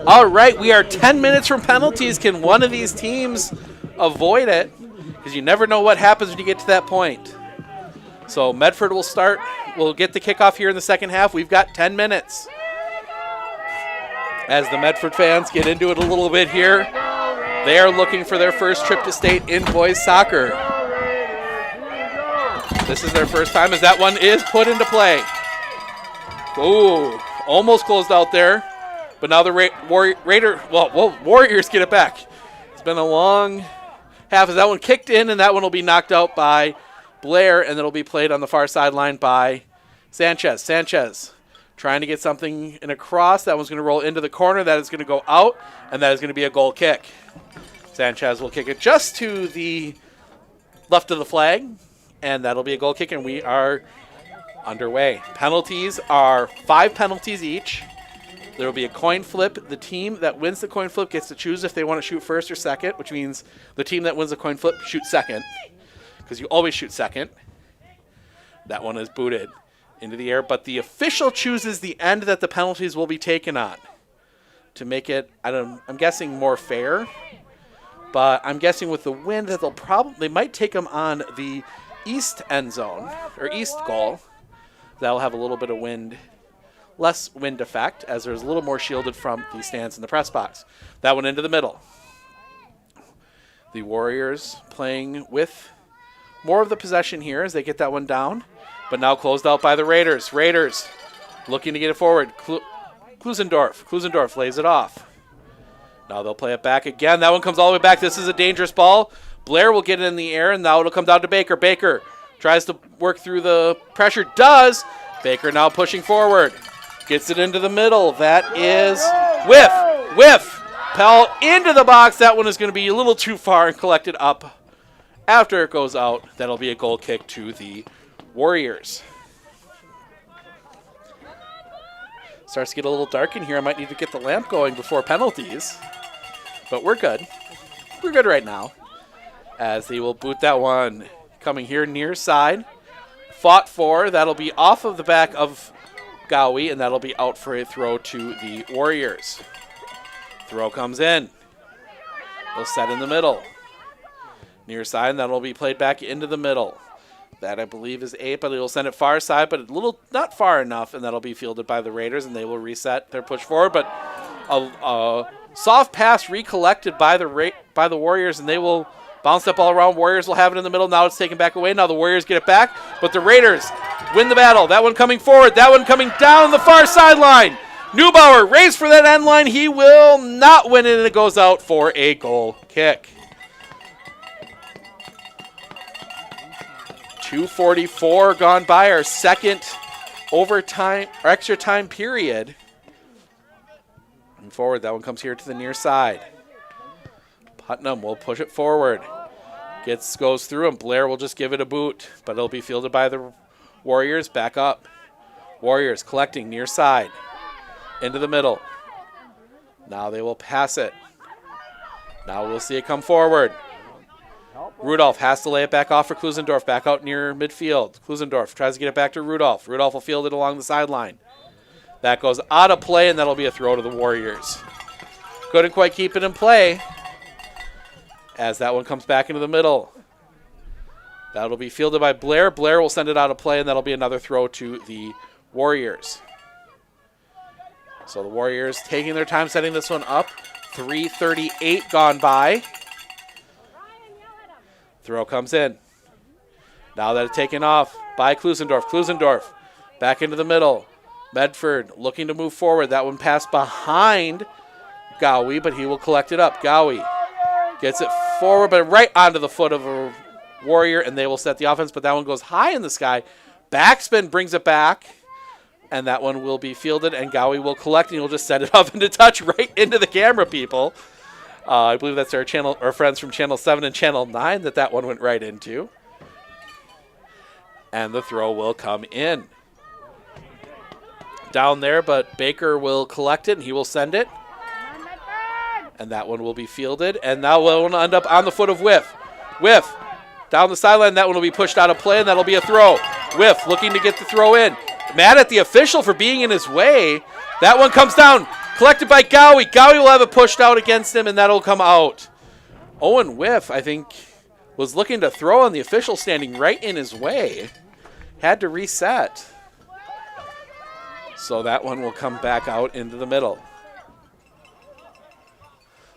All right, we are 10 minutes from penalties. Can one of these teams avoid it? Because you never know what happens when you get to that point. So Medford will start. We'll get the kickoff here in the second half. We've got 10 minutes. As the Medford fans get into it a little bit here, they are looking for their first trip to state in boys soccer. This is their first time as that one is put into play. Ooh, almost closed out there. But now the Warriors get it back. It's been a long half as that one kicked in, and that one will be knocked out by Blair, and it'll be played on the far sideline by Sanchez. Sanchez trying to get something in a cross. That one's going to roll into the corner. That is going to go out, and that is going to be a goal kick. Sanchez will kick it just to the left of the flag, and that'll be a goal kick, and we are underway. Penalties are 5 penalties each. There will be a coin flip. The team that wins the coin flip gets to choose if they want to shoot first or second, which means the team that wins the coin flip shoots second, because you always shoot second. That one is booted into the air, but the official chooses the end that the penalties will be taken on to make it, I'm guessing, more fair. But I'm guessing with the wind that they might take them on the east end zone, or east goal. That'll have a little bit of wind. Less wind effect, as there's a little more shielded from the stands in the press box. That one into the middle. The Warriors playing with more of the possession here as they get that one down, but now closed out by the Raiders. Raiders looking to get it forward. Klusendorf lays it off. Now they'll play it back again. That one comes all the way back. This is a dangerous ball. Blair will get it in the air, and now it'll come down to Baker. Baker tries to work through the pressure. Does. Baker now pushing forward. Gets it into the middle. That is whiff. Pell into the box. That one is going to be a little too far and collected up after it goes out. That'll be a goal kick to the Warriors. Starts to get a little dark in here. I might need to get the lamp going before penalties. But we're good. We're good right now. As they will boot that one. Coming here near side. Fought for. That'll be off of the back of Gowie, and that'll be out for a throw to the Warriors. Throw comes in. They'll set in the middle. Near side, and that'll be played back into the middle. That, I believe, is 8, but they'll send it far side, but a little not far enough, and that'll be fielded by the Raiders, and they will reset their push forward. But a soft pass recollected by the Warriors, and they will bounce that ball around. Warriors will have it in the middle. Now it's taken back away. Now the Warriors get it back, but the Raiders win the battle. That one coming forward. That one coming down the far sideline. Neubauer raised for that end line. He will not win it, and it goes out for a goal kick. 2:44 gone by, our second overtime or extra time period. And forward, that one comes here to the near side. Putnam will push it forward. Goes through, and Blair will just give it a boot, but it'll be fielded by the Warriors. Back up. Warriors collecting near side. Into the middle. Now they will pass it. Now we'll see it come forward. Rudolph has to lay it back off for Klusendorf, back out near midfield. Klusendorf tries to get it back to Rudolph. Rudolph will field it along the sideline. That goes out of play, and that'll be a throw to the Warriors. Couldn't quite keep it in play as that one comes back into the middle. That'll be fielded by Blair. Blair will send it out of play, and that'll be another throw to the Warriors. So the Warriors taking their time setting this one up. 3:38 gone by. Throw comes in. Now that it's taken off by Klusendorf. Klusendorf back into the middle. Medford looking to move forward. That one passed behind Gowie, but he will collect it up. Gowie gets it forward, but right onto the foot of a Warrior, and they will set the offense, but that one goes high in the sky. Backspin brings it back, and that one will be fielded, and Gowie will collect, and he'll just send it off into touch right into the camera, people. I believe that's our friends from Channel 7 and Channel 9 that one went right into. And the throw will come in. Down there, but Baker will collect it, and he will send it. And that one will be fielded, and that one will end up on the foot of Whiff. Whiff, down the sideline, that one will be pushed out of play, and that'll be a throw. Whiff looking to get the throw in. Mad at the official for being in his way. That one comes down Collected by Gowie. Gowie will have it pushed out against him, and that'll come out. Owen Whiff, I think, was looking to throw, and the official standing right in his way. Had to reset. So that one will come back out into the middle.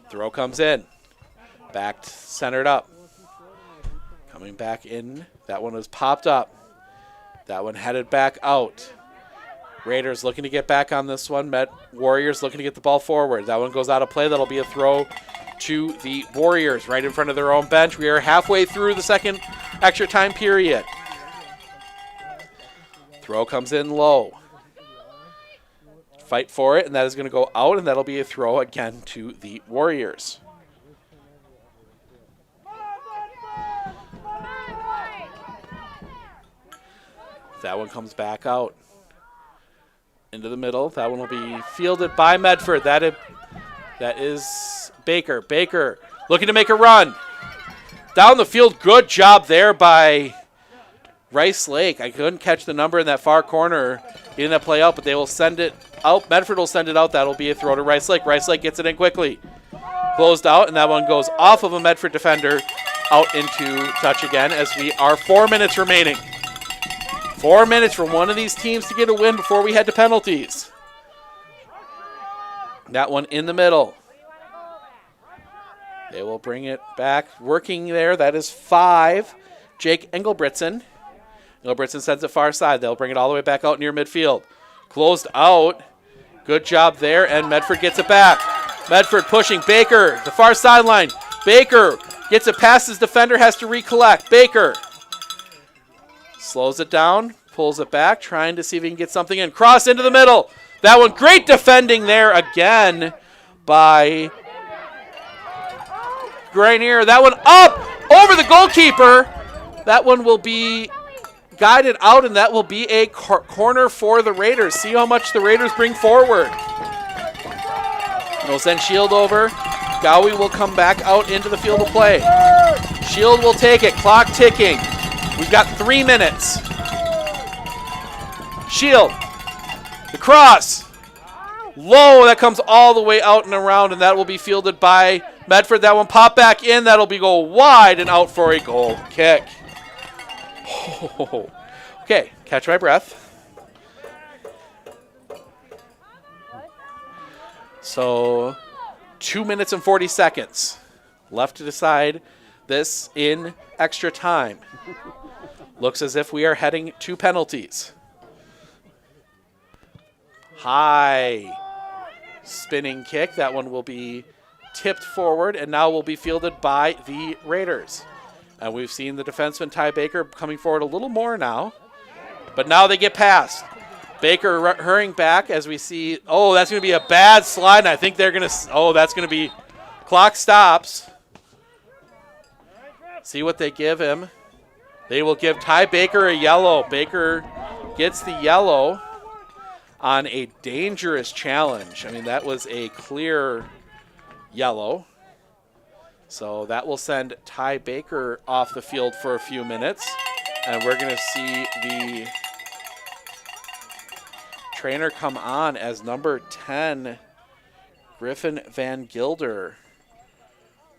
Throw comes in. Back centered up. Coming back in. That one was popped up. That one headed back out. Raiders looking to get back on this one. Warriors looking to get the ball forward. That one goes out of play. That'll be a throw to the Warriors right in front of their own bench. We are halfway through the second extra time period. Throw comes in low. Fight for it, and that is going to go out, and that'll be a throw again to the Warriors. That one comes back out into the middle. That one will be fielded by Medford. That is Baker. Baker looking to make a run. Down the field, good job there by Rice Lake. I couldn't catch the number in that far corner getting that play out, but they will send it out. Medford will send it out. That'll be a throw to Rice Lake. Rice Lake gets it in quickly. Closed out, and that one goes off of a Medford defender out into touch again as we are 4 minutes remaining. 4 minutes for one of these teams to get a win before we head to penalties. That one in the middle. They will bring it back. Working there, that is 5. Jake Engelbritson. Engelbritson sends it far side. They'll bring it all the way back out near midfield. Closed out. Good job there, and Medford gets it back. Medford pushing Baker, the far sideline. Baker gets it past his defender, has to recollect. Baker slows it down, pulls it back, trying to see if he can get something in. Cross into the middle. That one, great defending there again by Grenier. That one up over the goalkeeper. That one will be guided out, and that will be a corner for the Raiders. See how much the Raiders bring forward. They'll send Shield over. Gowie will come back out into the field of play. Shield will take it. Clock ticking. We've got 3 minutes. Shield. The cross. Low. That comes all the way out and around, and that will be fielded by Medford. That one pop back in. That'll be go wide and out for a goal kick. Oh. Okay, catch my breath. So 2 minutes and 40 seconds left to decide this in extra time. Looks as if we are heading to penalties. High spinning kick. That one will be tipped forward and now will be fielded by the Raiders. And we've seen the defenseman Ty Baker coming forward a little more now. But now they get past. Baker hurrying back as we see, oh, that's going to be a bad slide. And I think they're going to, oh, that's going to be, clock stops. See what they give him. They will give Ty Baker a yellow. Baker gets the yellow on a dangerous challenge. I mean, that was a clear yellow. So that will send Ty Baker off the field for a few minutes. And we're going to see the trainer come on as number 10, Griffin Van Gilder,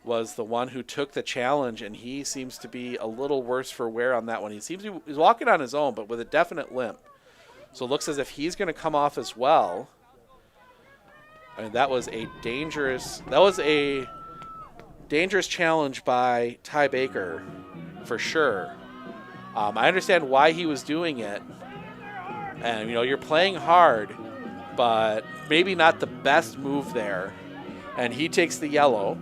was the one who took the challenge, and he seems to be a little worse for wear on that one. He seems to be, he's walking on his own, but with a definite limp. So it looks as if he's going to come off as well. I mean, that was a dangerous challenge by Ty Baker, for sure. I understand why he was doing it. And, you know, you're playing hard, but maybe not the best move there. And he takes the yellow.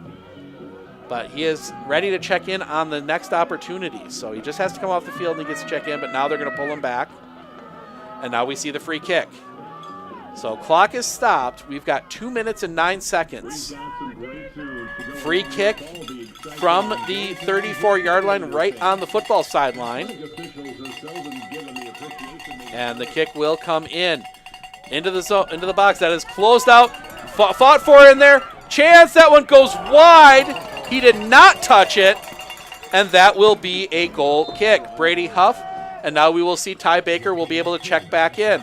But he is ready to check in on the next opportunity. So he just has to come off the field and he gets to check in, but now they're going to pull him back. And now we see the free kick. So clock is stopped. We've got 2 minutes and 9 seconds. Free kick from the 34-yard line right on the football sideline. And the kick will come in. Into the zone, into the box. That is closed out. Fought for in there. Chance, that one goes wide. He did not touch it. And that will be a goal kick. Brady Huff. And now we will see Ty Baker will be able to check back in.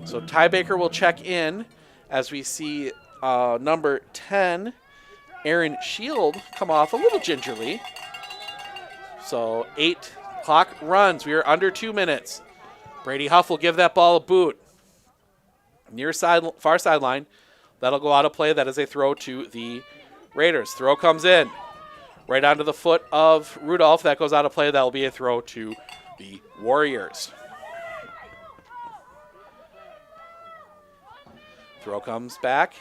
So So tiebreaker will check in as we see number 10, Aaron Shield, come off a little gingerly. So 8 clock runs. We are under 2 minutes. Brady Huff will give that ball a boot. Near far sideline. That'll go out of play. That is a throw to the Raiders. Throw comes in. Right onto the foot of Rudolph. That goes out of play. That will be a throw to the Warriors. Throw comes back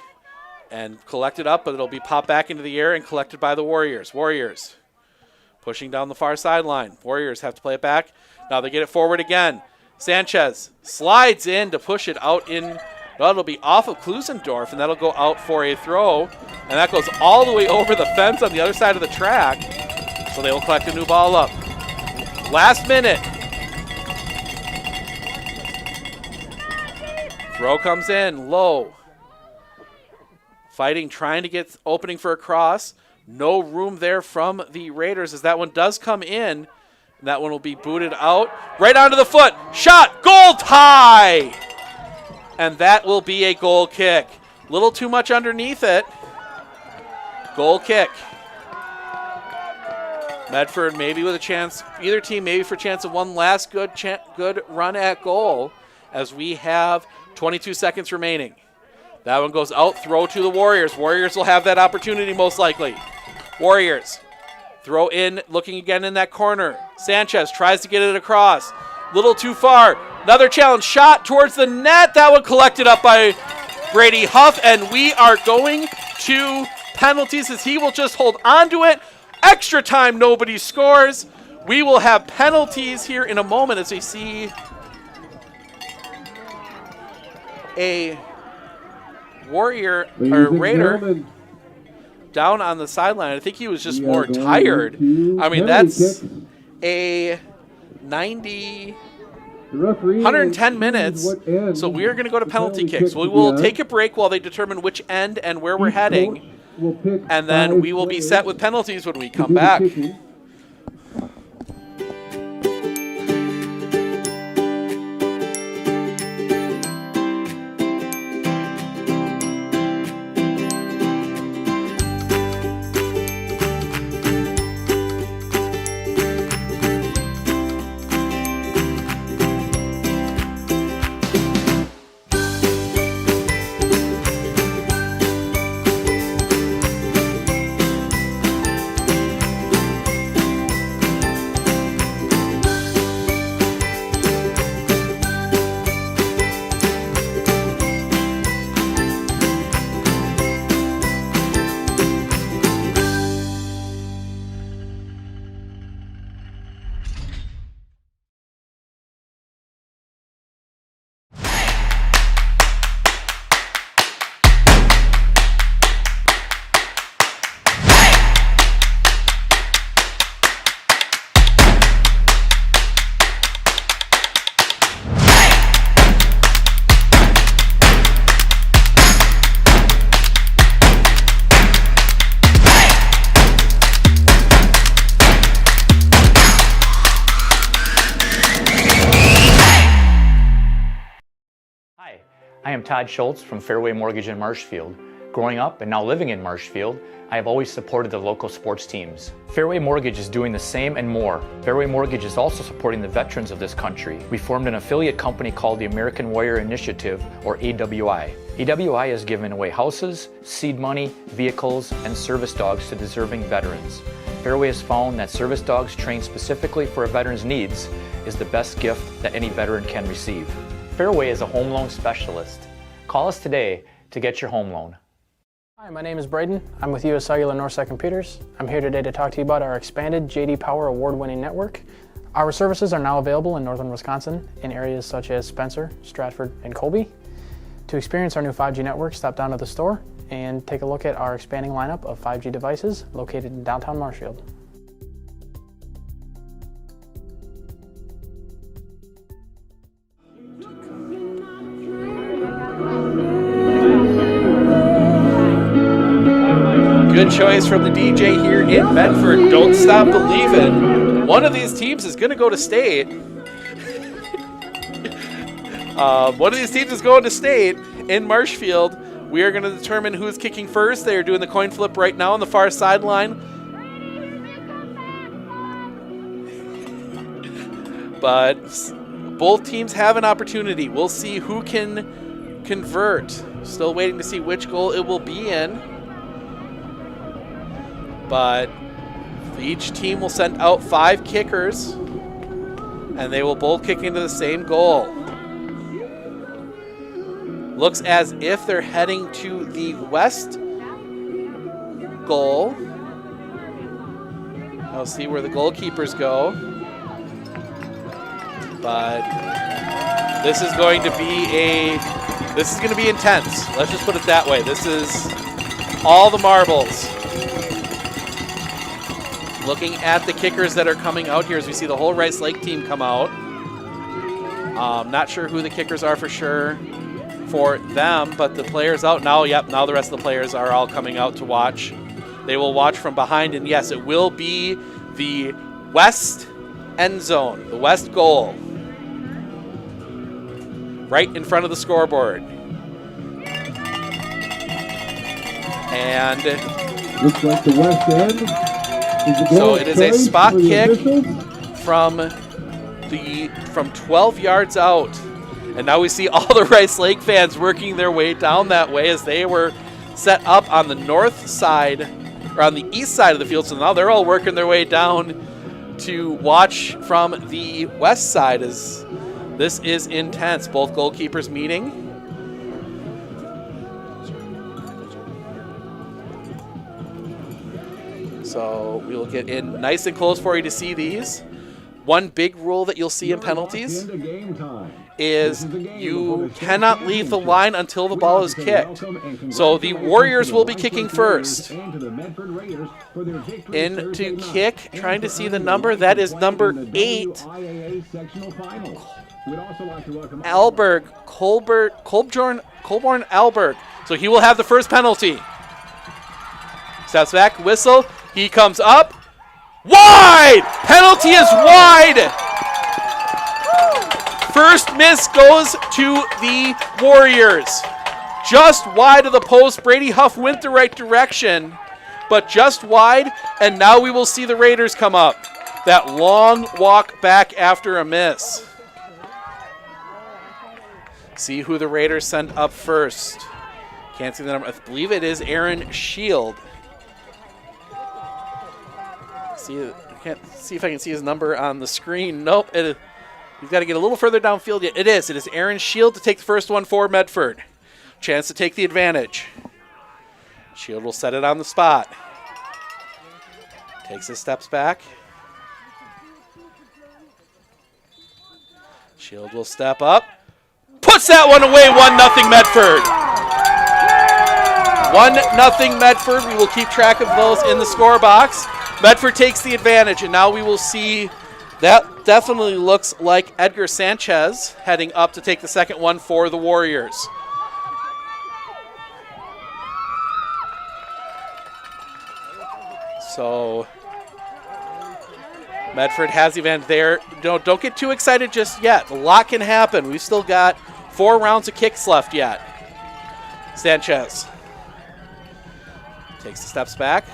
and collected up, but it'll be popped back into the air and collected by the Warriors. Warriors pushing down the far sideline. Warriors have to play it back. Now they get it forward again. Sanchez slides in to push it out in. That'll be off of Klusendorf, and that'll go out for a throw. And that goes all the way over the fence on the other side of the track. So they will collect a new ball up. Last minute. Throw comes in, low. Fighting, trying to get opening for a cross. No room there from the Raiders as that one does come in. And that one will be booted out. Right onto the foot. Shot. Goal tie. And that will be a goal kick. Little too much underneath it. Goal kick. Medford maybe with a chance. Either team maybe for a chance of one last good run at goal as we have 22 seconds remaining. That one goes out. Throw to the Warriors. Warriors will have that opportunity most likely. Warriors. Throw in, looking again in that corner. Sanchez tries to get it across. Little too far. Another challenge shot towards the net. That one collected up by Brady Huff, and we are going to penalties as he will just hold on to it. Extra time, nobody scores. We will have penalties here in a moment as we see a Warrior or Raider down on the sideline. I think he was just more tired. I mean, that's a 110 minutes. So we are going to go to penalty kicks. We will take a break while they determine which end and where we're heading. And then we will be set with penalties when we come back. I am Todd Schultz from Fairway Mortgage in Marshfield. Growing up and now living in Marshfield, I have always supported the local sports teams. Fairway Mortgage is doing the same and more. Fairway Mortgage is also supporting the veterans of this country. We formed an affiliate company called the American Warrior Initiative, or AWI. AWI has given away houses, seed money, vehicles, and service dogs to deserving veterans. Fairway has found that service dogs trained specifically for a veteran's needs is the best gift that any veteran can receive. Fairway is a home loan specialist. Call us today to get your home loan. Hi, my name is Braden. I'm with US Cellular Northside Computers. I'm here today to talk to you about our expanded JD Power award-winning network. Our services are now available in northern Wisconsin in areas such as Spencer, Stratford, and Colby. To experience our new 5G network, stop down to the store and take a look at our expanding lineup of 5G devices located in downtown Marshfield. Good choice from the DJ here in Medford. Don't stop believing. One of these teams is going to go to state. One of these teams is going to state in Marshfield. We are going to determine who's kicking first. They are doing the coin flip right now on the far sideline. But both teams have an opportunity. We'll see who can convert. Still waiting to see which goal it will be in. But each team will send out 5 kickers, and they will both kick into the same goal. Looks as if they're heading to the west goal. I'll see where the goalkeepers go. But this is going to be intense. Let's just put it that way. This is all the marbles. Looking at the kickers that are coming out here as we see the whole Rice Lake team come out. Not sure who the kickers are for sure for them, but the players out now. Yep, now the rest of the players are all coming out to watch. They will watch from behind, and yes, it will be the west end zone, the west goal, right in front of the scoreboard. And looks like the west end. So it is a spot kick from 12 yards out. And now we see all the Rice Lake fans working their way down that way as they were set up on the north side, or on the east side of the field. So now they're all working their way down to watch from the west side as this is intense. Both goalkeepers meeting. So we will get in nice and close for you to see these. One big rule that you'll see in penalties is you cannot leave the line until the ball is kicked. So the Warriors will be kicking first. In to kick, trying to see the number. That is number 8. Colborn Alberg. So he will have the first penalty. Steps back, whistle. He comes up. Wide! Penalty is wide! First miss goes to the Warriors. Just wide of the post. Brady Huff went the right direction, but just wide, and now we will see the Raiders come up. That long walk back after a miss. See who the Raiders send up first. Can't see the number. I believe it is Aaron Shield. I can't see if I can see his number on the screen. Nope. He's got to get a little further downfield. It is Aaron Shield to take the first one for Medford. Chance to take the advantage. Shield will set it on the spot. Takes his steps back. Shield will step up. Puts that one away. 1-0 Medford. 1-0 Medford. We will keep track of those in the score box. Medford takes the advantage, and now we will see that definitely looks like Edgar Sanchez heading up to take the second one for the Warriors. So Medford has the advantage there. Don't get too excited just yet. A lot can happen. We've still got 4 rounds of kicks left yet. Sanchez takes the steps back.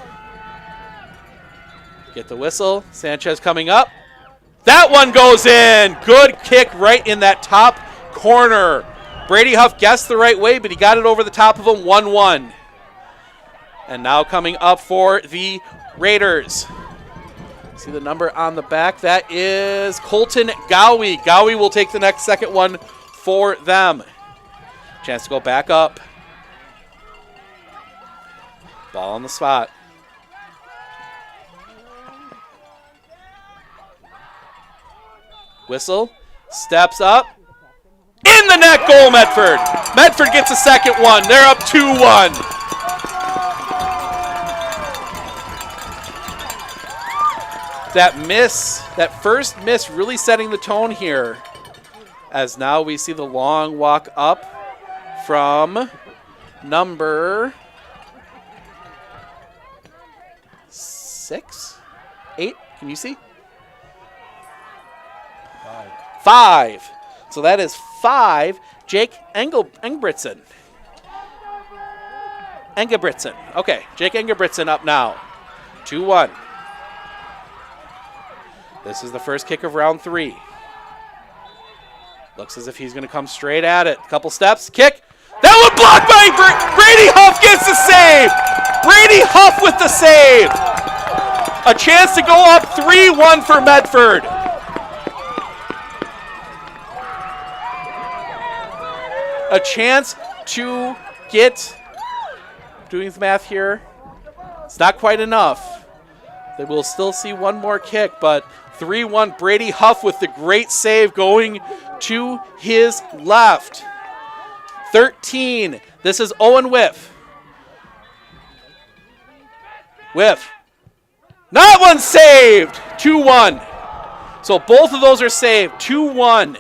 Get the whistle. Sanchez coming up. That one goes in. Good kick right in that top corner. Brady Huff guessed the right way, but he got it over the top of him. 1-1. And now coming up for the Raiders. See the number on the back. That is Colton Gowie. Gowie will take the second one for them. Chance to go back up. Ball on the spot. Whistle, steps up, in the net, goal Medford. Medford gets a second one. They're up 2-1. That first miss really setting the tone here, as now we see the long walk up from number 6, 8, can you see? 5. So that is 5. Jake Engebritsen. Okay, Jake Engebritsen up now. 2-1. This is the first kick of round 3. Looks as if he's going to come straight at it. Couple steps, kick. That one blocked by Brady Huff gets the save. Brady Huff with the save. A chance to go up 3-1 for Medford. A chance to get, doing the math here, it's not quite enough. They will still see one more kick, but 3-1, Brady Huff with the great save going to his left. 13, this is Owen Whiff. Whiff. Not one saved, 2-1. So both of those are saved, 2-1.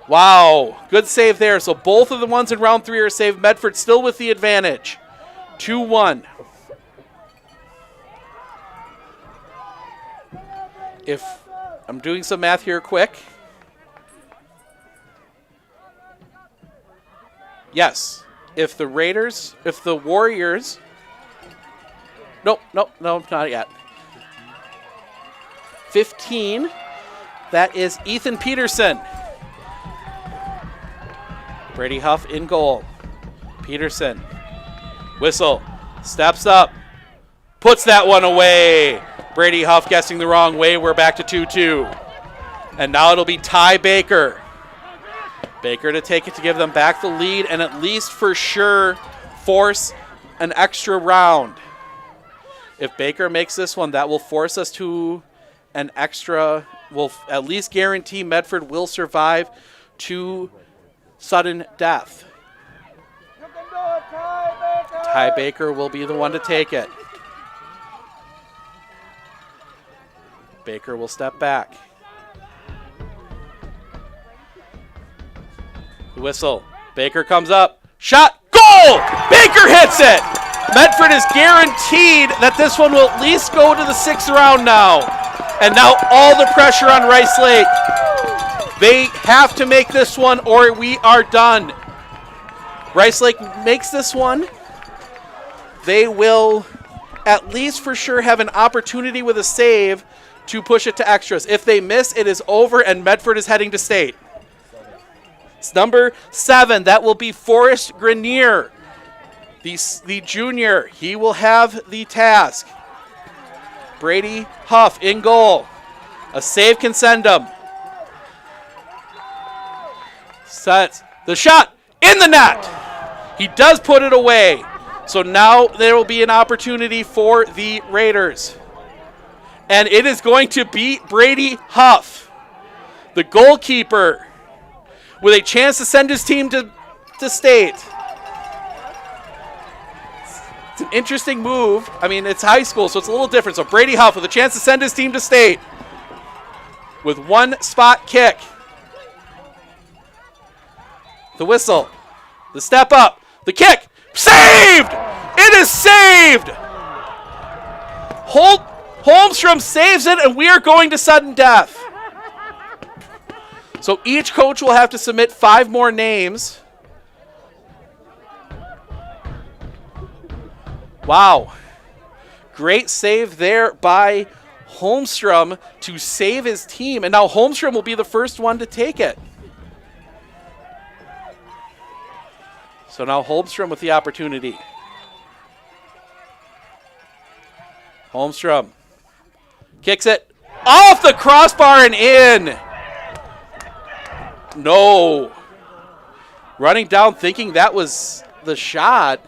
Wow, good save there. So both of the ones in round 3 are saved. Medford still with the advantage, 2-1. If I'm doing some math here quick. Yes, if the Warriors, no, not yet. 15, that is Ethan Peterson. Brady Huff in goal. Peterson, whistle, steps up, puts that one away. Brady Huff guessing the wrong way. We're back to 2-2. And now it'll be Ty Baker. Baker to take it to give them back the lead and at least for sure force an extra round. If Baker makes this one, that will force us to an extra, will at least guarantee Medford will survive to sudden death. Ty Baker will be the one to take it. Baker will step back. The whistle. Baker comes up. Shot. Goal! Baker hits it! Medford is guaranteed that this one will at least go to the 6th round now. And now all the pressure on Rice Lake. They have to make this one or we are done. Rice Lake makes this one. They will at least for sure have an opportunity with a save to push it to extras. If they miss, it is over and Medford is heading to state. It's number 7. That will be Forrest Grenier, the junior. He will have the task. Brady Huff in goal. A save can send him. Sets the shot in the net. He does put it away. So now there will be an opportunity for the Raiders. And it is going to be Brady Huff, the goalkeeper, with a chance to send his team to state. It's an interesting move. I mean, it's high school, so it's a little different. So Brady Huff with a chance to send his team to state with one spot kick. The whistle, the step up, the kick, saved! It is saved! Holmstrom saves it, and we are going to sudden death. So each coach will have to submit 5 more names. Wow. Great save there by Holmstrom to save his team. And now Holmstrom will be the first one to take it. So now Holmstrom with the opportunity. Holmstrom kicks it off the crossbar and in. No. Running down thinking that was the shot.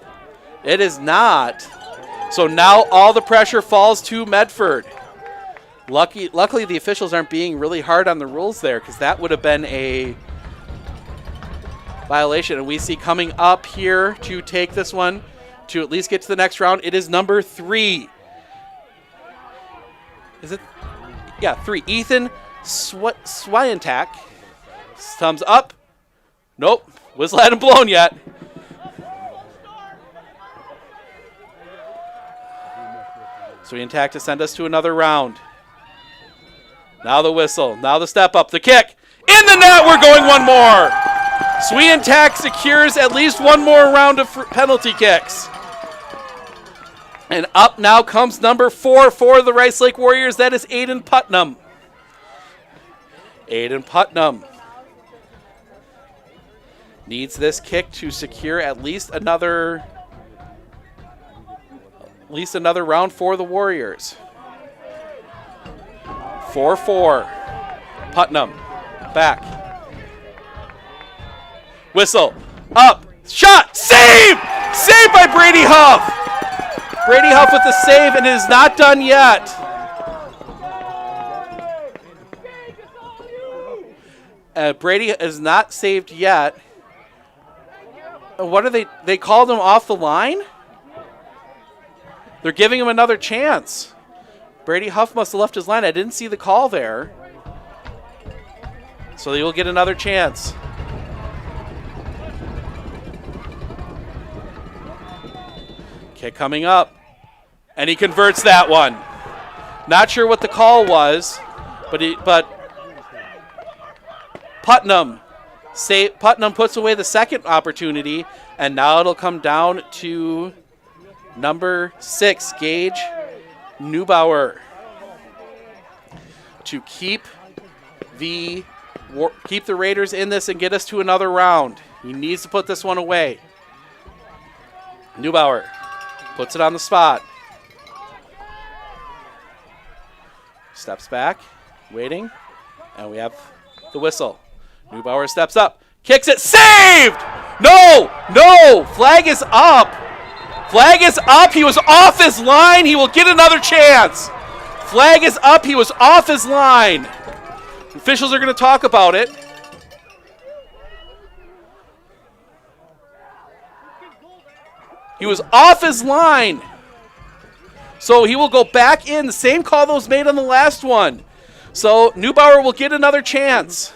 It is not. So now all the pressure falls to Medford. Luckily the officials aren't being really hard on the rules there because that would have been a violation. And we see coming up here to take this one to at least get to the next round. It is number 3. Is it? Yeah, 3. Ethan Swientak. Thumbs up. Nope. Whistle hadn't blown yet. Swientak to send us to another round. Now the whistle. Now the step up. The kick. In the net, we're going one more. Sweet Tack secures at least one more round of penalty kicks. And up now comes number 4 for the Rice Lake Warriors. That is Aiden Putnam. Aiden Putnam needs this kick to secure at least another round for the Warriors. 4-4. Putnam back. Whistle. Up. Shot. Save! Saved by Brady Huff. Brady Huff with the save, and it is not done yet. Brady is not saved yet. What are they called him off the line? They're giving him another chance. Brady Huff must have left his line. I didn't see the call there. So they will get another chance. Kick coming up. And he converts that one. Not sure what the call was, but Putnam puts away the second opportunity, and now it'll come down to number 6, Gage Neubauer, to keep the Raiders in this and get us to another round. He needs to put this one away. Neubauer puts it on the spot. Steps back, waiting, and we have the whistle. Neubauer steps up, kicks it, saved! No! Flag is up. Flag is up. He was off his line. He will get another chance. Flag is up. He was off his line. Officials are going to talk about it. He was off his line. So he will go back in. The same call that was made on the last one. So Neubauer will get another chance.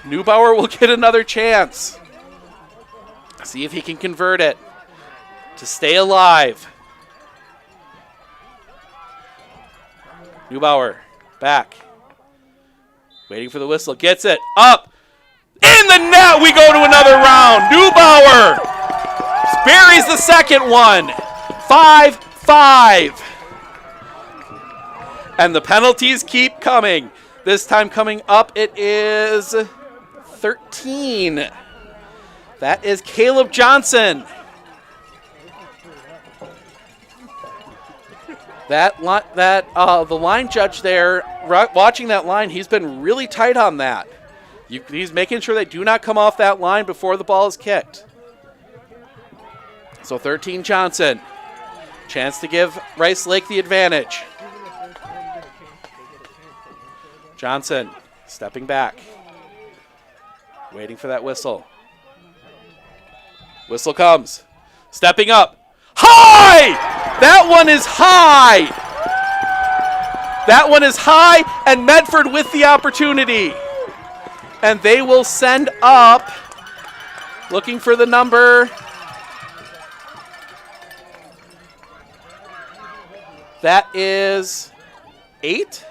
Neubauer will get another chance. See if he can convert it to stay alive. Neubauer back. Waiting for the whistle. Gets it. Up. In the net. We go to another round. Neubauer buries the second one. 5-5. And the penalties keep coming. This time coming up, it is 13. That is Caleb Johnson. The line judge there, watching that line, he's been really tight on that. He's making sure they do not come off that line before the ball is kicked. So 13 Johnson. Chance to give Rice Lake the advantage. Johnson stepping back. Waiting for that whistle. Whistle comes. Stepping up. High! That one is high! That one is high, and Medford with the opportunity. And they will send up, looking for the number. That is 8.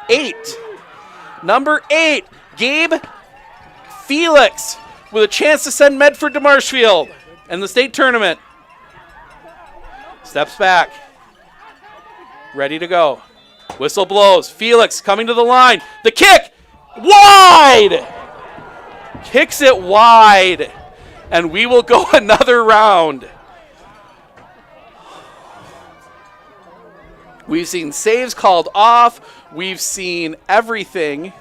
8. Number 8, Gabe Felix, with a chance to send Medford to Marshfield in the state tournament. Steps back. Ready to go. Whistle blows. Felix coming to the line. The kick! Wide! Kicks it wide. And we will go another round. We've seen saves called off. We've seen everything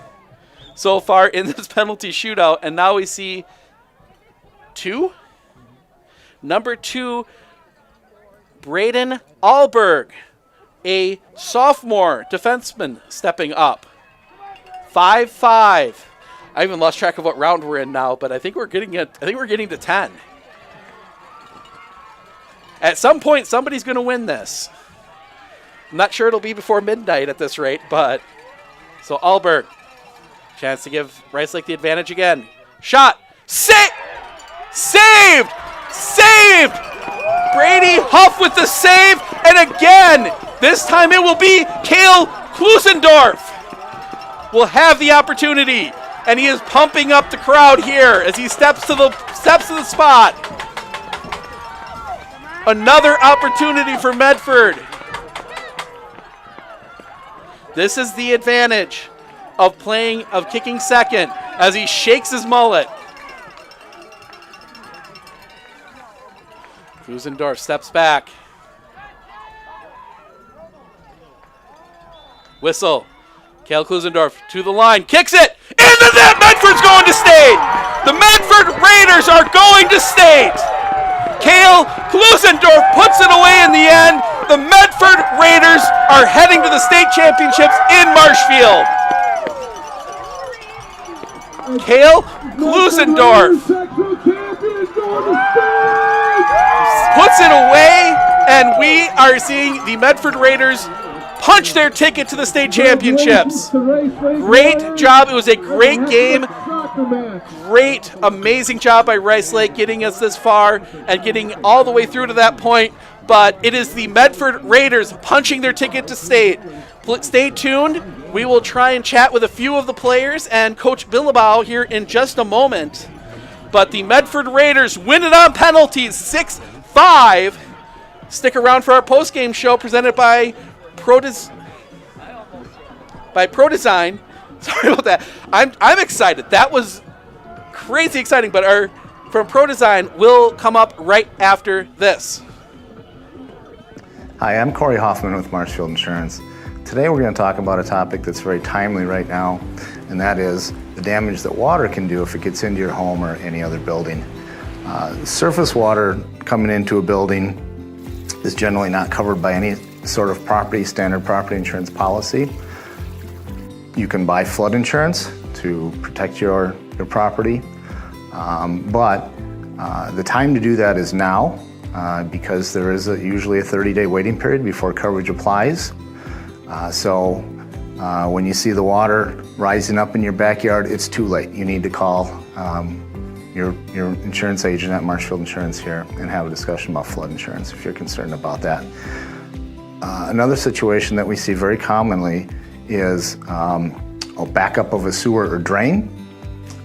so far in this penalty shootout. And now we see 2. Number 2, Braden Alberg, a sophomore defenseman, stepping up. 5-5. I even lost track of what round we're in now, but I think we're getting to 10. At some point, somebody's going to win this. I'm not sure it'll be before midnight at this rate, but so Alberg, chance to give Rice Lake the advantage again. Shot. Saved! Saved! Brady Huff with the save, and again, this time it will be Cale Klusendorf will have the opportunity, and he is pumping up the crowd here as he steps to the spot. Another opportunity for Medford. This is the advantage of kicking second as he shakes his mullet. Klusendorf steps back. Whistle. Cale Klusendorf to the line, kicks it into the net. Medford's going to state. The Medford Raiders are going to state. Cale Klusendorf puts it away in the end. The Medford Raiders are heading to the state championships in Marshfield. Cale Klusendorf puts it away, and we are seeing the Medford Raiders punch their ticket to the state championships. Great job. It was a great game. Great, amazing job by Rice Lake getting us this far and getting all the way through to that point. But it is the Medford Raiders punching their ticket to state. Stay tuned. We will try and chat with a few of the players and Coach Billabau here in just a moment. But the Medford Raiders win it on penalties, 6-5. Stick around for our post-game show presented by ProDesign. Sorry about that. I'm excited. That was crazy exciting, but our from ProDesign will come up right after this. Hi, I'm Corey Hoffman with Marshfield Insurance. Today we're going to talk about a topic that's very timely right now, and that is the damage that water can do if it gets into your home or any other building. Surface water coming into a building is generally not covered by any sort of standard property insurance policy. You can buy flood insurance to protect your property, but the time to do that is now because there is usually a 30-day waiting period before coverage applies. So when you see the water rising up in your backyard, it's too late. You need to call your insurance agent at Marshfield Insurance here and have a discussion about flood insurance if you're concerned about that. Another situation that we see very commonly is a backup of a sewer or drain,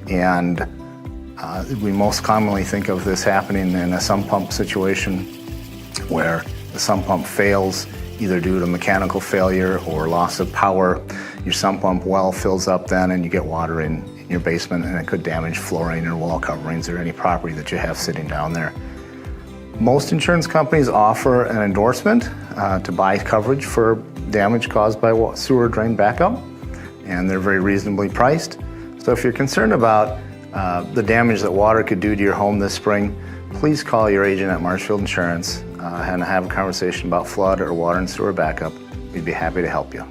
and we most commonly think of this happening in a sump pump situation where the sump pump fails either due to mechanical failure or loss of power. Your sump pump well fills up then and you get water in your basement, and it could damage flooring or wall coverings or any property that you have sitting down there. Most insurance companies offer an endorsement to buy coverage for damage caused by sewer drain backup, and they're very reasonably priced. So if you're concerned about the damage that water could do to your home this spring, please call your agent at Marshfield Insurance and have a conversation about flood or water and sewer backup. We'd be happy to help you.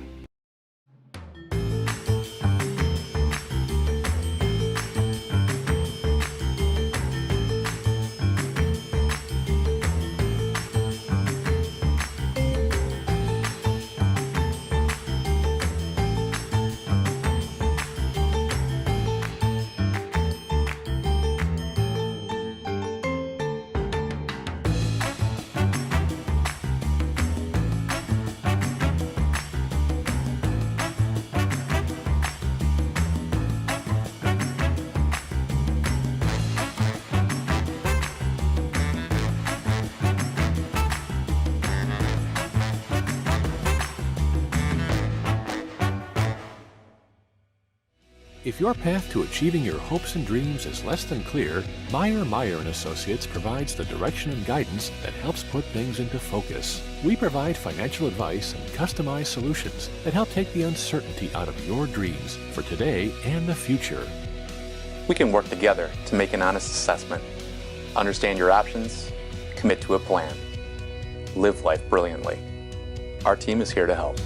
If your path to achieving your hopes and dreams is less than clear, Meyer & Associates provides the direction and guidance that helps put things into focus. We provide financial advice and customized solutions that help take the uncertainty out of your dreams for today and the future. We can work together to make an honest assessment, understand your options, commit to a plan, live life brilliantly. Our team is here to help.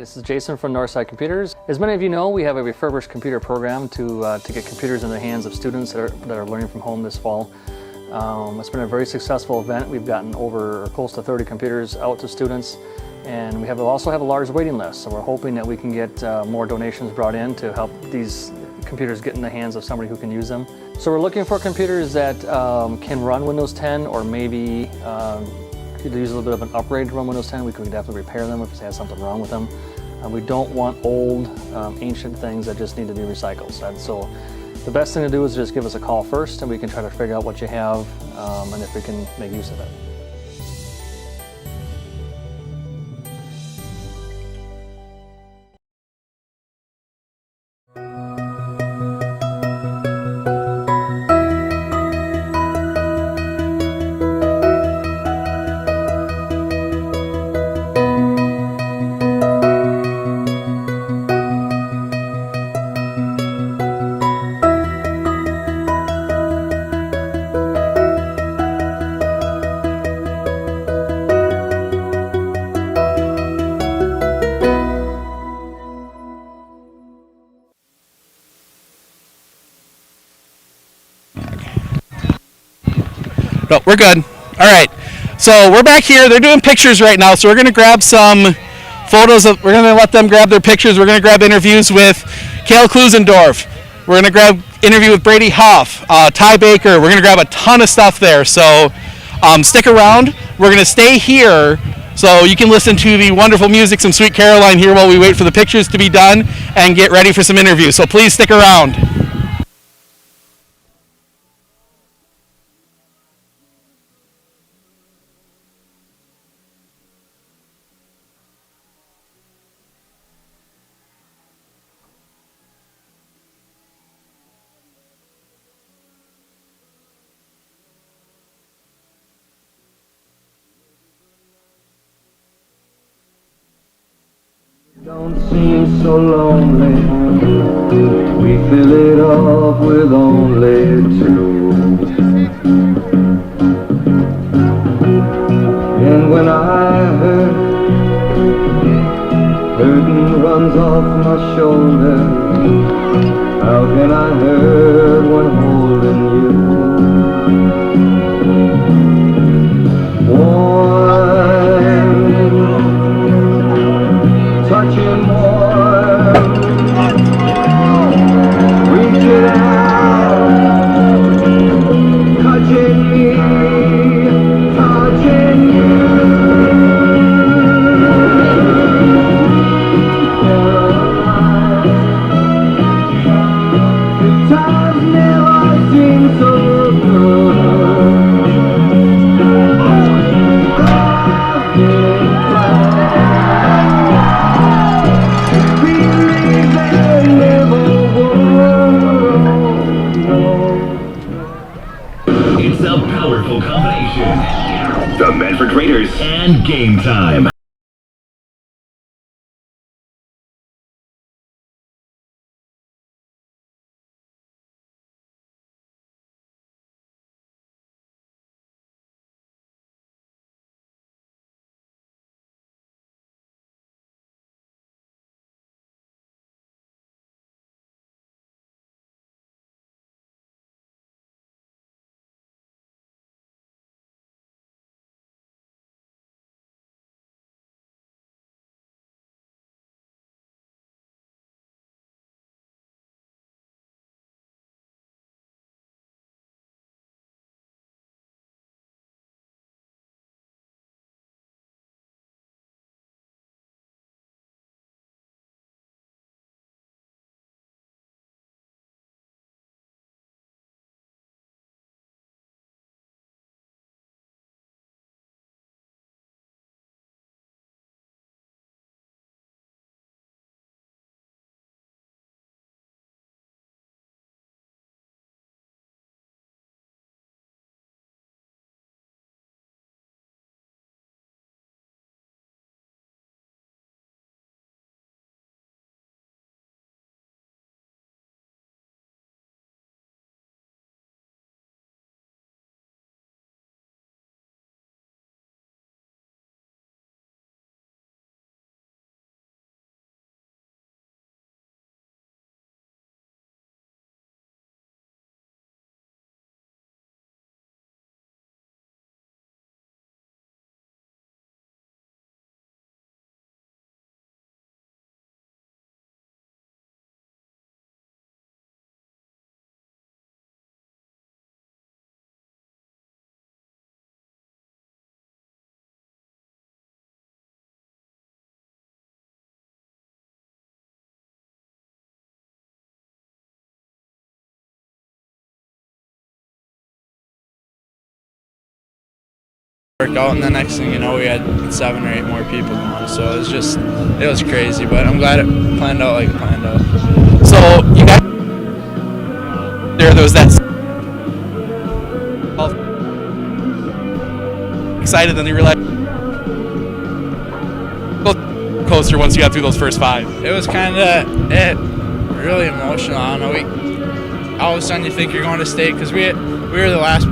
this is Jason from Northside Computers. As many of you know, we have a refurbished computer program to get computers in the hands of students that are learning from home this fall. It's been a very successful event. We've gotten over close to 30 computers out to students, and we also have a large waiting list, so we're hoping that we can get more donations brought in to help these computers get in the hands of somebody who can use them. So we're looking for computers that can run Windows 10, or maybe could use a little bit of an upgrade to run Windows 10. We could definitely repair them if it has something wrong with them. We don't want old, ancient things that just need to be recycled. So the best thing to do is just give us a call first, and we can try to figure out what you have and if we can make use of it. No, we're good. All right. So we're back here. They're doing pictures right now. So we're going to grab some photos. We're going to let them grab their pictures. We're going to grab interviews with Kale Klusendorf. We're going to grab interview with Brady Huff, Ty Baker. We're going to grab a ton of stuff there. So stick around. We're going to stay here so you can listen to the wonderful music, some Sweet Caroline here while we wait for the pictures to be done and get ready for some interviews. So please stick around. Don't seem so lonely. We fill it up with only two. And when I hurt, burden runs off my shoulder. How can I hurt when holding you? Touching more, reach it out, touching me, touching you. The times never seem so good. It's a powerful combination. The Medford Raiders and Game Time. Workout, and the next thing you know, we had 7 or 8 more people going. So it was crazy, but I'm glad it planned out like it planned out. So you got there was that excited, then you realized coaster once you got through those first 5. It was kind of really emotional. I don't know. All of a sudden you think you're going to state because we were the last.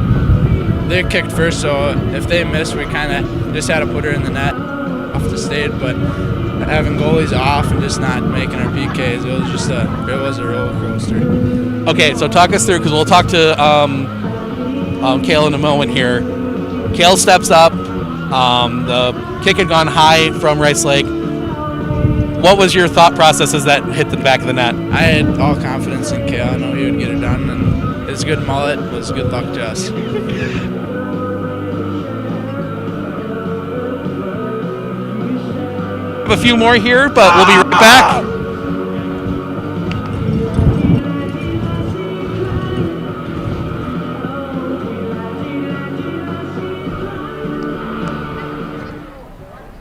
They kicked first, so if they missed, we kind of just had to put her in the net off the state. But having goalies off and just not making our PKs, it was a roller coaster. Okay, so talk us through, because we'll talk to Kale in a moment here. Kale steps up. The kick had gone high from Rice Lake. What was your thought process as that hit the back of the net? I had all confidence in Kale. I know he would get it done, and his good mullet was good luck to us. A few more here, but we'll be right back.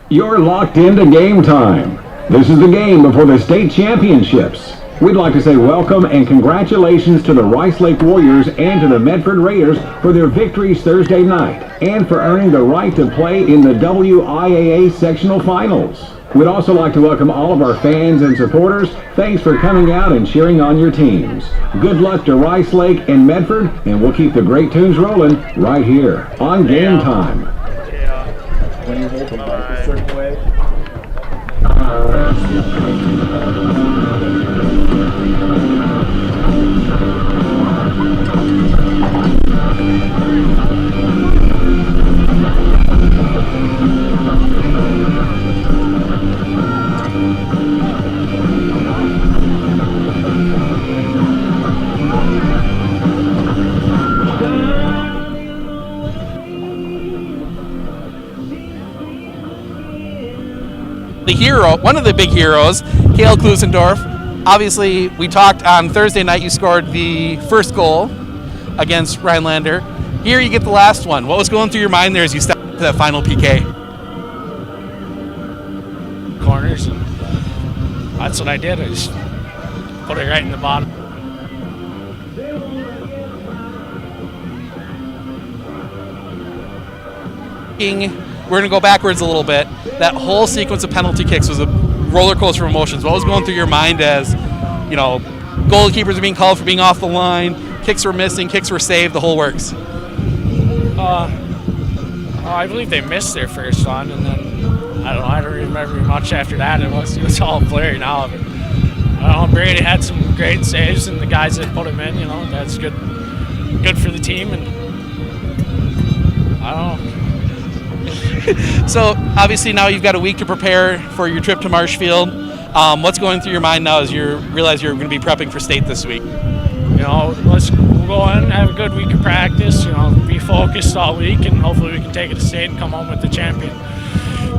You're locked into Game Time. This is the game before the state championships. We'd like to say welcome and congratulations to the Rice Lake Warriors and to the Medford Raiders for their victories Thursday night and for earning the right to play in the WIAA sectional finals. We'd also like to welcome all of our fans and supporters. Thanks for coming out and cheering on your teams. Good luck to Rice Lake and Medford, and we'll keep the great tunes rolling right here on Game Time. When you hold the mic a certain way. The hero, one of the big heroes, Kale Klusendorf. Obviously, we talked on Thursday night, you scored the first goal against Rhinelander. Here you get the last one. What was going through your mind there as you stepped to that final PK? Corners, and that's what I did. I just put it right in the bottom. We're going to go backwards a little bit. That whole sequence of penalty kicks was a roller coaster of emotions. What was going through your mind as, you know, goalkeepers are being called for being off the line, kicks were missing, kicks were saved, the whole works? I believe they missed their first one, and then I don't remember much after that. It was all blurry now. But, Brady had some great saves, and the guys that put him in, that's good for the team, and I don't know. So obviously now you've got a week to prepare for your trip to Marshfield. What's going through your mind now as you realize you're going to be prepping for state this week? We'll go in, have a good week of practice, be focused all week, and hopefully we can take it to state and come home with the champion.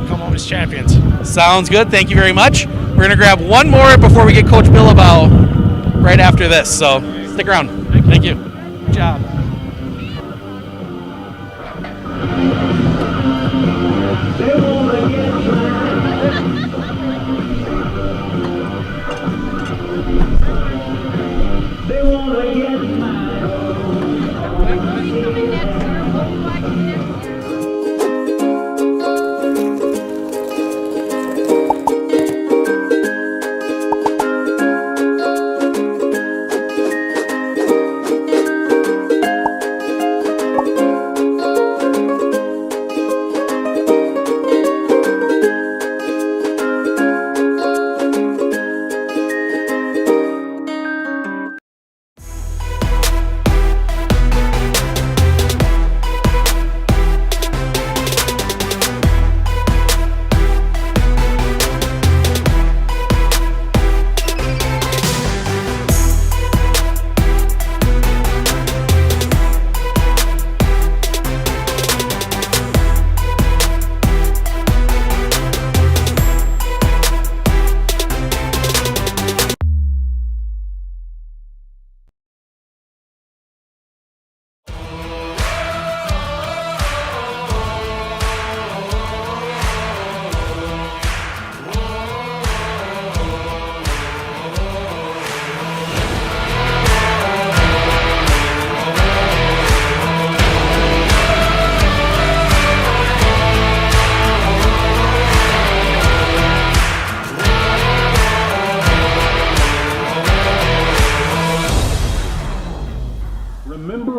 Come home as champions. Sounds good. Thank you very much. We're going to grab one more before we get Coach Billabow right after this. So stick around. Thank you. Good job.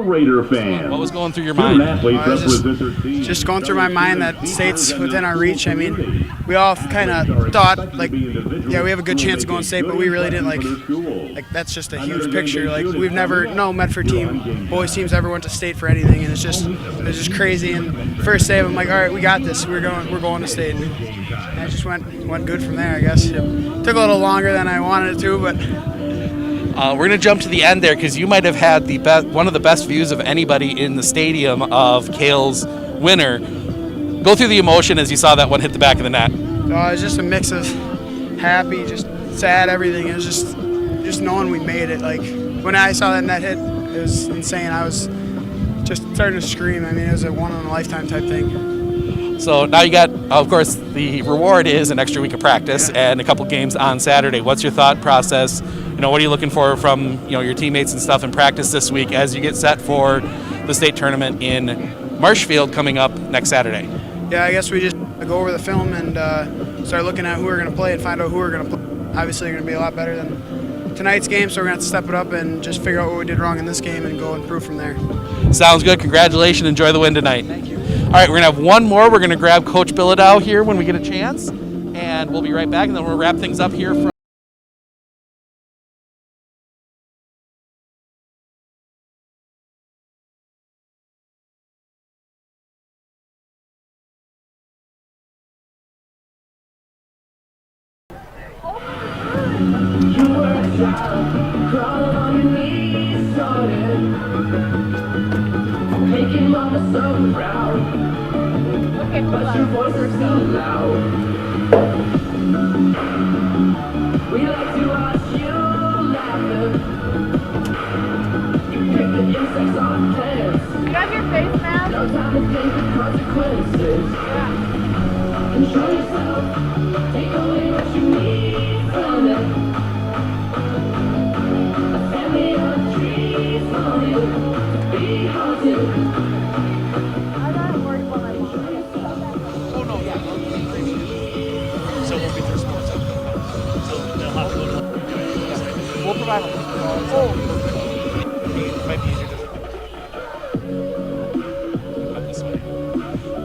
Raider fans. What was going through your mind? Just going through my mind that state's within our reach. I mean, we all kind of thought, like, yeah, we have a good chance of going state, but we really didn't, like that's just a huge picture. Like, we've never, no Medford team, boys teams ever went to state for anything, and it's just crazy. And first day, I'm like, all right, we got this. We're going to state. And it just went good from there, I guess. It took a little longer than I wanted it to, but. We're going to jump to the end there because you might have had one of the best views of anybody in the stadium of Cale's winner. Go through the emotion as you saw that one hit the back of the net. It was just a mix of happy, just sad, everything. It was just knowing we made it. Like, when I saw that net hit, it was insane. I was just starting to scream. I mean, it was a one-in-a-lifetime type thing. So now you got, of course, the reward is an extra week of practice and a couple games on Saturday. What's your thought process? What are you looking for from your teammates and stuff in practice this week as you get set for the state tournament in Marshfield coming up next Saturday? Yeah, I guess we just go over the film and start looking at who we're going to play and find out who we're going to play. Obviously, they're going to be a lot better than tonight's game, so we're going to have to step it up and just figure out what we did wrong in this game and go improve from there. Sounds good. Congratulations. Enjoy the win tonight. Thank you. All right, we're going to have one more. We're going to grab Coach Bilodeau here when we get a chance, and we'll be right back, and then we'll wrap things up here from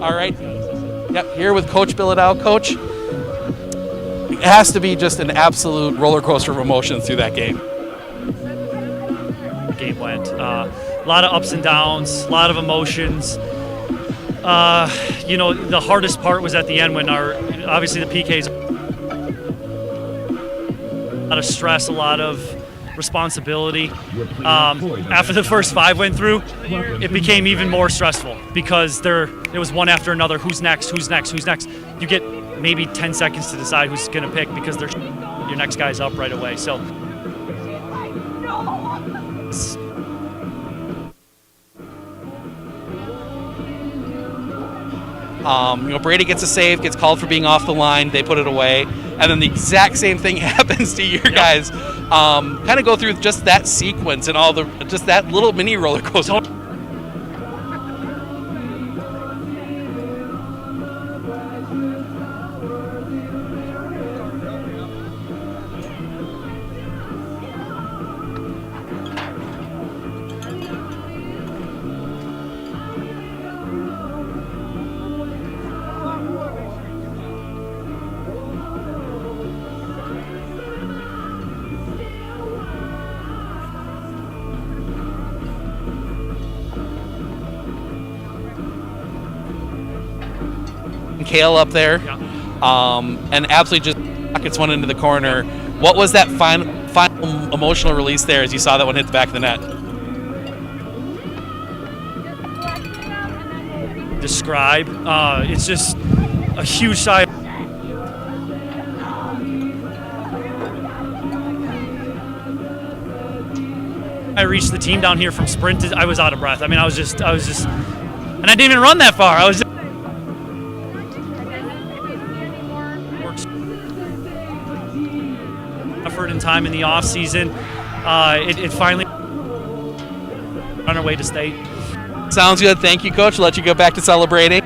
All right. Yep, here with Coach Bilodeau. Coach, it has to be just an absolute roller coaster of emotions through that game. The game went. A lot of ups and downs, a lot of emotions. The hardest part was at the end when obviously the PKs, a lot of stress, a lot of responsibility. After the first 5 went through, it became even more stressful because it was one after another. Who's next? You get maybe 10 seconds to decide who's going to pick because your next guy's up right away. So Brady gets a save, gets called for being off the line, they put it away, and then the exact same thing happens to your guys. Kind of go through just that sequence and just that little mini roller coaster. Kale up there, and absolutely just gets one into the corner. What was that final emotional release there as you saw that one hit the back of the net? Describe. It's just a huge sigh. I reached the team down here from sprint. I was out of breath. I mean, I was just, and I didn't even run that far. I was just effort and time in the off season. It finally on our way to state. Sounds good. Thank you, Coach. Let you go back to celebrating.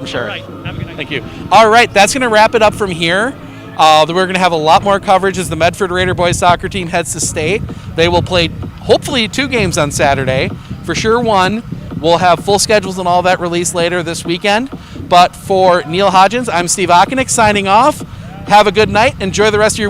Sure. All right. Have a good night. Thank you. All right, that's going to wrap it up from here. We're going to have a lot more coverage as the Medford Raider boys soccer team heads to state. They will play hopefully 2 games on Saturday. For sure 1. We'll have full schedules and all that released later this weekend. But for Neil Hodgins, I'm Steve Ockenick signing off. Have a good night. Enjoy the rest of your week.